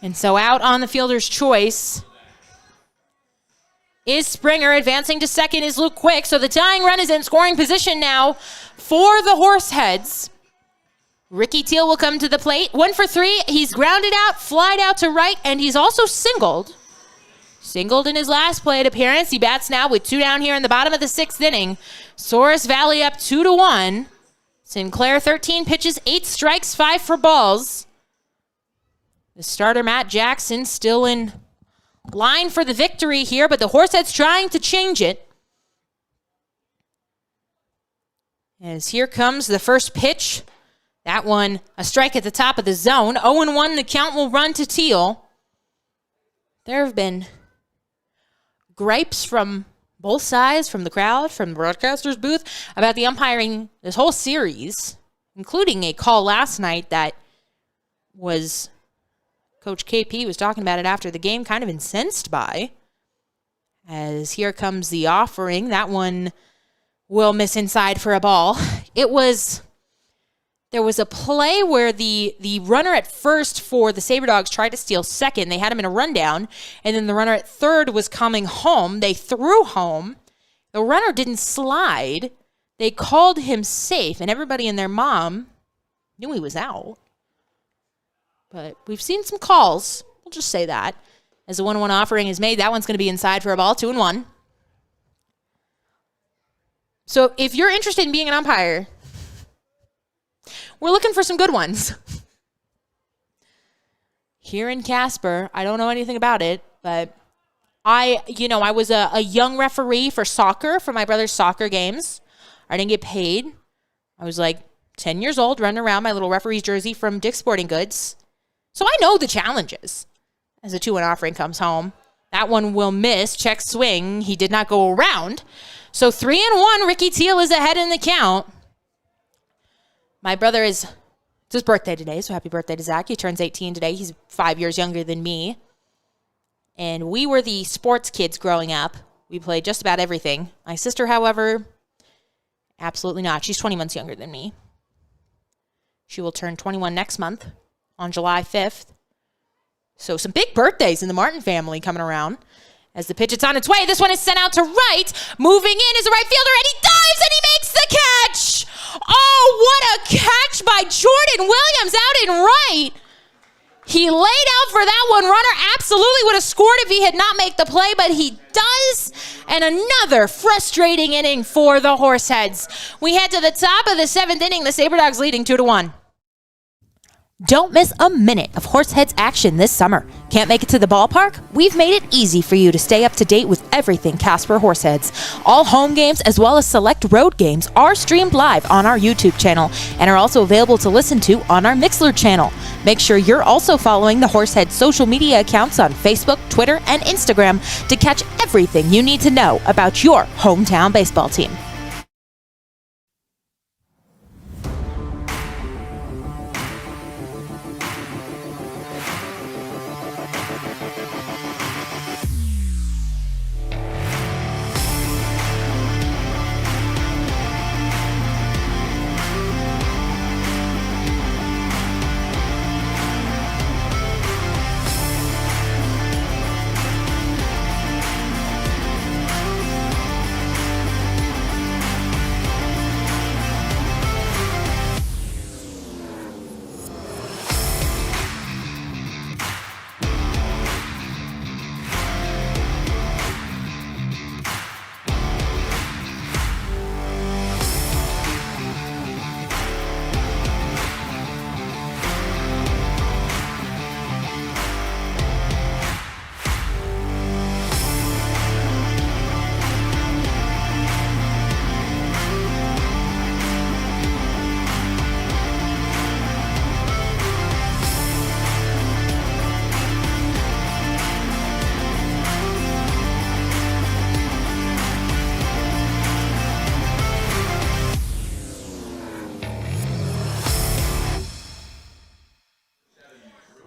And so out on the fielder's choice is Springer. Advancing to second is Luke Quick. So the tying run is in scoring position now for the Horseheads. Ricky Teal will come to the plate. 1 for 3. He's grounded out, flied out to right, and he's also singled. Singled in his last plate appearance. He bats now with 2 down here in the bottom of the 6th inning. Souris Valley up 2-1. Sinclair 13 pitches, 8 strikes, 5 for balls. The starter Matt Jackson still in line for the victory here, but the Horseheads trying to change it. As here comes the first pitch That one, a strike at the top of the zone. 0-1, the count will run to Teal. There have been gripes from both sides, from the crowd, from the broadcaster's booth, about the umpiring this whole series, including a call last night that was, Coach KP was talking about it after the game, kind of incensed by. As here comes the offering. That one will miss inside for a ball. There was a play where the runner at first for the Saber Dogs tried to steal second. They had him in a rundown, and then the runner at third was coming home. They threw home. The runner didn't slide. They called him safe, and everybody and their mom knew he was out. But we've seen some calls. We'll just say that. As the 1-1 offering is made, that one's going to be inside for a ball, 2-1. So if you're interested in being an umpire, we're looking for some good ones. Here in Casper, I don't know anything about it, but I was a young referee for soccer, for my brother's soccer games. I didn't get paid. I was like 10 years old, running around my little referee's jersey from Dick's Sporting Goods. So I know the challenges. As a 2-1 offering comes home, that one will miss. Check swing. He did not go around. So 3-1, Ricky Teal is ahead in the count. My brother it's his birthday today, so happy birthday to Zach. He turns 18 today. He's 5 years younger than me. And we were the sports kids growing up. We played just about everything. My sister, however, absolutely not. She's 20 months younger than me. She will turn 21 next month on July 5th. So some big birthdays in the Martin family coming around. As the pitch, it's on its way. This one is sent out to right. Moving in is a right fielder, and he dives, and he makes the catch. Oh, what a catch by Jordan Williams out in right. He laid out for that one. Runner absolutely would have scored if he had not made the play, but he does. And another frustrating inning for the Horseheads. We head to the top of the 7th inning. The Saber Dogs leading 2-1. Don't miss a minute of Horseheads action this summer. Can't make it to the ballpark? We've made it easy for you to stay up to date with everything Casper Horseheads. All home games as well as select road games are streamed live on our YouTube channel and are also available to listen to on our Mixlr channel. Make sure you're also following the Horseheads social media accounts on Facebook, Twitter, and Instagram to catch everything you need to know about your hometown baseball team.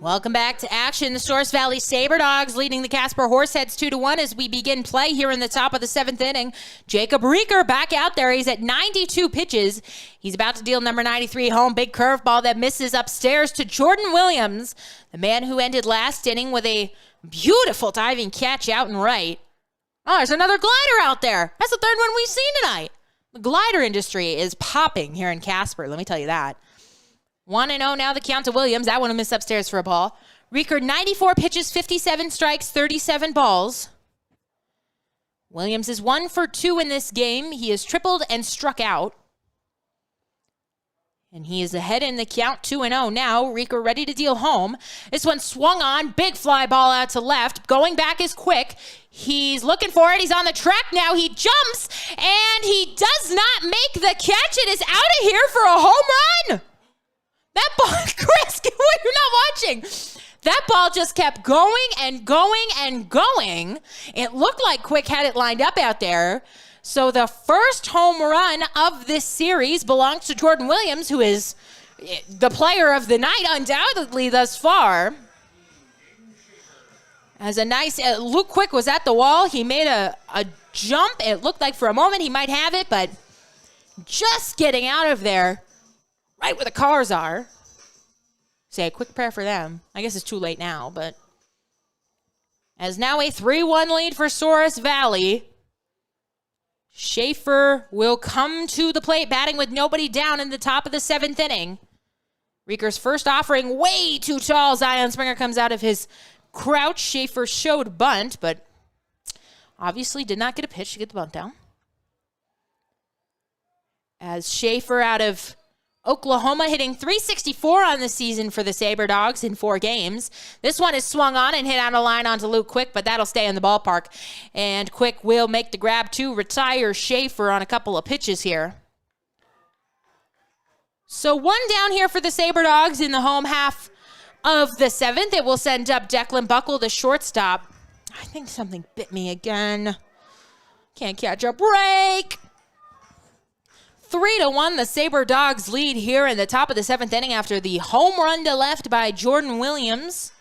Welcome back to action. The Souris Valley Saber Dogs leading the Casper Horseheads 2-1 as we begin play here in the top of the 7th inning. Jacob Rieker back out there. He's at 92 pitches. He's about to deal number 93 home. Big curveball that misses upstairs to Jordan Williams, the man who ended last inning with a beautiful diving catch out and right. Oh, there's another glider out there. That's the third one we've seen tonight. The glider industry is popping here in Casper, let me tell you that. 1-0 now the count to Williams. That one will miss upstairs for a ball. Rieker, 94 pitches, 57 strikes, 37 balls. Williams is 1 for 2 in this game. He has tripled and struck out. And he is ahead in the count, 2-0 now. Rieker ready to deal home. This one swung on. Big fly ball out to left. Going back is quick. He's looking for it. He's on the track now. He jumps, and he does not make the catch. It is out of here for a home run. That ball, Chris, you're not watching. That ball just kept going and going and going. It looked like Quick had it lined up out there. So the first home run of this series belongs to Jordan Williams, who is the player of the night undoubtedly thus far. As a nice, Luke Quick was at the wall. He made a jump. It looked like for a moment he might have it, but just getting out of there right where the cars are. Say a quick prayer for them. I guess it's too late now, but as now a 3-1 lead for Souris Valley. Schaefer will come to the plate, batting with nobody down in the top of the 7th inning. Rieker's first offering way too tall. Zion Springer comes out of his crouch. Schaefer showed bunt, but obviously did not get a pitch to get the bunt down. As Schaefer out of Oklahoma hitting .364 on the season for the Saber Dogs in 4 games. This one is swung on and hit out of line onto Luke Quick, but that'll stay in the ballpark. And Quick will make the grab to retire Schaefer on a couple of pitches here. So 1 down here for the Saber Dogs in the home half of the 7th. It will send up Declan Buckle, the shortstop. I think something bit me again. Can't catch a break. 3-1, the Saber Dogs lead here in the top of the 7th inning after the home run to left by Jordan Williams.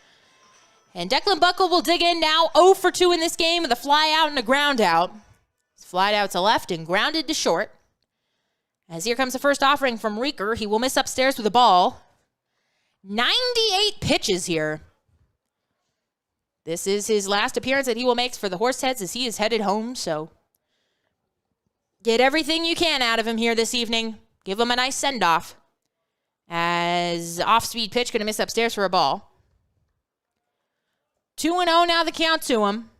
And Declan Buckle will dig in now, 0 for 2 in this game with a fly out and a ground out. He's flied out to left and grounded to short. As here comes the first offering from Rieker. He will miss upstairs with the ball. 98 pitches here. This is his last appearance that he will make for the Horseheads as he is headed home, so get everything you can out of him here this evening. Give him a nice send-off. As off-speed pitch, going to miss upstairs for a ball. 2-0 now the count to him.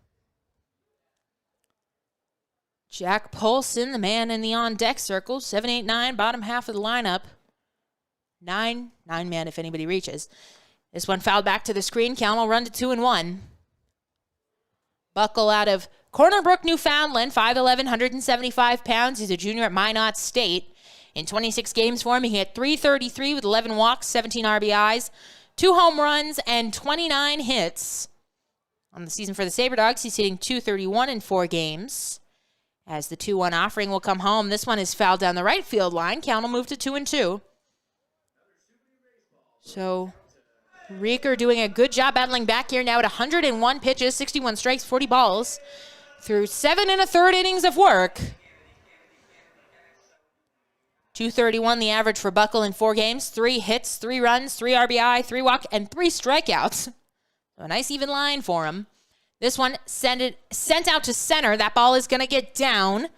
Jack Paulson, the man in the on-deck circle. 7-8-9, bottom half of the lineup. 9-man if anybody reaches. This one fouled back to the screen. Count will run to 2-1. Buckle out of Corner Brook, Newfoundland, 5'11", 175 pounds. He's a junior at Minot State. In 26 games for him, he hit .333 with 11 walks, 17 RBIs, 2 home runs, and 29 hits. On the season for the Saber Dogs, he's hitting .231 in 4 games. As the 2-1 offering will come home, this one is fouled down the right field line. Count will move to 2-2. So Rieker doing a good job battling back here now at 101 pitches, 61 strikes, 40 balls. Through 7 1/3 innings of work. .231 the average for Buckle in 4 games. 3 hits, 3 runs, 3 RBI, 3 walk, and 3 strikeouts. So a nice even line for him. This one sent out to center. That ball is going to get down.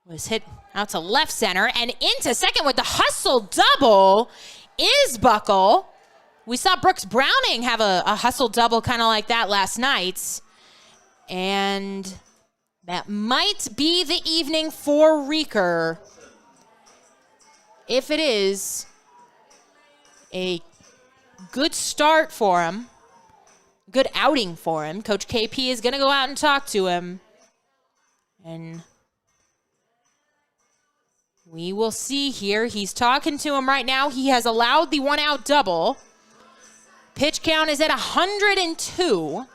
Was hit out to left center and into second with the hustle double is Buckle. We saw Brooks Browning have a hustle double kind of like that last night. And that might be the evening for Rieker. If it is a good start for him, good outing for him, Coach KP is going to go out and talk to him. And we will see here. He's talking to him right now. He has allowed the 1-out double. Pitch count is at 102.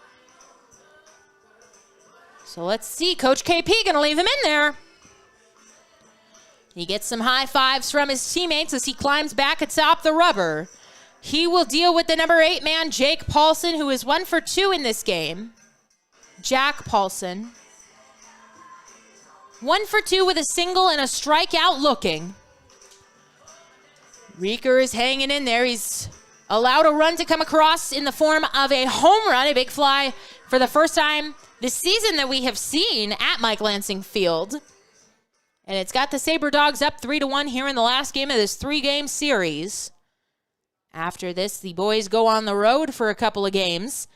So let's see. Coach KP going to leave him in there. He gets some high fives from his teammates as he climbs back atop the rubber. He will deal with the number 8 man, Jake Paulson, who is 1 for 2 in this game. Jack Paulson. 1 for 2 with a single and a strikeout looking. Rieker is hanging in there. He's allowed a run to come across in the form of a home run, a big fly for the first time this season that we have seen at Mike Lansing Field. And it's got the Saber Dogs up 3-1 here in the last game of this 3-game series. After this, the boys go on the road for a couple of games,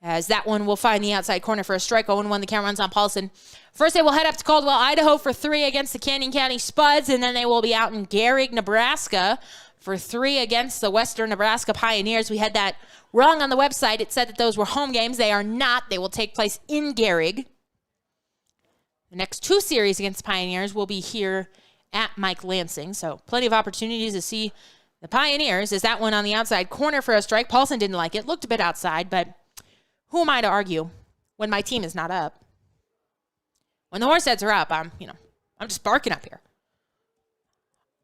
as that one will find the outside corner for a strike. 0-1, the count runs on Paulson. First, they will head up to Caldwell, Idaho for 3 against the Canyon County Spuds, and then they will be out in Gehrig, Nebraska for 3 against the Western Nebraska Pioneers. We had that wrong on the website. It said that those were home games. They are not. They will take place in Gehrig. The next 2 series against Pioneers will be here at Mike Lansing, so plenty of opportunities to see the Pioneers is that one on the outside corner for a strike. Paulson didn't like it. Looked a bit outside, but who am I to argue when my team is not up? When the Horseheads are up, I'm just barking up here.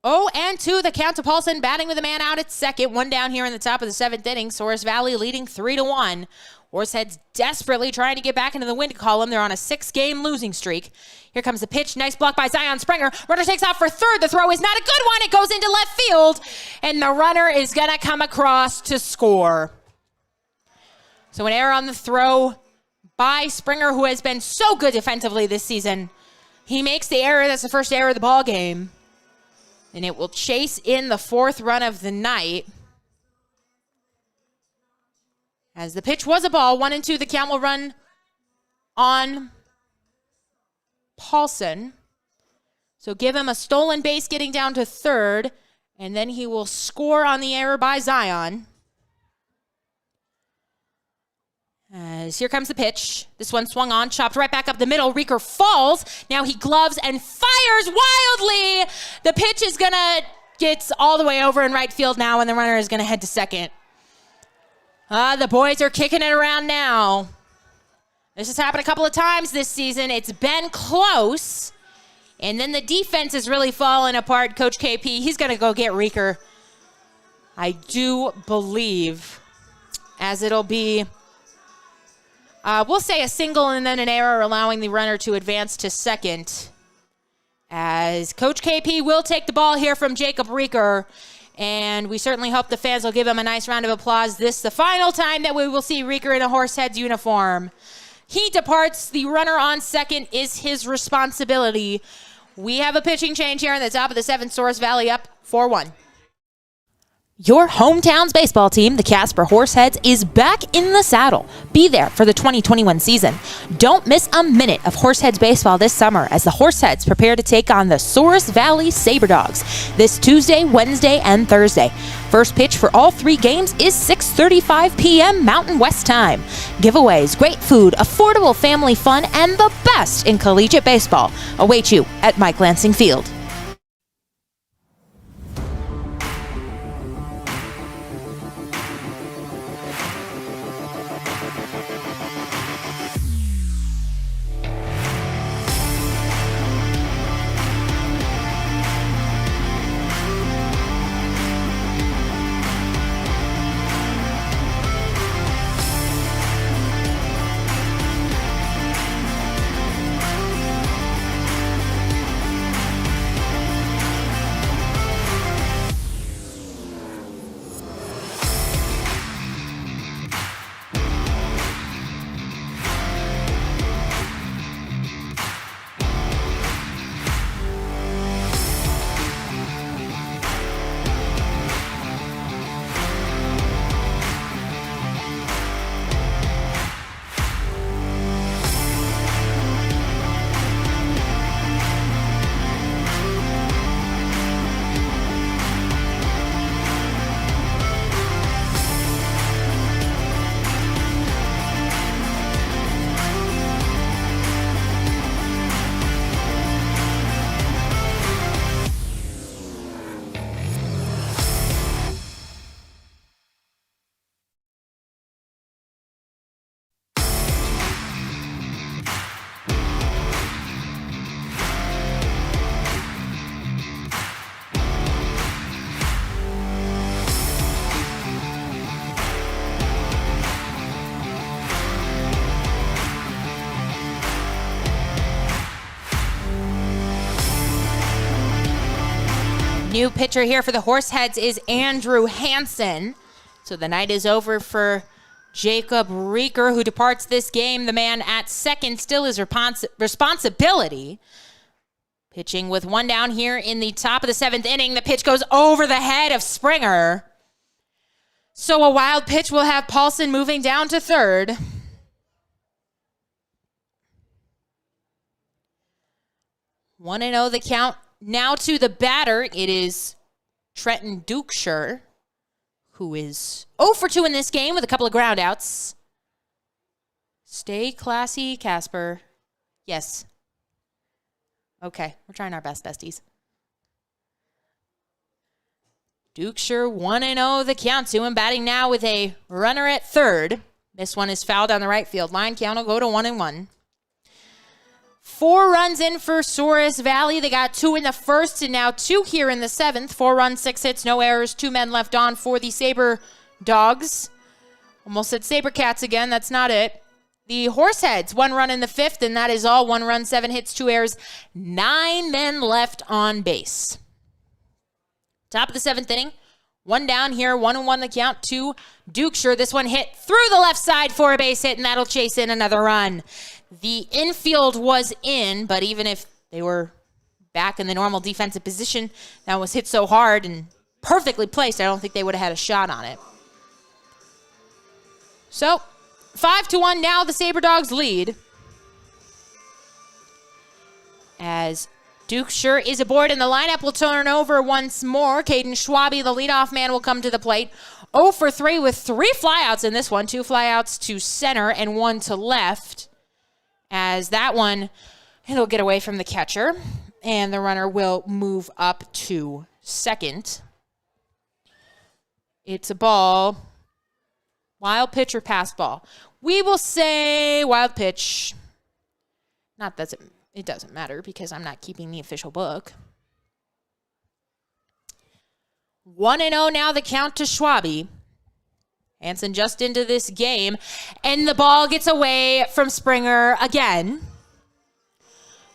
0-2 the count to Paulson, batting with a man out at second. One down here in the top of the 7th inning. Souris Valley leading 3-1. Horseheads desperately trying to get back into the win column. They're on a 6-game losing streak. Here comes the pitch. Nice block by Zion Springer. Runner takes off for third. The throw is not a good one. It goes into left field, and the runner is going to come across to score. So an error on the throw by Springer, who has been so good defensively this season. He makes the error. That's the first error of the ball game. And it will chase in the 4th run of the night. As the pitch was a ball, 1-2, the count will run on Paulson. So give him a stolen base getting down to third, and then he will score on the error by Zion. As here comes the pitch. This one swung on, chopped right back up the middle. Reeker falls. Now he gloves and fires wildly. The pitch is going to get all the way over in right field now, and the runner is going to head to second. The boys are kicking it around now. This has happened a couple of times this season. It's been close. And then the defense is really falling apart. Coach KP, he's going to go get Reeker. I do believe, as it'll be, we'll say a single and then an error, allowing the runner to advance to second. As Coach KP will take the ball here from Jacob Reeker. And we certainly hope the fans will give him a nice round of applause. This is the final time that we will see Reeker in a Horseheads uniform. He departs. The runner on second is his responsibility. We have a pitching change here in the top of the 7th. Souris Valley up 4-1. Your hometown's baseball team, the Casper Horseheads, is back in the saddle. Be there for the 2021 season. Don't miss a minute of Horseheads baseball this summer as the Horseheads prepare to take on the Souris Valley Saber Dogs this Tuesday, Wednesday, and Thursday. First pitch for all 3 games is 6:35 p.m. Mountain West time. Giveaways, great food, affordable family fun, and the best in collegiate baseball await you at Mike Lansing Field. New pitcher here for the Horseheads is Andrew Hansen. So the night is over for Jacob Reeker, who departs this game. The man at second, still his responsibility. Pitching with 1 down here in the top of the 7th inning. The pitch goes over the head of Springer. So a wild pitch will have Paulson moving down to third. One and 0 the count. Now to the batter, it is Trenton Dukeshire, who is 0 for 2 in this game with a couple of ground outs. Stay classy, Casper. Yes. Okay, we're trying our best, besties. Dukeshire 1-0 the count to him, batting now with a runner at third. This one is fouled on the right field line. Count will go to 1-1. 4 runs in for Souris Valley. They got 2 in the first and now 2 here in the 7th. 4 runs, 6 hits, no errors, 2 men left on for the Saber Dogs. Almost said Saber Cats again. That's not it. The Horseheads, 1 run in the 5th, and that is all. 1 run, 7 hits, 2 errors, 9 men left on base. Top of the 7th inning. 1 down here, 1-1 the count to Dukeshire. This one hit through the left side for a base hit, and that'll chase in another run. The infield was in, but even if they were back in the normal defensive position, that was hit so hard and perfectly placed, I don't think they would have had a shot on it. So, 5-1 now the Saber Dogs lead. As Dukeshire is aboard and the lineup will turn over once more. Caden Schwabe, the leadoff man, will come to the plate. 0 for 3 with 3 flyouts in this one. 2 flyouts to center and 1 to left. As that one, it'll get away from the catcher. And the runner will move up to second. It's a ball. Wild pitch or pass ball? We will say wild pitch. It doesn't matter because I'm not keeping the official book. 1-0 now the count to Schwabe. Hansen just into this game. And the ball gets away from Springer again.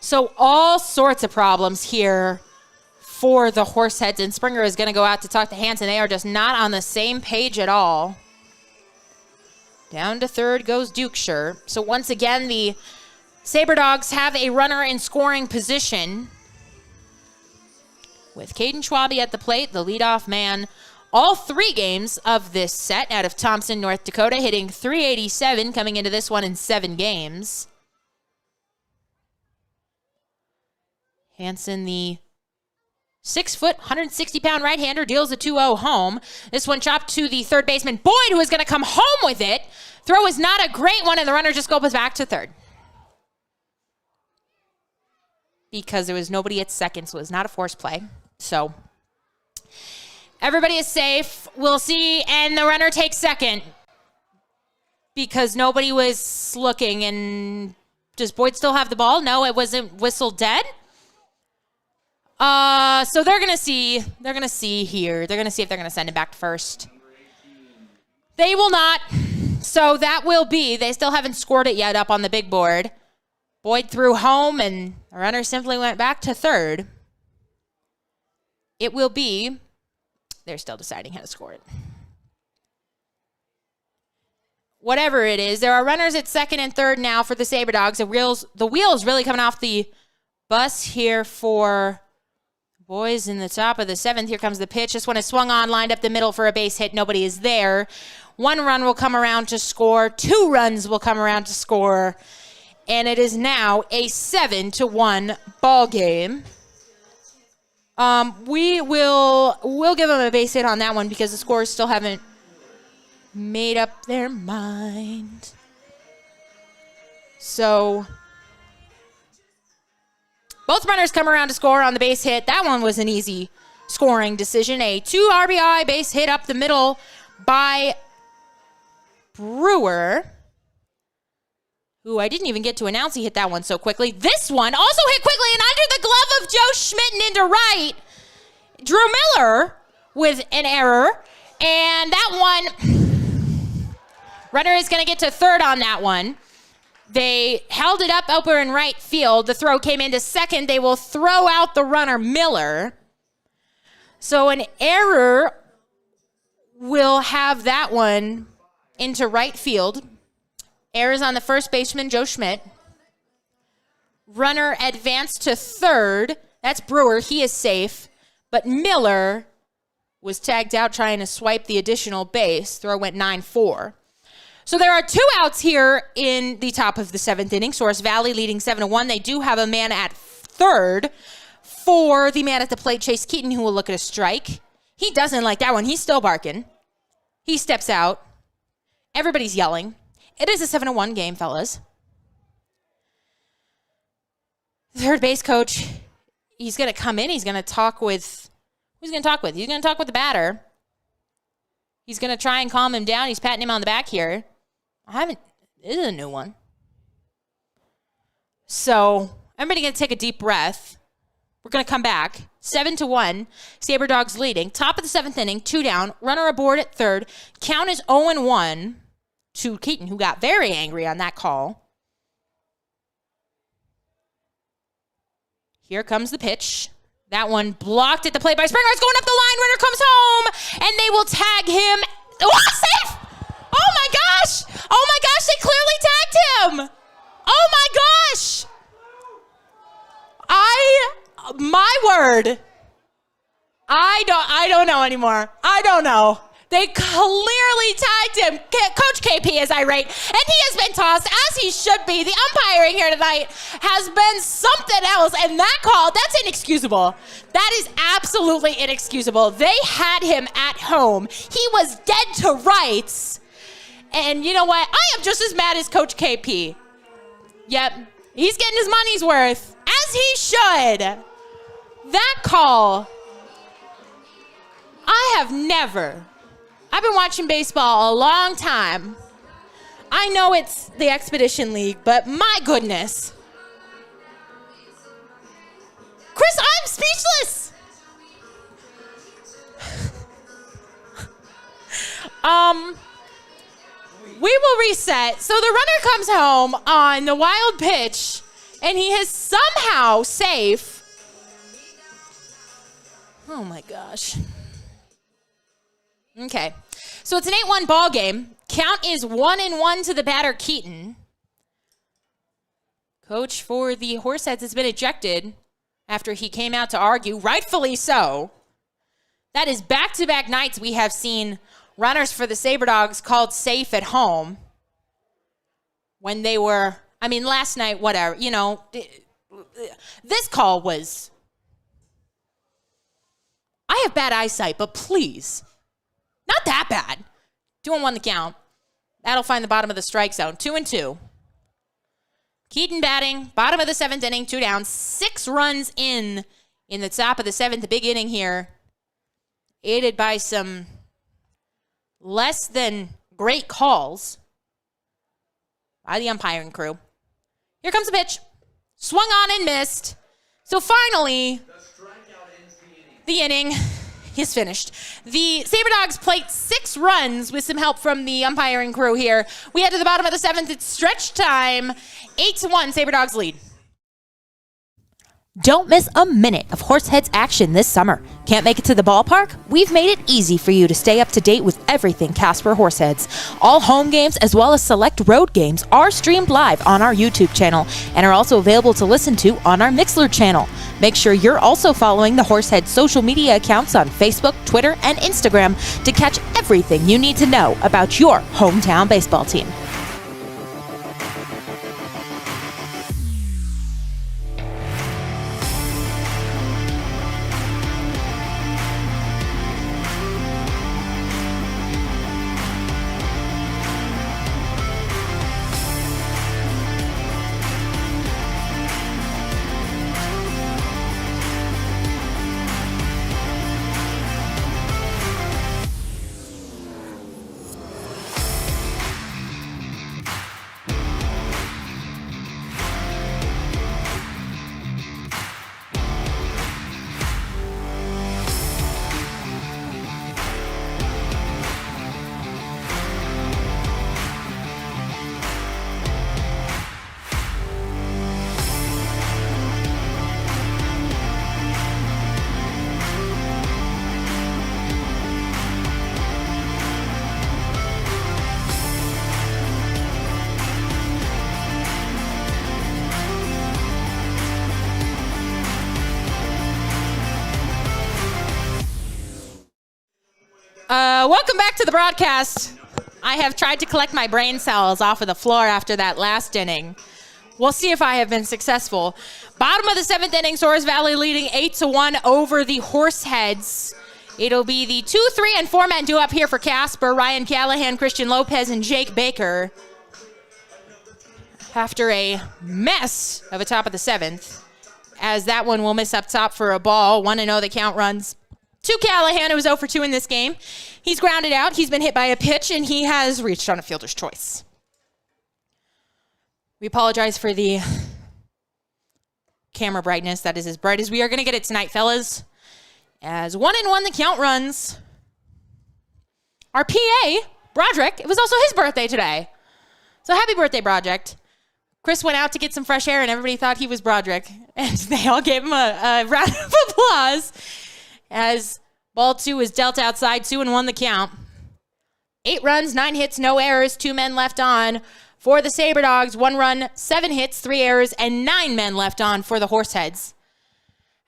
So all sorts of problems here for the Horseheads. And Springer is going to go out to talk to Hansen. They are just not on the same page at all. Down to third goes Dukeshire. So once again, the Saber Dogs have a runner in scoring position with Caden Schwabe at the plate, the leadoff man. All 3 games of this set out of Thompson, North Dakota, hitting .387, coming into this one in 7 games. Hansen, the 6-foot, 160-pound right-hander, deals a 2-0 home. This one chopped to the third baseman, Boyd, who is going to come home with it. Throw is not a great one, and the runner just goes back to third. Because there was nobody at second, so it was not a forced play. So everybody is safe. We'll see, and the runner takes second because nobody was looking. And does Boyd still have the ball? No, it wasn't whistled dead. So they're gonna see. They're gonna see here. They're gonna see if they're gonna send it back to first. They will not. So that will be. They still haven't scored it yet up on the big board. Boyd threw home, and the runner simply went back to third. It will be. They're still deciding how to score it. Whatever it is, there are runners at second and third now for the Saber Dogs. The wheels really coming off the bus here for boys in the top of the 7th. Here comes the pitch. This one is swung on, lined up the middle for a base hit. Nobody is there. 1 run will come around to score. 2 runs will come around to score. And it is now a 7-1 ball game. We'll give them a base hit on that one because the scorers still haven't made up their mind. So both runners come around to score on the base hit. That one was an easy scoring decision. A 2 RBI base hit up the middle by Brewer, who I didn't even get to announce. He hit that one so quickly. This one also hit quickly and under the glove of Joe Schmidt and into right. Drew Miller with an error. And that one, runner is going to get to third on that one. They held it up over in right field. The throw came into second. They will throw out the runner, Miller. So an error will have that one into right field. Errors on the first baseman, Joe Schmidt. Runner advanced to third. That's Brewer. He is safe. But Miller was tagged out trying to swipe the additional base. Throw went 9-4. So there are 2 outs here in the top of the 7th inning. Souris Valley leading 7-1. They do have a man at third for the man at the plate, Chase Keaton, who will look at a strike. He doesn't like that one. He's still barking. He steps out. Everybody's yelling. It is a 7-1 game, fellas. The third base coach, he's going to come in. He's going to talk with Who's going to talk with? He's going to talk with the batter. He's going to try and calm him down. He's patting him on the back here. This is a new one. So, everybody going to take a deep breath. We're going to come back. 7-1. Saber Dogs leading. Top of the 7th inning, 2 down. Runner aboard at third. Count is 0-1 to Keaton, who got very angry on that call. Here comes the pitch. That one blocked at the plate by Springer. It's going up the line. Runner comes home, and they will tag him. Oh, safe! Oh, my gosh! Oh, my gosh, they clearly tagged him! Oh, my gosh! My word. I don't know anymore. I don't know. They clearly tagged him. Coach KP is irate, and he has been tossed, as he should be. The umpiring here tonight has been something else, and that call, that's inexcusable. That is absolutely inexcusable. They had him at home. He was dead to rights, and you know what? I am just as mad as Coach KP. Yep, he's getting his money's worth, as he should. That call, I've been watching baseball a long time. I know it's the Expedition League, but my goodness. Chris, I'm speechless. We will reset. So the runner comes home on the wild pitch, and he is somehow safe. Oh, my gosh. Okay. So it's an 8-1 ball game. Count is 1-1 to the batter, Keaton. Coach for the Horseheads has been ejected after he came out to argue, rightfully so. That is back-to-back nights we have seen runners for the Saber Dogs called safe at home when they were, last night, whatever, this call was, I have bad eyesight, but please, not that bad. 2-1 the count. That'll find the bottom of the strike zone. 2-2. Keaton batting, bottom of the 7th inning, 2 down. 6 runs in the top of the 7th, the big inning here. Aided by some less than great calls by the umpiring crew. Here comes the pitch. Swung on and missed. So finally, the inning is finished. The Saber Dogs plate 6 runs with some help from the umpiring crew here. We head to the bottom of the 7th. It's stretch time. 8-1, Saber Dogs lead. Don't miss a minute of Horseheads action this summer. Can't make it to the ballpark? We've made it easy for you to stay up to date with everything Casper Horseheads. All home games as well as select road games are streamed live on our YouTube channel and are also available to listen to on our Mixlr channel. Make sure you're also following the Horseheads social media accounts on Facebook, Twitter, and Instagram to catch everything you need to know about your hometown baseball team. Welcome back to the broadcast. I have tried to collect my brain cells off of the floor after that last inning. We'll see if I have been successful. Bottom of the 7th inning, Souris Valley leading 8-1 over the Horseheads. It'll be the 2, 3, and 4 men due up here for Casper. Ryan Callahan, Christian Lopez, and Jake Baker. After a mess of a top of the 7th, as that one will miss up top for a ball. 1-0 the count runs. To Callahan, who was 0 for 2 in this game. He's grounded out. He's been hit by a pitch, and he has reached on a fielder's choice. We apologize for the camera brightness. That is as bright as we are going to get it tonight, fellas. As 1-1 the count runs. Our PA, Broderick, it was also his birthday today. So happy birthday, Broderick. Chris went out to get some fresh air, and everybody thought he was Broderick. And they all gave him a round of applause as ball 2 is dealt outside, 2-1 the count. 8 runs, 9 hits, no errors, 2 men left on for the Saber Dogs. 1 run, 7 hits, 3 errors, and 9 men left on for the Horseheads.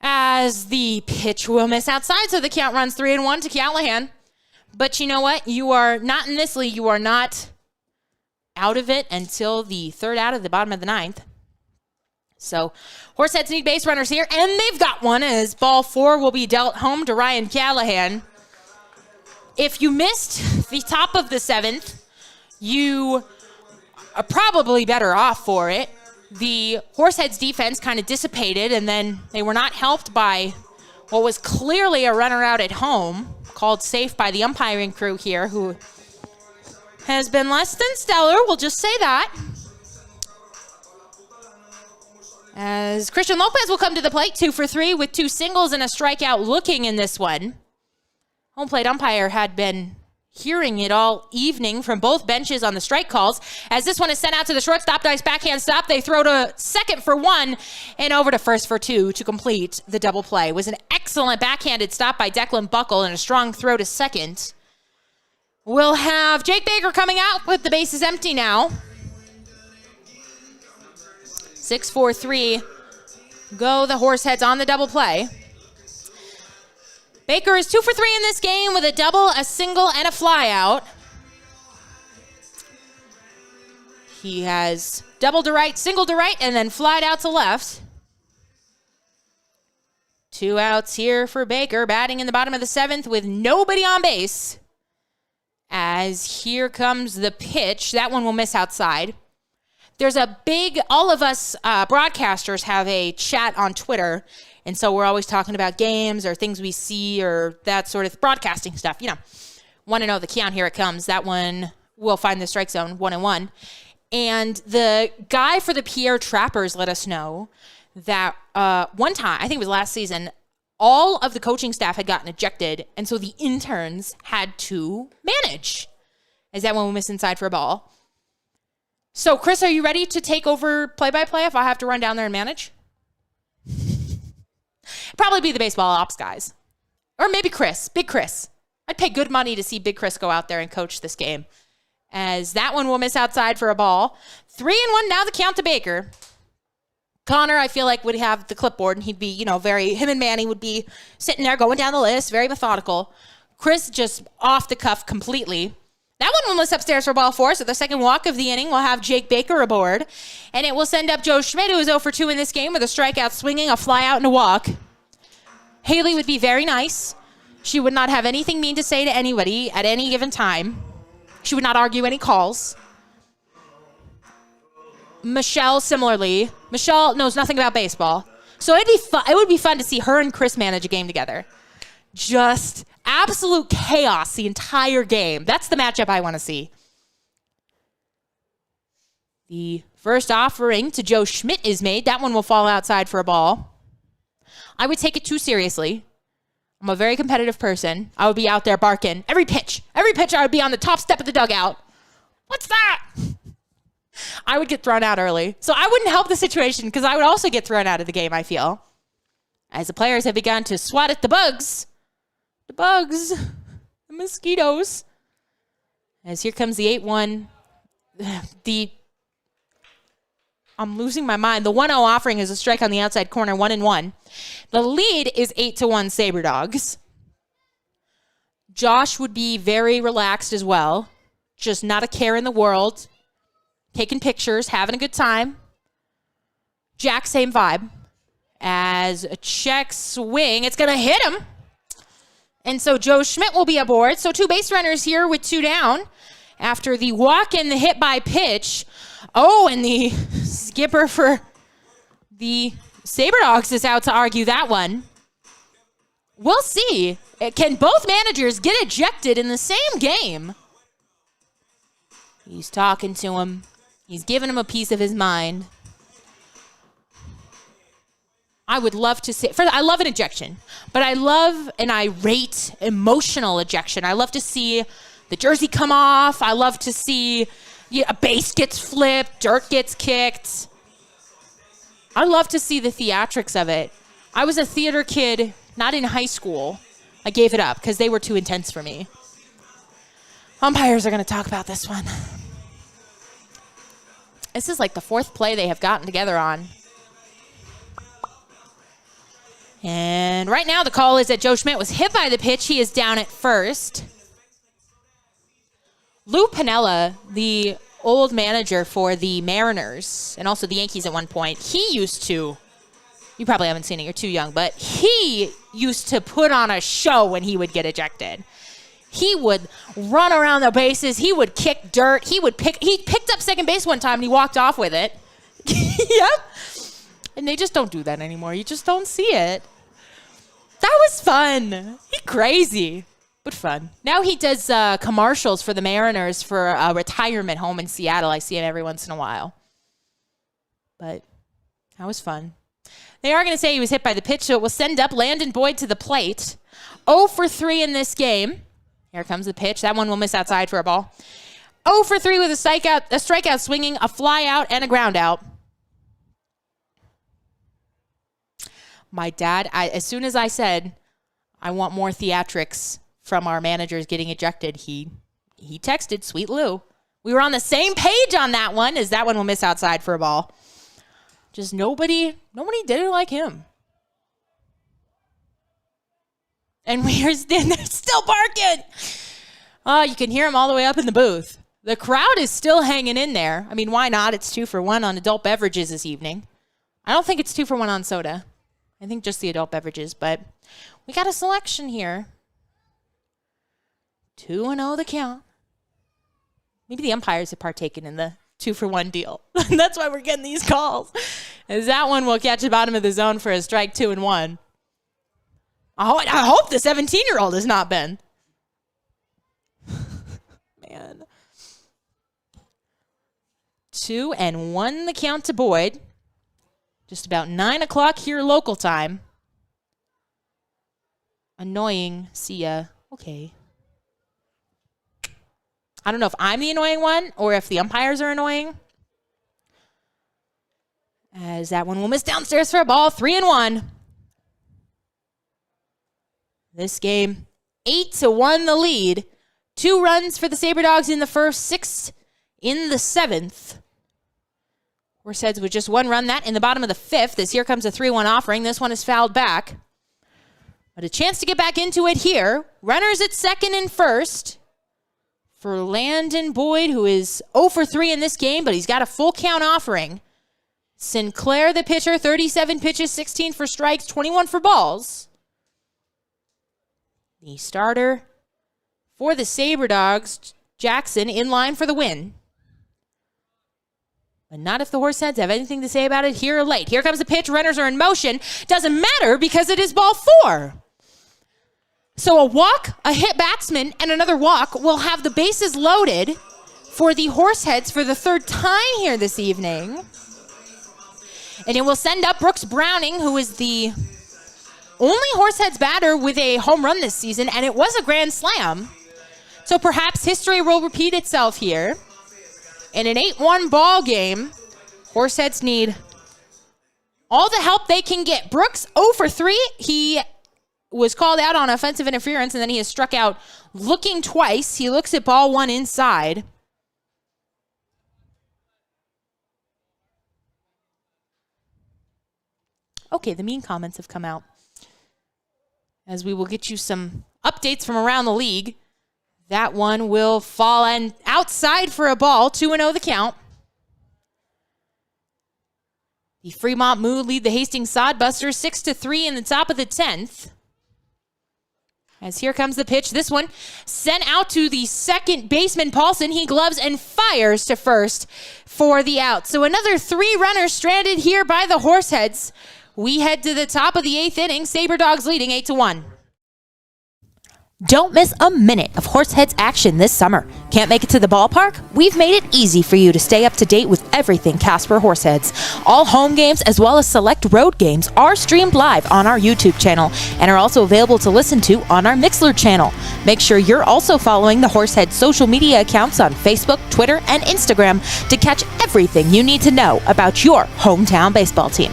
As the pitch will miss outside, so the count runs 3-1 to Callahan. But you know what? You are not in this league. You are not out of it until the 3rd out of the bottom of the 9th. So Horseheads need base runners here, and they've got one as ball 4 will be dealt home to Ryan Callahan. If you missed the top of the 7th, you are probably better off for it. The Horseheads defense kind of dissipated, and then they were not helped by what was clearly a runner out at home, called safe by the umpiring crew here, who has been less than stellar, we'll just say that. As Christian Lopez will come to the plate, 2 for 3 with 2 singles and a strikeout looking in this one. Home plate umpire had been hearing it all evening from both benches on the strike calls. As this one is sent out to the shortstop, nice backhand stop. They throw to second for 1 and over to first for 2 to complete the double play. It was an excellent backhanded stop by Declan Buckle and a strong throw to second. We'll have Jake Baker coming out with the bases empty now. 6-4-3. Go the Horseheads on the double play. Baker is 2 for 3 in this game with a double, a single, and a flyout. He has doubled to right, singled to right, and then flied out to left. 2 outs here for Baker, batting in the bottom of the 7th with nobody on base. As here comes the pitch. That one will miss outside. There's a big, all of us broadcasters have a chat on Twitter, and so we're always talking about games or things we see or that sort of broadcasting stuff. You know, want to know the count, here it comes. That one will find the strike zone, 1-1. And the guy for the Pierre Trappers let us know that one time, I think it was last season, all of the coaching staff had gotten ejected, and so the interns had to manage. Is that when we miss inside for a ball? So, Chris, are you ready to take over play-by-play if I have to run down there and manage? Probably be the baseball ops guys. Or maybe Chris, Big Chris. I'd pay good money to see Big Chris go out there and coach this game. As that one will miss outside for a ball. 3-1 now the count to Baker. Connor, I feel like, would have the clipboard, and he'd be, him and Manny would be sitting there going down the list, very methodical. Chris just off the cuff completely. That one will miss upstairs for ball 4, so the second walk of the inning will have Jake Baker aboard, and it will send up Joe Schmidt, who is 0 for 2 in this game with a strikeout swinging, a fly out, and a walk. Haley would be very nice. She would not have anything mean to say to anybody at any given time. She would not argue any calls. Michelle, similarly. Michelle knows nothing about baseball. So it'd be fun. It would be fun to see her and Chris manage a game together. Just absolute chaos the entire game. That's the matchup I want to see. The first offering to Joe Schmidt is made. That one will fall outside for a ball. I would take it too seriously. I'm a very competitive person. I would be out there barking. Every pitch I would be on the top step of the dugout. What's that? I would get thrown out early. So I wouldn't help the situation because I would also get thrown out of the game, I feel. As the players have begun to swat at the bugs. The mosquitoes. As here comes the 8-1. I'm losing my mind. The 1-0 offering is a strike on the outside corner, 1-1. The lead is 8-1 Saber Dogs. Josh would be very relaxed as well. Just not a care in the world. Taking pictures, having a good time. Jack, same vibe. As a check swing, it's going to hit him. And so Joe Schmidt will be aboard. So 2 base runners here with 2 down. After the walk and the hit by pitch. Oh, and the skipper for the Saber Dogs is out to argue that one. We'll see. Can both managers get ejected in the same game? He's talking to him. He's giving him a piece of his mind. I would love to see, I love an ejection, but I love an irate, emotional ejection. I love to see the jersey come off. I love to see a base gets flipped, dirt gets kicked. I love to see the theatrics of it. I was a theater kid, not in high school. I gave it up because they were too intense for me. Umpires are going to talk about this one. This is like the fourth play they have gotten together on. And right now the call is that Joe Schmidt was hit by the pitch. He is down at first. Lou Piniella, the old manager for the Mariners and also the Yankees at one point, he used to, you probably haven't seen it, you're too young, but he used to put on a show when he would get ejected. He would run around the bases. He would kick dirt. He picked up second base one time and he walked off with it. Yep. And they just don't do that anymore. You just don't see it. That was fun. He crazy, but fun. Now he does commercials for the Mariners for a retirement home in Seattle. I see him every once in a while. But that was fun. They are going to say he was hit by the pitch, so it will send up Landon Boyd to the plate. 0 for 3 in this game. Here comes the pitch. That one will miss outside for a ball. 0 for 3 with a strikeout swinging, a fly out, and a ground out. My dad, as soon as I said, I want more theatrics from our managers getting ejected, he texted Sweet Lou. We were on the same page on that one, as that one will miss outside for a ball. Just nobody did it like him. And they're still barking. Oh, you can hear them all the way up in the booth. The crowd is still hanging in there. I mean, why not? It's 2 for 1 on adult beverages this evening. I don't think it's 2 for 1 on soda. I think just the adult beverages, but we got a selection here. 2-0 the count. Maybe the umpires have partaken in the 2 for 1 deal. That's why we're getting these calls. As that one will catch the bottom of the zone for a strike 2-1. I hope the 17-year-old has not been. Man. 2-1 the count to Boyd. Just about 9 o'clock here local time. Annoying. See ya. Okay. I don't know if I'm the annoying one or if the umpires are annoying. As that one will miss downstairs for a ball. 3-1. This game, 8-1 the lead. 2 runs for the Saber Dogs in the first, 6 in the 7th. Horseheads with just 1 run, that in the bottom of the 5th, as here comes a 3-1 offering. This one is fouled back. But a chance to get back into it here. Runners at second and first for Landon Boyd, who is 0 for 3 in this game, but he's got a full count offering. Sinclair, the pitcher, 37 pitches, 16 for strikes, 21 for balls. The starter for the Saber Dogs, Jackson, in line for the win. But not if the Horseheads have anything to say about it here or late. Here comes the pitch. Runners are in motion. Doesn't matter because it is ball 4. So a walk, a hit batsman, and another walk will have the bases loaded for the Horseheads for the 3rd time here this evening. And it will send up Brooks Browning, who is the only Horseheads batter with a home run this season, and it was a grand slam. So perhaps history will repeat itself here. In an 8-1 ball game, Horseheads need all the help they can get. Brooks 0 for 3. He was called out on offensive interference, and then he is struck out looking twice. He looks at ball 1 inside. Okay, the mean comments have come out. As we will get you some updates from around the league. That one will fall and outside for a ball. 2-0 the count. The Fremont Mood lead the Hastings Sodbusters 6-3 in the top of the 10th. As here comes the pitch. This one sent out to the second baseman, Paulson. He gloves and fires to first for the out. So another 3 runners stranded here by the Horseheads. We head to the top of the 8th inning. Saber Dogs leading 8-1. Don't miss a minute of Horseheads action this summer. Can't make it to the ballpark? We've made it easy for you to stay up to date with everything Casper Horseheads. All home games as well as select road games are streamed live on our YouTube channel and are also available to listen to on our Mixlr channel. Make sure you're also following the Horseheads social media accounts on Facebook, Twitter, and Instagram to catch everything you need to know about your hometown baseball team.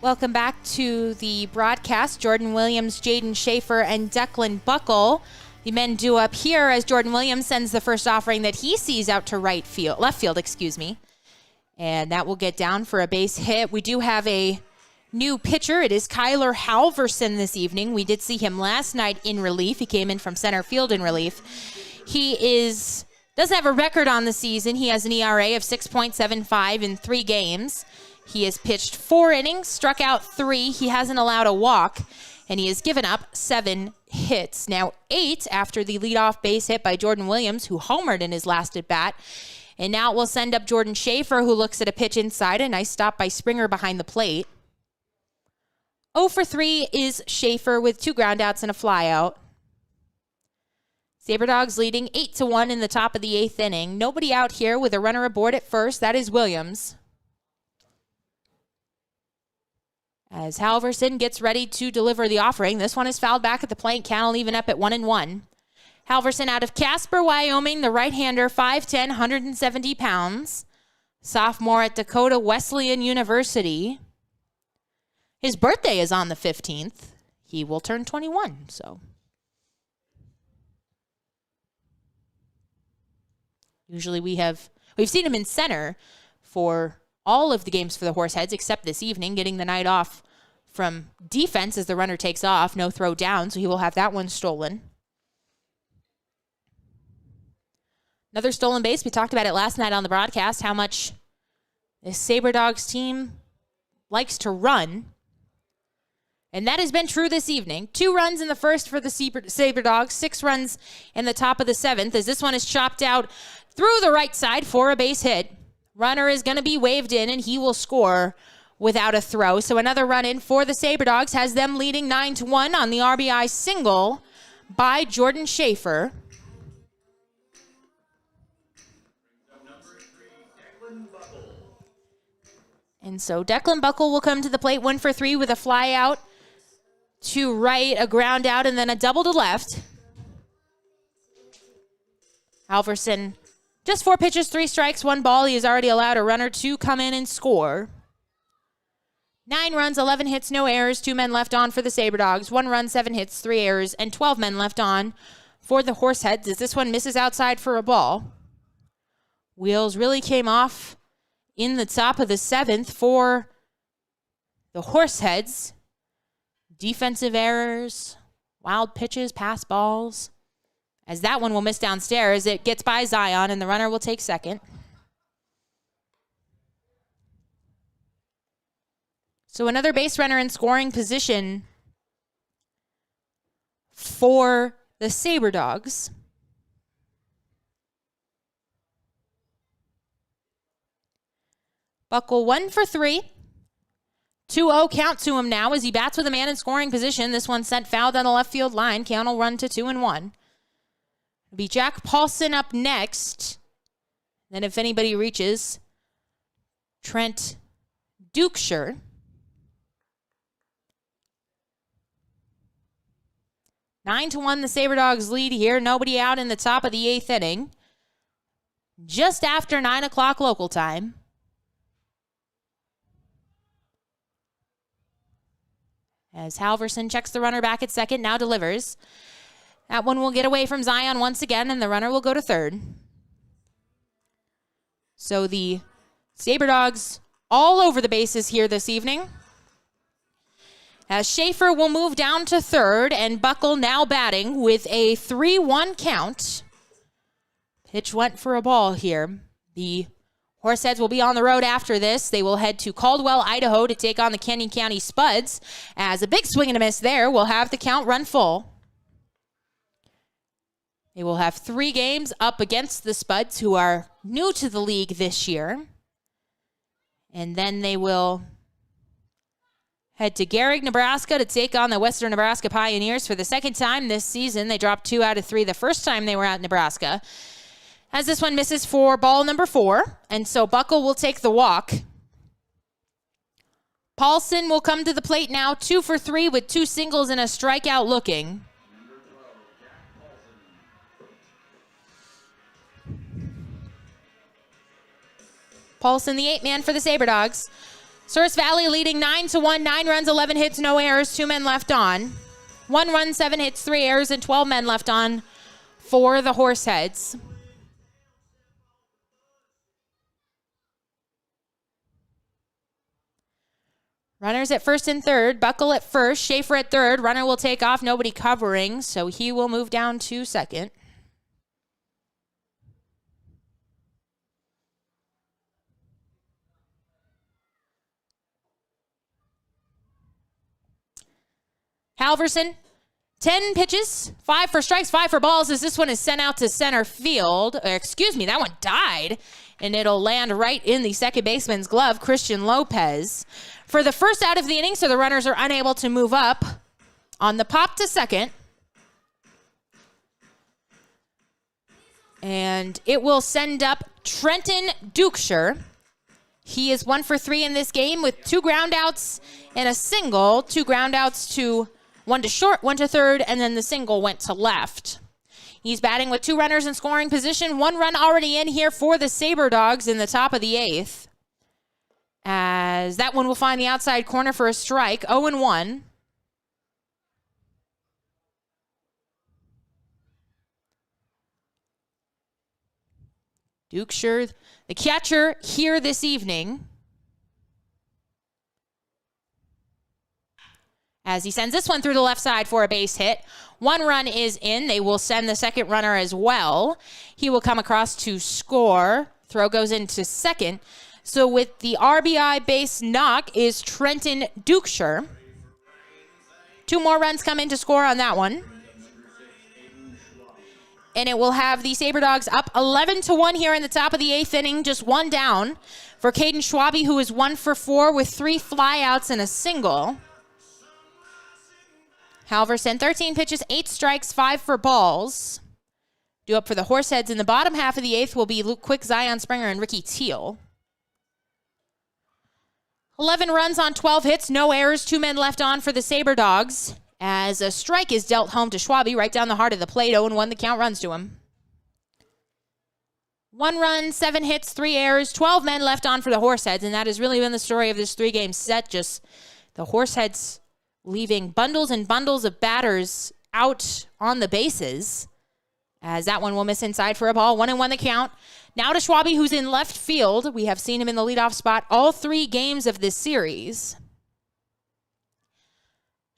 Welcome back to the broadcast. Jordan Williams, Jaden Schaefer, and Declan Buckle. The men do up here as Jordan Williams sends the first offering that he sees out to left field, and that will get down for a base hit. We do have a new pitcher. It is Kyler Halverson this evening. We did see him last night in relief. He came in from center field in relief. He doesn't have a record on the season. He has an ERA of 6.75 in 3 games. He has pitched 4 innings, struck out 3. He hasn't allowed a walk, and he has given up 7 hits. Now 8 after the leadoff base hit by Jordan Williams, who homered in his last at-bat. And now it will send up Jordan Schaefer, who looks at a pitch inside. A nice stop by Springer behind the plate. 0 for 3 is Schaefer with 2 groundouts and a flyout. Saber Dogs leading 8-1 in the top of the 8th inning. Nobody out here with a runner aboard at first. That is Williams. As Halverson gets ready to deliver the offering, this one is fouled back at the plate. Count will even up at 1-1. Halverson out of Casper, Wyoming, the right-hander, 5'10", 170 pounds. Sophomore at Dakota Wesleyan University. His birthday is on the 15th. He will turn 21, so. Usually we've seen him in center for all of the games for the Horseheads except this evening, getting the night off from defense as the runner takes off. No throw down, so he will have that one stolen. Another stolen base. We talked about it last night on the broadcast, how much this Saber Dogs team likes to run. And that has been true this evening. 2 runs in the first for the Saber Dogs, 6 runs in the top of the 7th, as this one is chopped out through the right side for a base hit. Runner is going to be waved in, and he will score without a throw. So another run in for the Saber Dogs has them leading 9-1 on the RBI single by Jordan Schaefer. And so Declan Buckle will come to the plate, 1 for 3 with a fly out to right, a ground out, and then a double to left. Halverson, just 4 pitches, 3 strikes, 1 ball. He has already allowed a runner to come in and score. 9 runs, 11 hits, no errors, 2 men left on for the Saber Dogs. 1 run, 7 hits, 3 errors, and 12 men left on for the Horseheads as this one misses outside for a ball. Wheels really came off in the top of the 7th for the Horseheads. defensive errors, wild pitches, pass balls. As that one will miss downstairs, it gets by Zion, and the runner will take second. So another base runner in scoring position for the Saber Dogs. Buckle 1 for 3. 2-0 count to him now as he bats with a man in scoring position. This one sent foul down the left field line. Count will run to 2-1. It'll be Jack Paulson up next. Then if anybody reaches, Trent Dukeshire. Nine to 1, the Saber Dogs lead here. Nobody out in the top of the 8th inning. Just after 9 o'clock local time. As Halverson checks the runner back at second, now delivers. That one will get away from Zion once again, and the runner will go to third. So the Saber Dogs all over the bases here this evening. As Schaefer will move down to third, and Buckle now batting with a 3-1 count. Pitch went for a ball here. The Horseheads will be on the road after this. They will head to Caldwell, Idaho to take on the Canyon County Spuds. As a big swing and a miss there will have the count run full. They will have 3 games up against the Spuds, who are new to the league this year. And then they will head to Gehrig, Nebraska to take on the Western Nebraska Pioneers for the second time this season. They dropped 2 out of 3 the first time they were at Nebraska. As this one misses for ball number 4, and so Buckle will take the walk. Paulson will come to the plate now, 2 for 3 with 2 singles and a strikeout looking. Paulson, the 8th man for the Saber Dogs. Souris Valley leading 9 to 1, 9 runs, 11 hits, no errors, 2 men left on. 1 run, 7 hits, 3 errors, and 12 men left on for the Horseheads. Runners at first and third. Buckle at first. Schaefer at third. Runner will take off. Nobody covering, so he will move down to second. Halverson, 10 pitches, 5 for strikes, 5 for balls as this one is sent out to center field. That one died, and it'll land right in the second baseman's glove, Christian Lopez. For the first out of the inning, so the runners are unable to move up. On the pop to second. And it will send up Trenton Dukeshire. He is 1 for 3 in this game with 2 groundouts and a single. 2 groundouts to 1 to short, 1 to third, and then the single went to left. He's batting with 2 runners in scoring position. 1 run already in here for the Saber Dogs in the top of the 8th. As that one will find the outside corner for a strike. 0-1. Dukeshire, the catcher here this evening. As he sends this one through the left side for a base hit. 1 run is in. They will send the second runner as well. He will come across to score. Throw goes into second. So with the RBI base knock is Trenton Dukeshire. 2 more runs come in to score on that one. And it will have the Saber Dogs up 11-1 here in the top of the 8th inning. Just 1 down for Caden Schwabe, who is 1 for 4 with 3 flyouts and a single. Halverson, 13 pitches, 8 strikes, 5 for balls. Due up for the Horseheads in the bottom half of the 8th will be Luke Quick, Zion Springer, and Ricky Teal. 11 runs on 12 hits, no errors, 2 men left on for the Saber Dogs. As a strike is dealt home to Schwabe right down the heart of the plate. 0-1, the count runs to him. 1 run, 7 hits, 3 errors, 12 men left on for the Horseheads, and that has really been the story of this 3-game set. Just the Horseheads leaving bundles and bundles of batters out on the bases. As that one will miss inside for a ball. 1-1 the count. Now to Schwabe, who's in left field. We have seen him in the leadoff spot all 3 games of this series.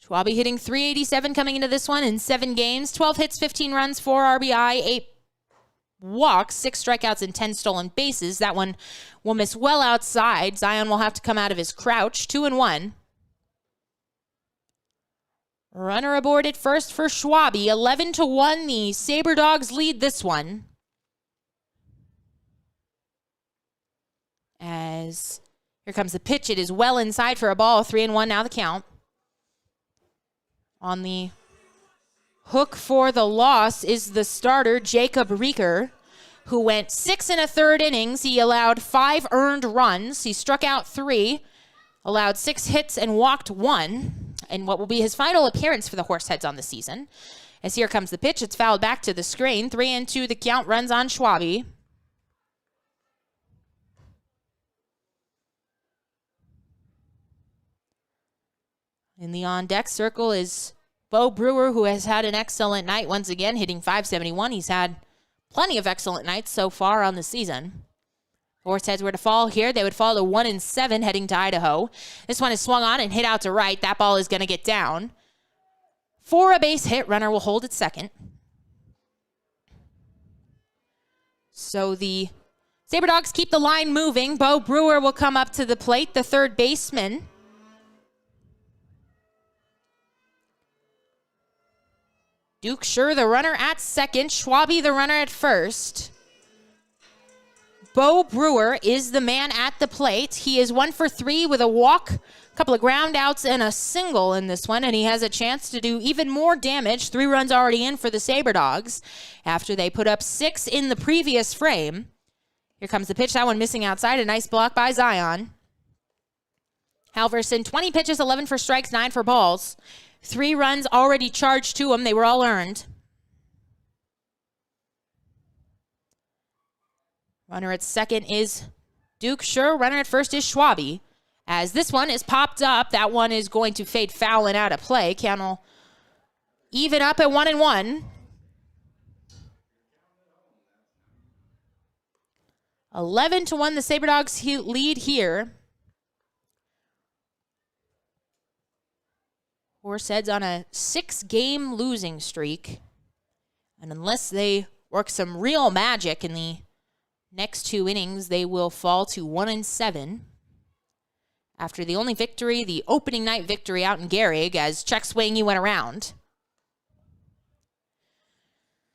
Schwabe hitting .387 coming into this one in 7 games. 12 hits, 15 runs, 4 RBI, 8 walks, 6 strikeouts, and 10 stolen bases. That one will miss well outside. Zion will have to come out of his crouch. 2-1. Runner aboard at first for Schwabe. 11-1. The Saber Dogs lead this one. As here comes the pitch. It is well inside for a ball. 3-1 now the count. On the hook for the loss is the starter, Jacob Rieker, who went 6 1/3 innings. He allowed 5 earned runs. He struck out 3, allowed 6 hits, and walked 1. And what will be his final appearance for the Horseheads on the season. As here comes the pitch. It's fouled back to the screen. 3-2 the count, runs on Schwabe. In the on-deck circle is Bo Brewer, who has had an excellent night once again, hitting .571. He's had plenty of excellent nights so far on the season. Horseheads were to fall here. They would fall to 1-7 heading to Idaho. This one is swung on and hit out to right. That ball is going to get down. For a base hit, runner will hold at second. So the Saber Dogs keep the line moving. Bo Brewer will come up to the plate, the third baseman. Duke Schur, the runner at second. Schwabe, the runner at first. Bo Brewer is the man at the plate. He is 1 for 3 with a walk, a couple of ground outs, and a single in this one, and he has a chance to do even more damage. 3 runs already in for the Saber Dogs after they put up 6 in the previous frame. Here comes the pitch. That one missing outside. A nice block by Zion. Halverson, 20 pitches, 11 for strikes, 9 for balls. 3 runs already charged to him. They were all earned. Runner at second is Duke Schur. Runner at first is Schwabe. As this one is popped up, that one is going to fade foul and out of play. Count will even up at 1-1. 11-1, the Saber Dogs lead here. Horseheads on a 6-game losing streak. And unless they work some real magic in the next 2 innings, they will fall to 1-7. After the only victory, the opening night victory out in Gehrig, as check swinging went around.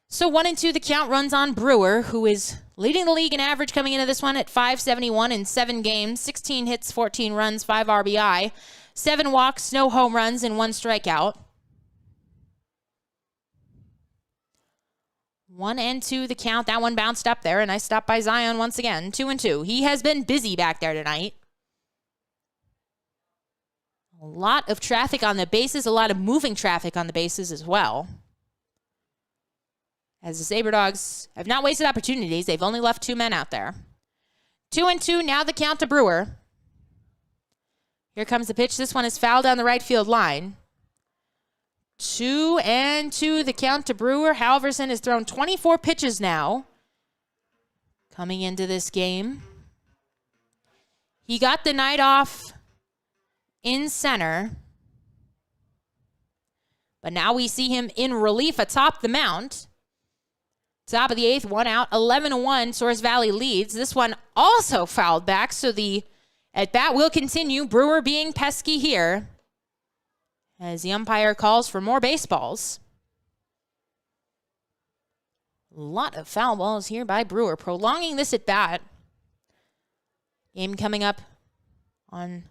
So 1-2, the count, runs on Brewer, who is leading the league in average coming into this one at .571 in 7 games, 16 hits, 14 runs, 5 RBI. 7 walks, no home runs, and 1 strikeout. 1-2 the count. That one bounced up there. A nice stop by Zion once again. 2-2. He has been busy back there tonight. A lot of traffic on the bases, a lot of moving traffic on the bases as well. As the Saber Dogs have not wasted opportunities, they've only left 2 men out there. 2-2, now the count to Brewer. Here comes the pitch. This one is fouled down the right field line. 2-2, the count to Brewer. Halverson has thrown 24 pitches now coming into this game. He got the night off in center, but now we see him in relief atop the mound. Top of the 8th, 1 out, 11-1, Souris Valley leads. This one also fouled back, so the at-bat will continue. Brewer being pesky here as the umpire calls for more baseballs. A lot of foul balls here by Brewer, prolonging this at-bat. Game coming up on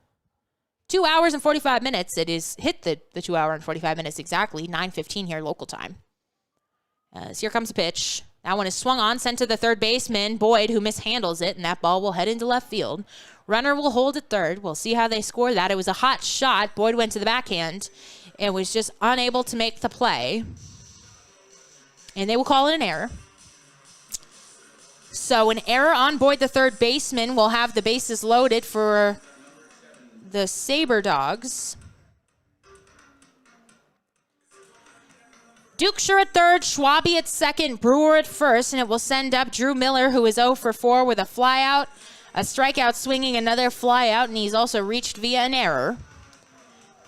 2 hours and 45 minutes. It is hit the 2 hour and 45 minutes exactly, 9:15 here local time. As here comes the pitch. That one is swung on, sent to the third baseman, Boyd, who mishandles it, and that ball will head into left field. Runner will hold at third. We'll see how they score that. It was a hot shot. Boyd went to the backhand and was just unable to make the play. And they will call it an error. So an error on Boyd, the third baseman, will have the bases loaded for the Saber Dogs. Duke Schur at third, Schwabe at second, Brewer at first, and it will send up Drew Miller, who is 0 for 4 with a flyout, a strikeout swinging, another flyout, and he's also reached via an error.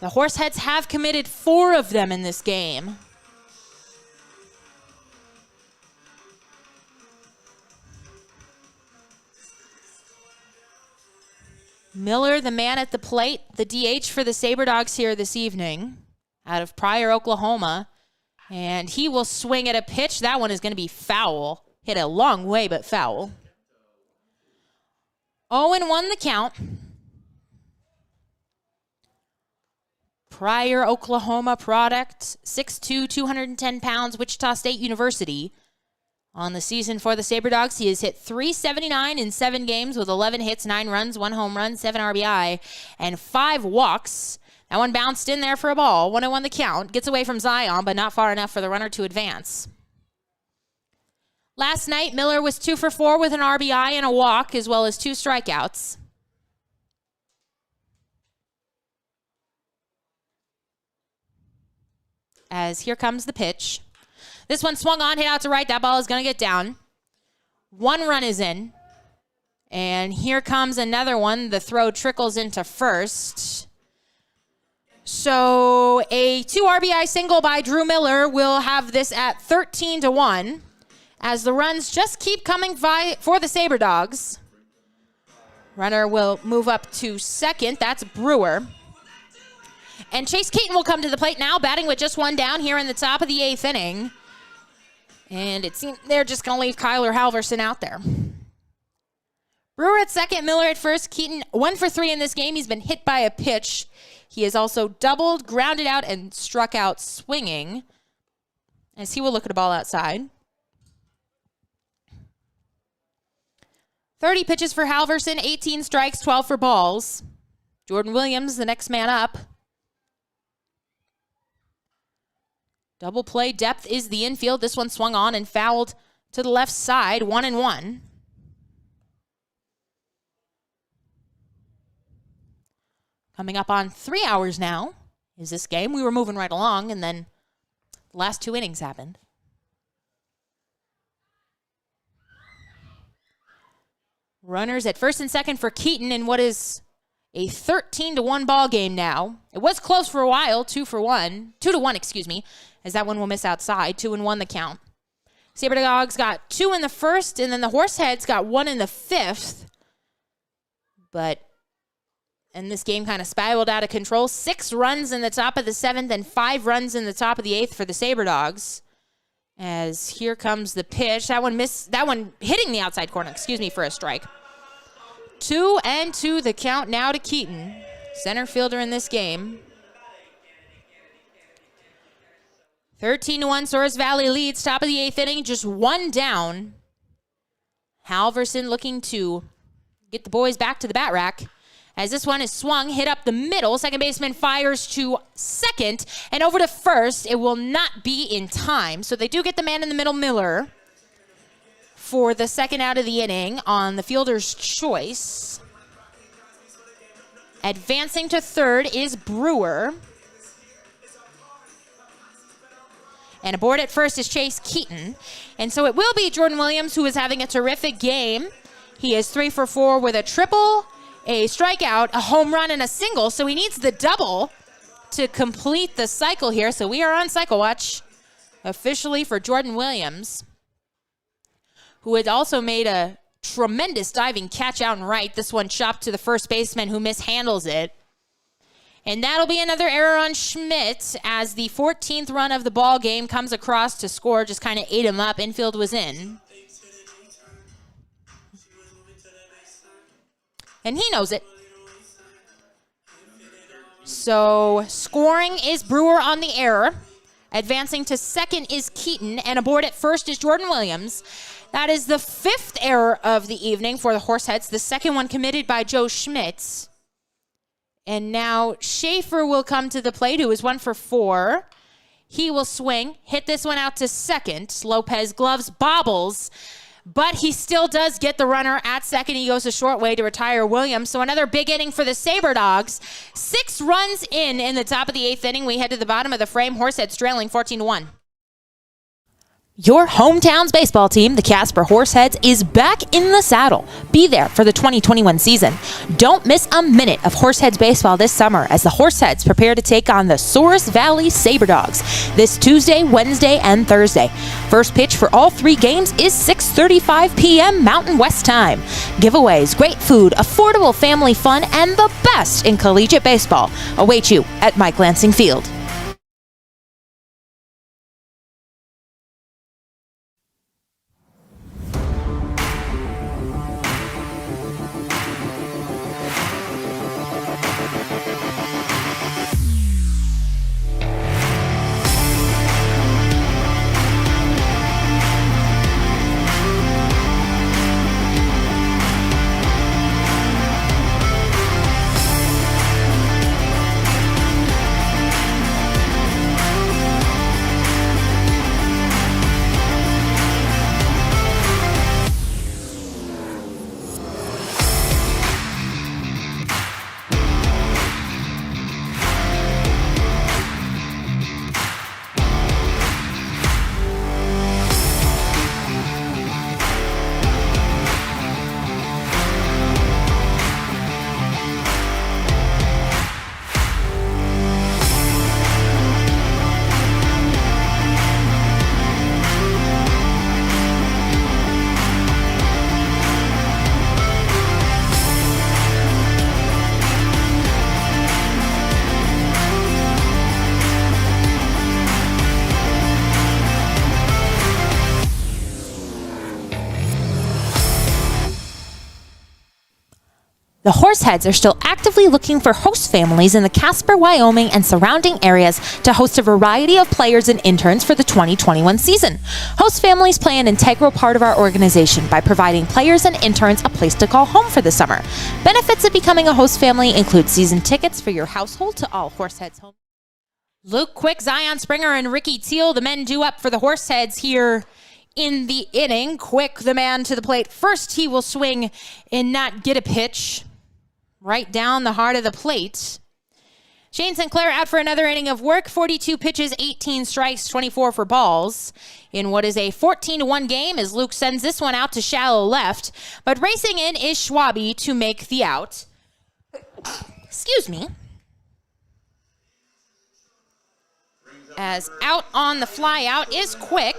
The Horseheads have committed 4 of them in this game. Miller, the man at the plate, the DH for the Saber Dogs here this evening, out of Pryor, Oklahoma. And he will swing at a pitch. That one is going to be foul. Hit a long way, but foul. 0-1 the count. Pryor, Oklahoma product, 6'2", 210 pounds, Wichita State University. On the season for the Saber Dogs, he has hit .379 in 7 games with 11 hits, 9 runs, 1 home run, 7 RBI, and 5 walks. That one bounced in there for a ball. 1-1 the count. Gets away from Zion, but not far enough for the runner to advance. Last night, Miller was 2 for 4 with an RBI and a walk, as well as 2 strikeouts. As here comes the pitch. This one swung on, hit out to right. That ball is going to get down. 1 run is in. And here comes another one. The throw trickles into first. So a 2 RBI single by Drew Miller will have this at 13-1 as the runs just keep coming for the Saber Dogs. Runner will move up to second. That's Brewer. And Chase Keaton will come to the plate now, batting with just 1 down here in the top of the 8th inning. And it seems they're just going to leave Kyler Halverson out there. Brewer at second, Miller at first. Keaton 1 for 3 in this game. He's been hit by a pitch. He has also doubled, grounded out, and struck out swinging, as he will look at a ball outside. 30 pitches for Halverson, 18 strikes, 12 for balls. Jordan Williams, the next man up. Double play depth is the infield. This one swung on and fouled to the left side, 1-1. Coming up on 3 hours now is this game. We were moving right along, and then the last 2 innings happened. Runners at first and second for Keaton in what is a 13-1 ball game now. It was close for a while, 2-1, excuse me, as that one will miss outside. 2-1 the count. Saber Dogs got 2 in the first, and then the Horseheads got 1 in the 5th. And this game kind of spiraled out of control. 6 runs in the top of the 7th and 5 runs in the top of the 8th for the Saber Dogs. As here comes the pitch. That one hitting the outside corner, for a strike. 2-2 the count now to Keaton, center fielder in this game. 13-1, Souris Valley leads, top of the 8th inning, just 1 down. Halverson looking to get the boys back to the bat rack. As this one is swung, hit up the middle. Second baseman fires to second and over to first. It will not be in time. So they do get the man in the middle, Miller, for the second out of the inning on the fielder's choice. Advancing to third is Brewer. And aboard at first is Chase Keaton. And so it will be Jordan Williams, who is having a terrific game. He is 3 for 4 with a triple, a strikeout, a home run, and a single. So he needs the double to complete the cycle here. So we are on cycle watch officially for Jordan Williams, who had also made a tremendous diving catch out and right. This one chopped to the first baseman, who mishandles it. And that'll be another error on Schmidt as the 14th run of the ball game comes across to score. Just kind of ate him up. Infield was in. And he knows it. So scoring is Brewer on the error. Advancing to second is Keaton. And aboard at first is Jordan Williams. That is the 5th error of the evening for the Horseheads. The second one committed by Joe Schmidt. And now Schaefer will come to the plate, who is 1 for 4. He will swing, hit this one out to second. Lopez gloves, bobbles, but he still does get the runner at second. He goes a short way to retire Williams. So another big inning for the Saber Dogs. 6 runs in the top of the 8th inning. We head to the bottom of the frame. Horseheads trailing 14-1. Your hometown's baseball team, the Casper Horseheads, is back in the saddle. Be there for the 2021 season. Don't miss a minute of Horseheads baseball this summer as the Horseheads prepare to take on the Souris Valley Saber Dogs this Tuesday, Wednesday, and Thursday. First pitch for all 3 games is 6:35 p.m. Mountain West time. Giveaways, great food, affordable family fun, and the best in collegiate baseball await you at Mike Lansing Field. The Horseheads are still actively looking for host families in the Casper, Wyoming, and surrounding areas to host a variety of players and interns for the 2021 season. Host families play an integral part of our organization by providing players and interns a place to call home for the summer. Benefits of becoming a host family include season tickets for your household to all Horseheads home. Luke Quick, Zion Springer, and Ricky Teal, the men due up for the Horseheads here in the inning. Quick, the man to the plate. First, he will swing and not get a pitch. Right down the heart of the plate. Shane Sinclair out for another inning of work. 42 pitches, 18 strikes, 24 for balls. In what is a 14-1 game as Luke sends this one out to shallow left. But racing in is Schwabe to make the out. Excuse me. As out on the fly out is Quick.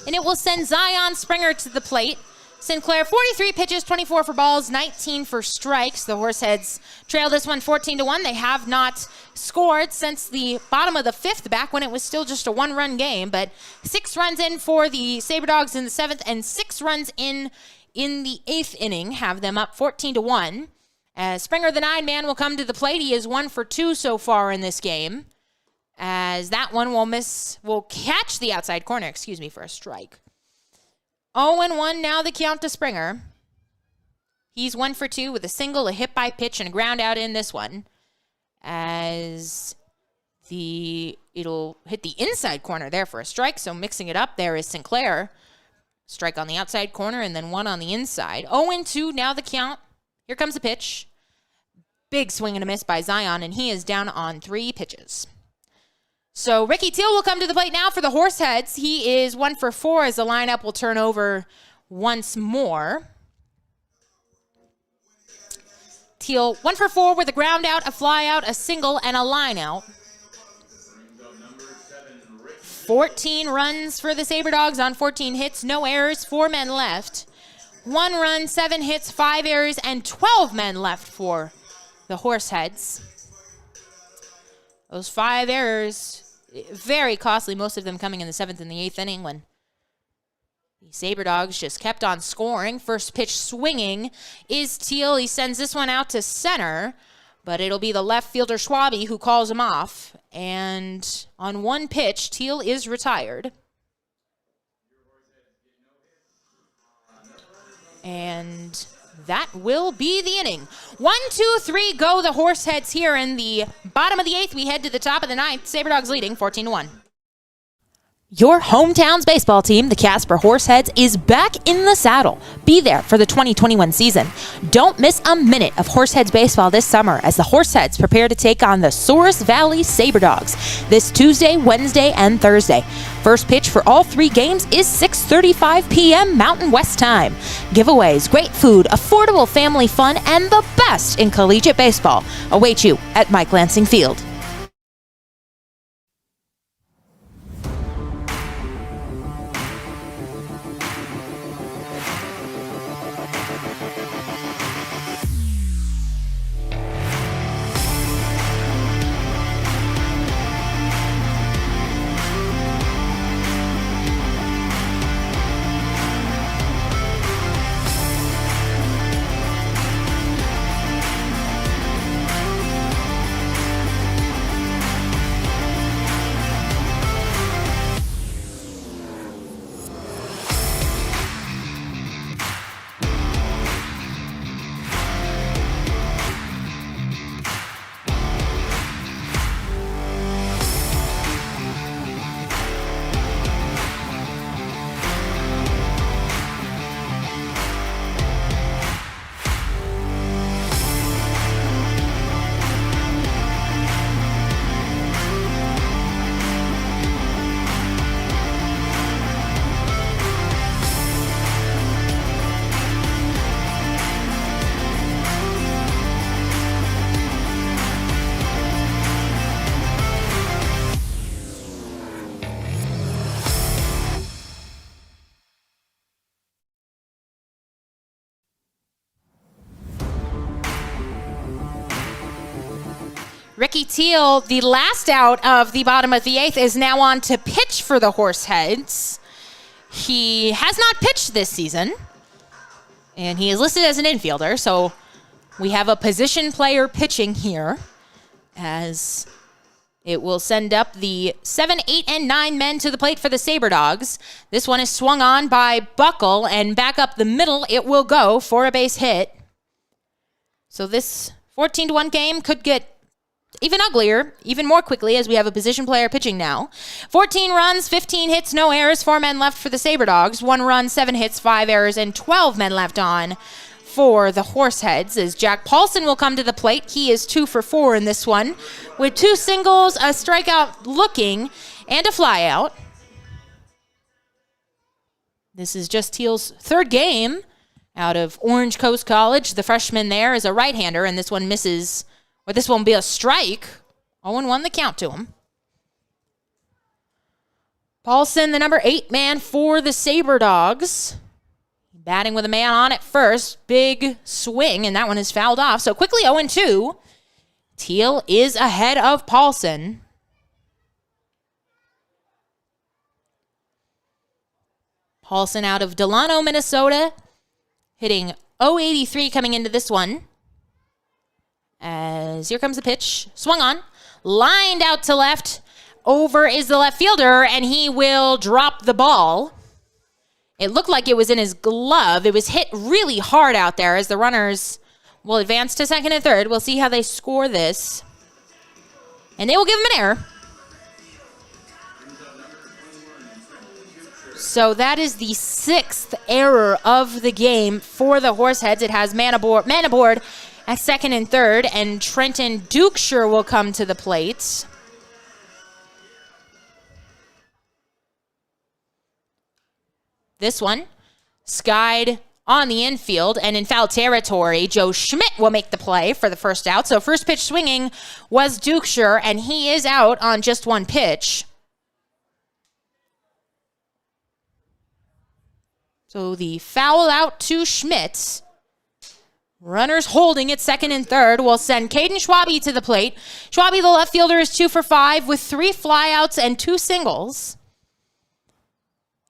And it will send Zion Springer to the plate. Sinclair, 43 pitches, 24 for balls, 19 for strikes. The Horseheads trail this one 14-1. They have not scored since the bottom of the 5th, back when it was still just a 1-run game. But 6 runs in for the Saber Dogs in the 7th and 6 runs in the 8th inning have them up 14-1. As Springer, the 9-man, will come to the plate. He is 1 for 2 so far in this game. As that one will catch the outside corner, for a strike. 0-1 now the count to Springer. He's 1 for 2 with a single, a hit by pitch, and a ground out in this one. As it'll hit the inside corner there for a strike. So mixing it up, there is Sinclair. Strike on the outside corner and then 1 on the inside. 0-2 now the count. Here comes the pitch. Big swing and a miss by Zion, and he is down on 3 pitches. So Ricky Teal will come to the plate now for the Horseheads. He is 1 for 4 as the lineup will turn over once more. Teal 1 for 4 with a ground out, a fly out, a single, and a line out. 14 runs for the Saber Dogs on 14 hits, no errors, 4 men left. 1 run, 7 hits, 5 errors, and 12 men left for the Horseheads. Those 5 errors, very costly, most of them coming in the 7th and the 8th inning when the Saber Dogs just kept on scoring. First pitch swinging is Teal. He sends this one out to center, but it'll be the left fielder Schwabe who calls him off. And on 1 pitch, Teal is retired. And that will be the inning. 1, 2, 3, go the Horseheads here in the bottom of the 8th. We head to the top of the 9th. Saber Dogs leading 14-1. Your hometown's baseball team, the Casper Horseheads, is back in the saddle. Be there for the 2021 season. Don't miss a minute of Horseheads baseball this summer as the Horseheads prepare to take on the Souris Valley Saber Dogs this Tuesday, Wednesday, and Thursday. First pitch for all 3 games is 6:35 p.m. Mountain West time. Giveaways, great food, affordable family fun, and the best in collegiate baseball await you at Mike Lansing Field. Ricky Teal, the last out of the bottom of the 8th, is now on to pitch for the Horseheads. He has not pitched this season, and he is listed as an infielder, so we have a position player pitching here as it will send up the 7, 8, and 9 men to the plate for the Saber Dogs. This one is swung on by Buckle, and back up the middle it will go for a base hit. So this 14-1 game could get even uglier, even more quickly, as we have a position player pitching now. 14 runs, 15 hits, no errors, 4 men left for the Saber Dogs. 1 run, 7 hits, 5 errors, and 12 men left on for the Horseheads as Jack Paulson will come to the plate. He is 2 for 4 in this one with 2 singles, a strikeout looking, and a flyout. This is just Teal's 3rd game out of Orange Coast College. The freshman there is a right-hander, and this one misses. But this won't be a strike. 0-1 the count to him. Paulson, the number 8 man for the Saber Dogs. Batting with a man on at first. Big swing, and that one is fouled off. So quickly 0-2. Teal is ahead of Paulson. Paulson out of Delano, Minnesota. Hitting .083 coming into this one. As here comes the pitch, swung on, lined out to left, over is the left fielder, and he will drop the ball. It looked like it was in his glove. It was hit really hard out there as the runners will advance to second and third. We'll see how they score this. And they will give him an error. So that is the 6th error of the game for the Horseheads. It has man aboard at second and third, and Trenton Dukeshire will come to the plate. This one skied on the infield and in foul territory. Joe Schmidt will make the play for the first out. So first pitch swinging was Dukeshire, and he is out on just 1 pitch. So the foul out to Schmidt. Runners holding at second and third will send Caden Schwabe to the plate. Schwabe, the left fielder, is 2 for 5 with 3 flyouts and 2 singles.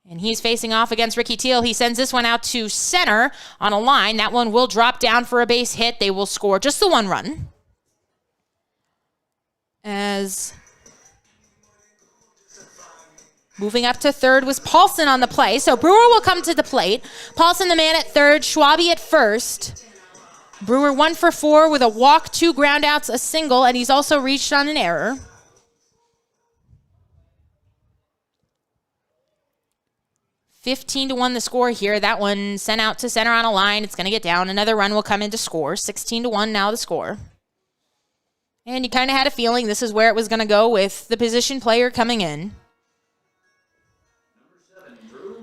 And he's facing off against Ricky Teal. He sends this one out to center on a line. That one will drop down for a base hit. They will score just the 1 run. As moving up to third was Paulson on the play. So Brewer will come to the plate. Paulson the man at third, Schwabe at first. Brewer 1 for 4 with a walk, 2 groundouts, a single, and he's also reached on an error. 15-1 the score here. That one sent out to center on a line. It's going to get down. Another run will come in to score. 16-1 now the score. And you kind of had a feeling this is where it was going to go with the position player coming in.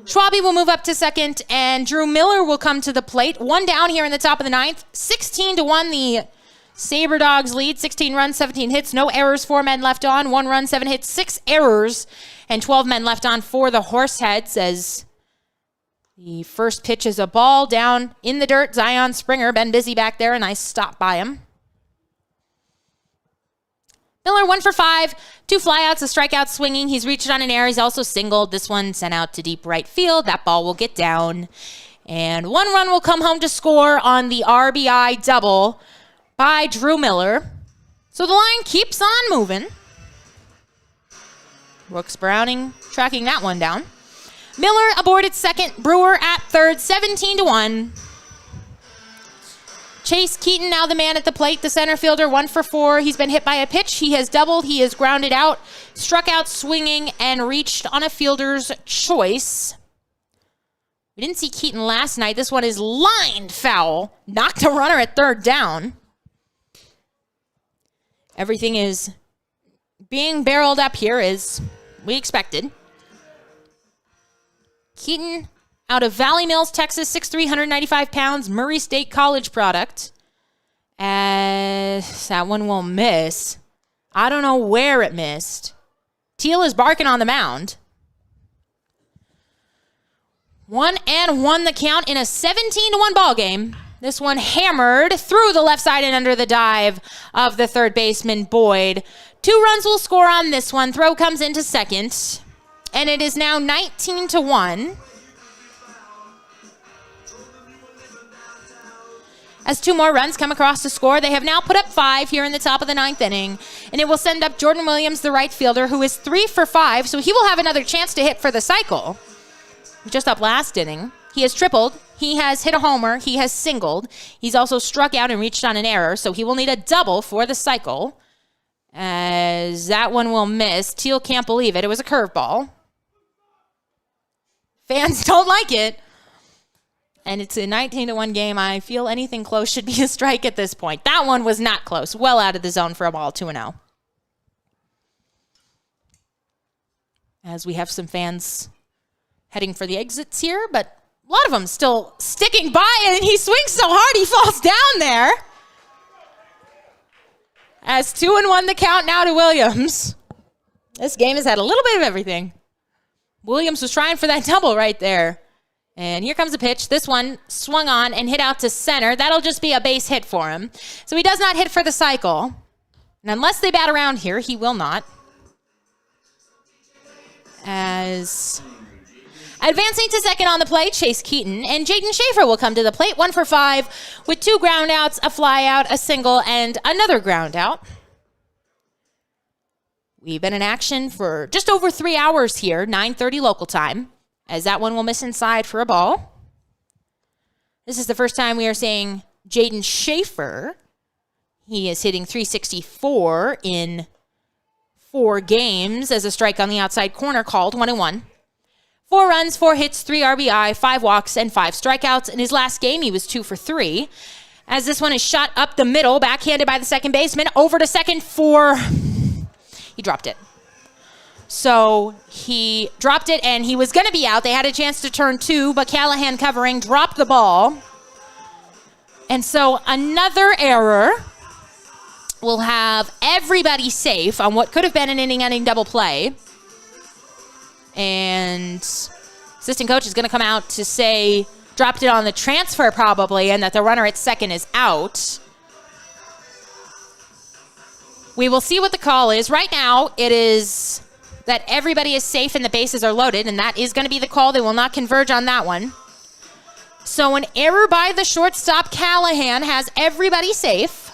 Schwabe will move up to second, and Drew Miller will come to the plate. One down here in the top of the ninth. 16-1 the Saber Dogs lead. 16 runs, 17 hits, no errors, 4 men left on. 1 run, 7 hits, 6 errors, and 12 men left on for the Horseheads as the first pitch is a ball down in the dirt. Zion Springer, been busy back there. A nice stop by him. Miller 1 for 5, 2 flyouts, a strikeout swinging. He's reached on an error. He's also singled. This one sent out to deep right field. That ball will get down. And 1 run will come home to score on the RBI double by Drew Miller. So the line keeps on moving. Brooks Browning tracking that one down. Miller aboard at second. Brewer at third. 17-1. Chase Keaton now the man at the plate, the center fielder, 1 for 4. He's been hit by a pitch. He has doubled. He has grounded out, struck out swinging, and reached on a fielder's choice. We didn't see Keaton last night. This one is lined foul. Knocked a runner at third down. Everything is being barreled up here as we expected. Keaton out of Valley Mills, Texas, 6'3", 195 pounds, Murray State College product. As that one will miss. I don't know where it missed. Teal is barking on the mound. 1-1 the count in a 17-1 ball game. This one hammered through the left side and under the dive of the third baseman, Boyd. 2 runs will score on this one. Throw comes into second. And it is now 19-1. As 2 more runs come across to score, they have now put up 5 here in the top of the 9th inning. And it will send up Jordan Williams, the right fielder, who is 3 for 5. So he will have another chance to hit for the cycle. Just up last inning. He has tripled. He has hit a homer. He has singled. He's also struck out and reached on an error. So he will need a double for the cycle. As that one will miss. Teal can't believe it. It was a curveball. Fans don't like it. And it's a 19-1 game. I feel anything close should be a strike at this point. That one was not close. Well out of the zone for a ball, 2-0. As we have some fans heading for the exits here, but a lot of them still sticking by, and he swings so hard he falls down there. As 2-1 the count now to Williams. This game has had a little bit of everything. Williams was trying for that double right there. And here comes a pitch. This one swung on and hit out to center. That'll just be a base hit for him. So he does not hit for the cycle. And unless they bat around here, he will not. As advancing to second on the plate, Chase Keaton. And Jaden Schaefer will come to the plate. 1 for 5 with 2 ground outs, a fly out, a single, and another ground out. We've been in action for just over 3 hours here, 9:30 local time. As that one will miss inside for a ball. This is the first time we are seeing Jaden Schaefer. He is hitting .364 in 4 games as a strike on the outside corner called, 1-1. 4 runs, 4 hits, 3 RBI, 5 walks, and 5 strikeouts. In his last game, he was 2 for 3. As this one is shot up the middle, backhanded by the second baseman, over to second for... He dropped it. So he dropped it, and he was going to be out. They had a chance to turn 2, but Callahan covering dropped the ball. And so another error will have everybody safe on what could have been an inning-ending double play. And assistant coach is going to come out to say dropped it on the transfer probably, and that the runner at second is out. We will see what the call is. Right now, it is that everybody is safe and the bases are loaded, and that is going to be the call. They will not converge on that one. So an error by the shortstop, Callahan, has everybody safe.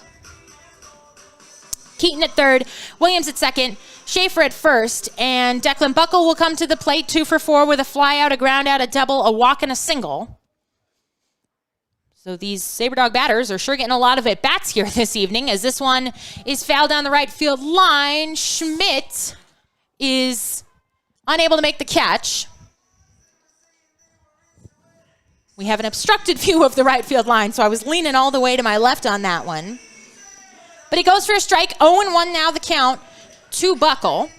Keaton at third, Williams at second, Schaefer at first, and Declan Buckle will come to the plate, 2 for 4 with a fly out, a ground out, a double, a walk, and a single. So these Saber Dog batters are sure getting a lot of at-bats here this evening, as this one is fouled down the right field line. Schmidt is unable to make the catch. We have an obstructed view of the right field line, so I was leaning all the way to my left on that one. But he goes for a strike. 0-1 now the count to Buckle.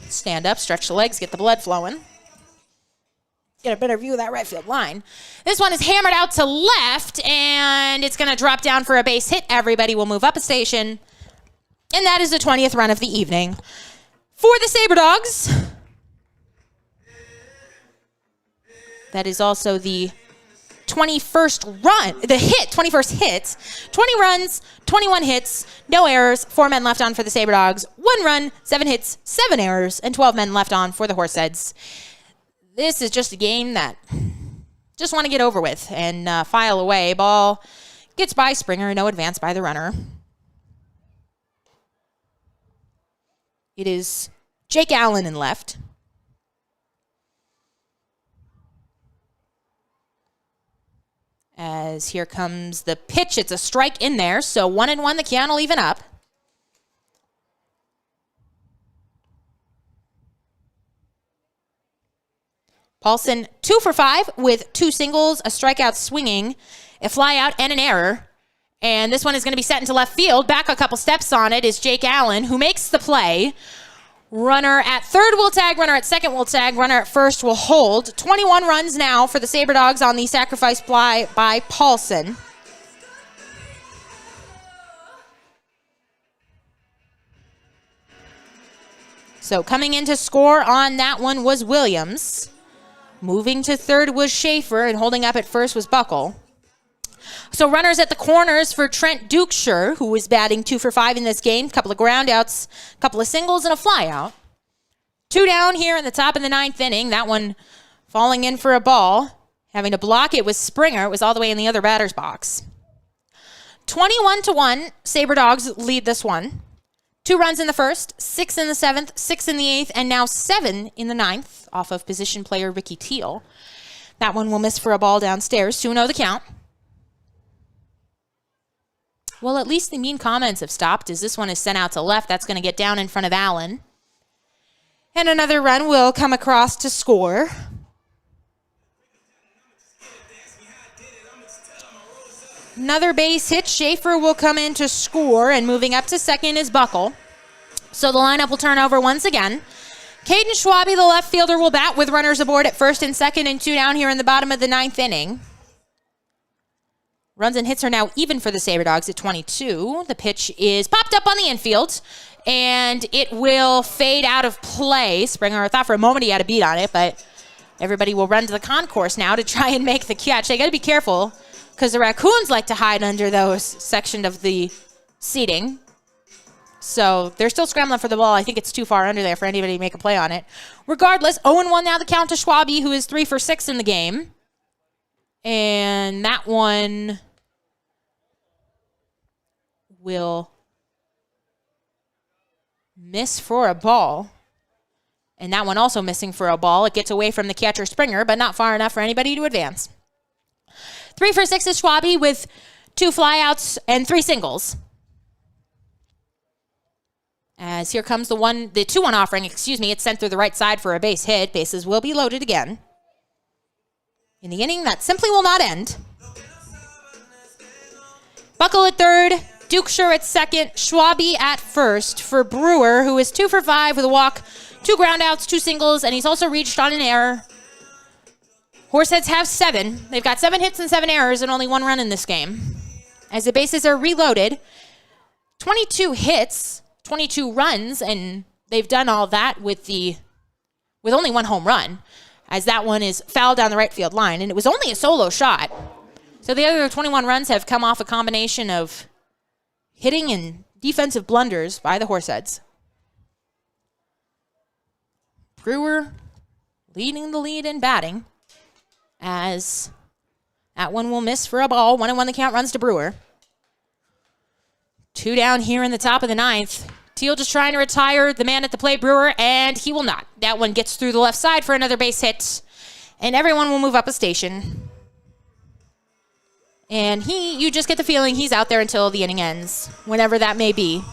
Stand up, stretch the legs, get the blood flowing. Get a better view of that right field line. This one is hammered out to left, and it's going to drop down for a base hit. Everybody will move up a station. And that is the 20th run of the evening for the Saber Dogs. That is also the 21st hit. 20 runs, 21 hits, no errors, 4 men left on for the Saber Dogs, 1 run, 7 hits, 7 errors, and 12 men left on for the Horseheads. This is just a game that just want to get over with and file away. Ball gets by Springer, no advance by the runner. It is Jake Allen in left. As here comes the pitch. It's a strike in there, so 1-1, the count will even up. Paulson 2 for 5 with 2 singles, a strikeout swinging, a fly out, and an error. And this one is going to be set into left field. Back a couple steps on it is Jake Allen, who makes the play. Runner at third will tag, runner at second will tag, runner at first will hold. 21 runs now for the Saber Dogs on the sacrifice fly by Paulson. So coming in to score on that one was Williams. Moving to third was Schaefer, and holding up at first was Buckle. So runners at the corners for Trent Dukeshire, who was batting 2 for 5 in this game. A couple of groundouts, a couple of singles, and a flyout. 2 down here in the top of the 9th inning. That one falling in for a ball. Having to block it was Springer. It was all the way in the other batter's box. 21-1, Saber Dogs lead this one. 2 runs in the first, 6 in the 7th, 6 in the 8th, and now 7 in the 9th off of position player Ricky Teal. That one will miss for a ball downstairs. 2-0 the count. Well, at least the mean comments have stopped as this one is sent out to left. That's going to get down in front of Allen. And another run will come across to score. Another base hit. Schaefer will come in to score, and moving up to second is Buckle. So the lineup will turn over once again. Caden Schwabe, the left fielder, will bat with runners aboard at first and second and 2 down here in the bottom of the 9th inning. Runs and hits are now even for the Saber Dogs at 22. The pitch is popped up on the infield, and it will fade out of play. Springer thought for a moment he had a beat on it, but everybody will run to the concourse now to try and make the catch. They got to be careful because the raccoons like to hide under those section of the seating. So they're still scrambling for the ball. I think it's too far under there for anybody to make a play on it. Regardless, 0-1 now the count to Schwabe, who is 3 for 6 in the game. And that one will miss for a ball. And that one also missing for a ball. It gets away from the catcher Springer, but not far enough for anybody to advance. 3 for 6 is Schwabe with 2 flyouts and 3 singles. As here comes the 2-1 offering, It's sent through the right side for a base hit. Bases will be loaded again. In the inning, that simply will not end. Buckle at third, Dukeshire at second, Schwabe at first for Brewer, who is 2 for 5 with a walk, 2 groundouts, 2 singles, and he's also reached on an error. Horseheads have 7. They've got 7 hits and 7 errors and only 1 run in this game. As the bases are reloaded, 22 hits, 22 runs, and they've done all that with only 1 home run, as that one is fouled down the right field line, and it was only a solo shot. So the other 21 runs have come off a combination of hitting and defensive blunders by the Horseheads. Brewer leading the lead in batting, as that one will miss for a ball. 1-1 the count runs to Brewer. 2 down here in the top of the 9th. Teal just trying to retire the man at the plate, Brewer, and he will not. That one gets through the left side for another base hit, and everyone will move up a station. And you just get the feeling he's out there until the inning ends, whenever that may be.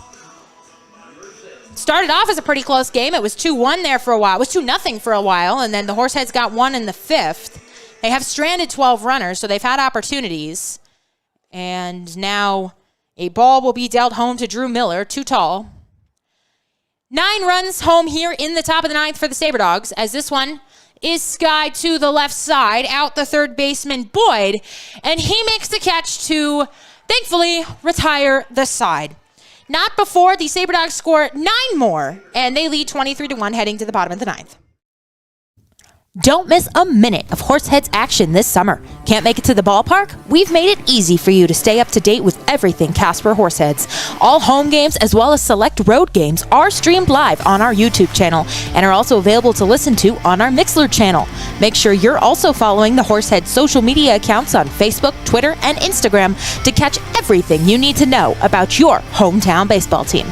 Started off as a pretty close game. It was 2-1 there for a while. It was 2-0 for a while, and then the Horseheads got 1 in the 5th. They have stranded 12 runners, so they've had opportunities. And now a ball will be dealt home to Drew Miller, too tall. 9 runs home here in the top of the 9th for the Saber Dogs, as this one is skied to the left side, out the third baseman Boyd, and he makes the catch to, thankfully, retire the side. Not before the Saber Dogs score 9 more, and they lead 23-1 heading to the bottom of the 9th. Don't miss a minute of Horseheads action this summer. Can't make it to the ballpark? We've made it easy for you to stay up to date with everything Casper Horseheads. All home games as well as select road games are streamed live on our YouTube channel and are also available to listen to on our Mixlr channel. Make sure you're also following the Horseheads social media accounts on Facebook, Twitter, and Instagram to catch everything you need to know about your hometown baseball team.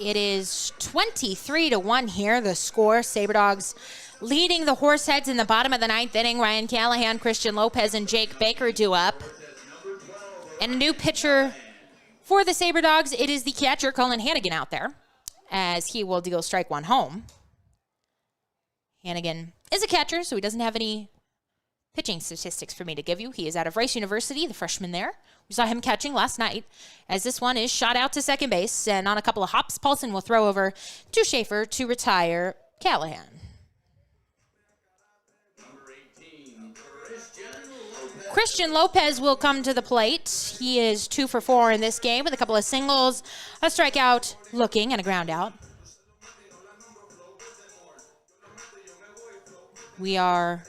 It is 23-1 here, the score. Saber Dogs leading the Horseheads in the bottom of the 9th inning. Ryan Callahan, Christian Lopez, and Jake Baker due up. And a new pitcher for the Saber Dogs. It is the catcher, Colin Hannigan, out there, as he will deal strike 1 home. Hannigan is a catcher, so he doesn't have any pitching statistics for me to give you. He is out of Rice University, the freshman there. We saw him catching last night, as this one is shot out to second base, and on a couple of hops, Paulson will throw over to Schaefer to retire Callahan. Christian Lopez will come to the plate. He is 2 for 4 in this game with a couple of singles, a strikeout looking, and a ground out. We are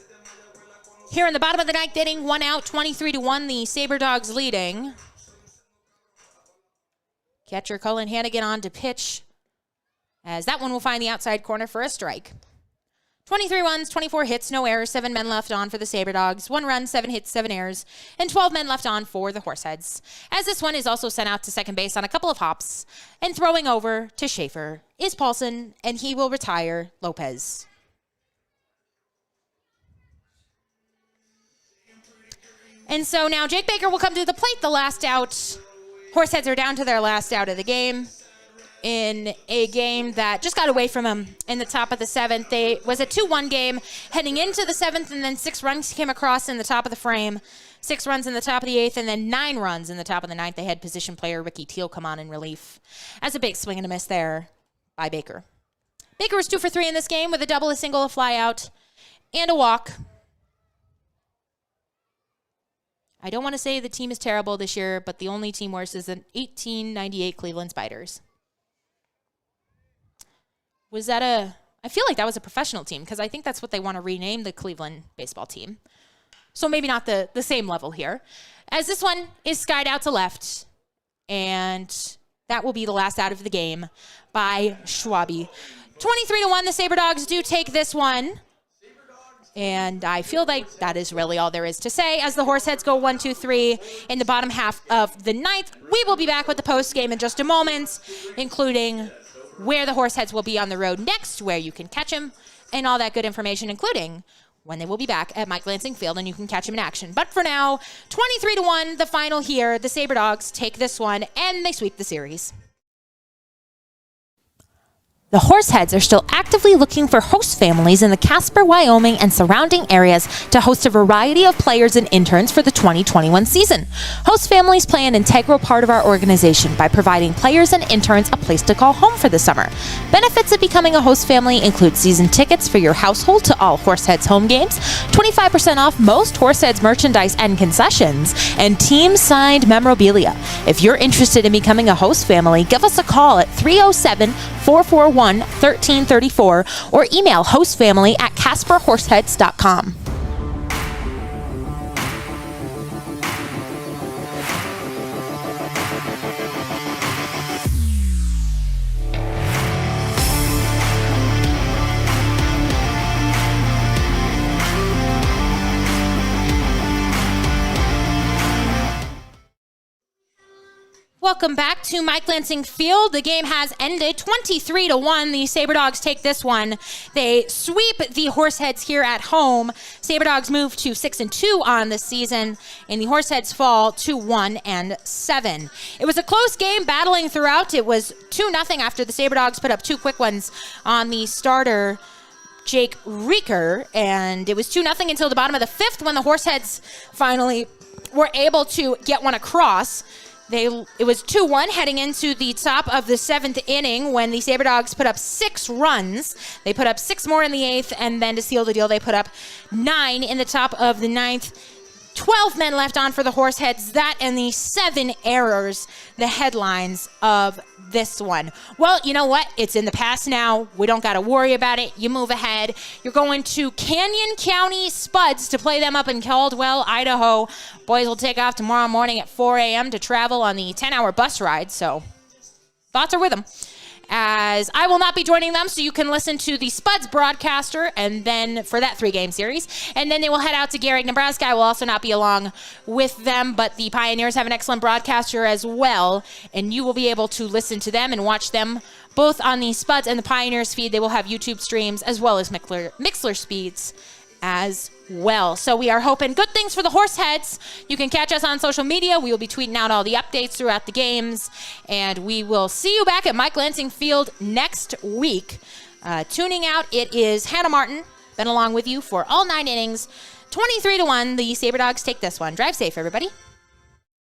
here in the bottom of the 9th inning, 1 out, 23-1, the Saber Dogs leading. Catcher Colin Hannigan on to pitch, as that one will find the outside corner for a strike. 23 runs, 24 hits, no errors, 7 men left on for the Saber Dogs. 1 run, 7 hits, 7 errors, and 12 men left on for the Horseheads. As this one is also sent out to second base on a couple of hops, and throwing over to Schaefer is Paulson, and he will retire Lopez. And so now Jake Baker will come to the plate, the last out. Horseheads are down to their last out of the game in a game that just got away from them in the top of the 7th. It was a 2-1 game heading into the 7th, and then 6 runs came across in the top of the frame. 6 runs in the top of the 8th, and then 9 runs in the top of the 9th. They had position player Ricky Teal come on in relief. As a big swing and a miss there by Baker. Baker was 2 for 3 in this game with a double, a single, a fly out, and a walk. I don't want to say the team is terrible this year, but the only team worse is the 1898 Cleveland Spiders. Was that I feel like that was a professional team, because I think that's what they want to rename the Cleveland baseball team. So maybe not the same level here. As this one is skied out to left, and that will be the last out of the game by Schwabe. 23-1, the Saber Dogs do take this one. And I feel like that is really all there is to say. As the Horseheads go 1-2-3 in the bottom half of the 9th, we will be back with the post game in just a moment, including where the Horseheads will be on the road next, where you can catch them, and all that good information, including when they will be back at Mike Lansing Field and you can catch them in action. But for now, 23-1, the final here. The Saber Dogs take this one and they sweep the series. The Horseheads are still actively looking for host families in the Casper, Wyoming, and surrounding areas to host a variety of players and interns for the 2021 season. Host families play an integral part of our organization by providing players and interns a place to call home for the summer. Benefits of becoming a host family include season tickets for your household to all Horseheads home games, 25% off most Horseheads merchandise and concessions, and team-signed memorabilia. If you're interested in becoming a host family, give us a call at 307-441-1334 or email hostfamily@casperhorseheads.com. Welcome back to Mike Lansing Field. The game has ended 23-1. The Saber Dogs take this one. They sweep the Horseheads here at home. Saber Dogs move to 6-2 on the season, and the Horseheads fall to 1-7. It was a close game, battling throughout. It was 2-0 after the Saber Dogs put up two quick ones on the starter, Jake Reeker, and it was 2-0 until the bottom of the fifth when the Horseheads finally were able to get one across. It was 2-1 heading into the top of the seventh inning when the Saber Dogs put up 6 runs. They put up 6 more in the eighth, and then to seal the deal, they put up 9 in the top of the ninth. 12 men left on for the Horseheads. That and the 7 errors, the headlines of this one. Well, you know what? It's in the past now. We don't got to worry about it. You move ahead. You're going to Canyon County Spuds to play them up in Caldwell, Idaho. Boys will take off tomorrow morning at 4 a.m. to travel on the 10-hour bus ride, so thoughts are with them. As I will not be joining them, so you can listen to the Spuds broadcaster and then for that 3-game series. And then they will head out to Gehrig, Nebraska. I will also not be along with them, but the Pioneers have an excellent broadcaster as well, and you will be able to listen to them and watch them both on the Spuds and the Pioneers feed. They will have YouTube streams as well as Mixler speeds as well. So we are hoping good things for the Horseheads. You can catch us on social media. We will be tweeting out all the updates throughout the games, and we will see you back at Mike Lansing Field next week. Tuning out, it is Hannah Martin. Been along with you for all 9 innings. 23-1, the Saber Dogs take this one. Drive safe, everybody.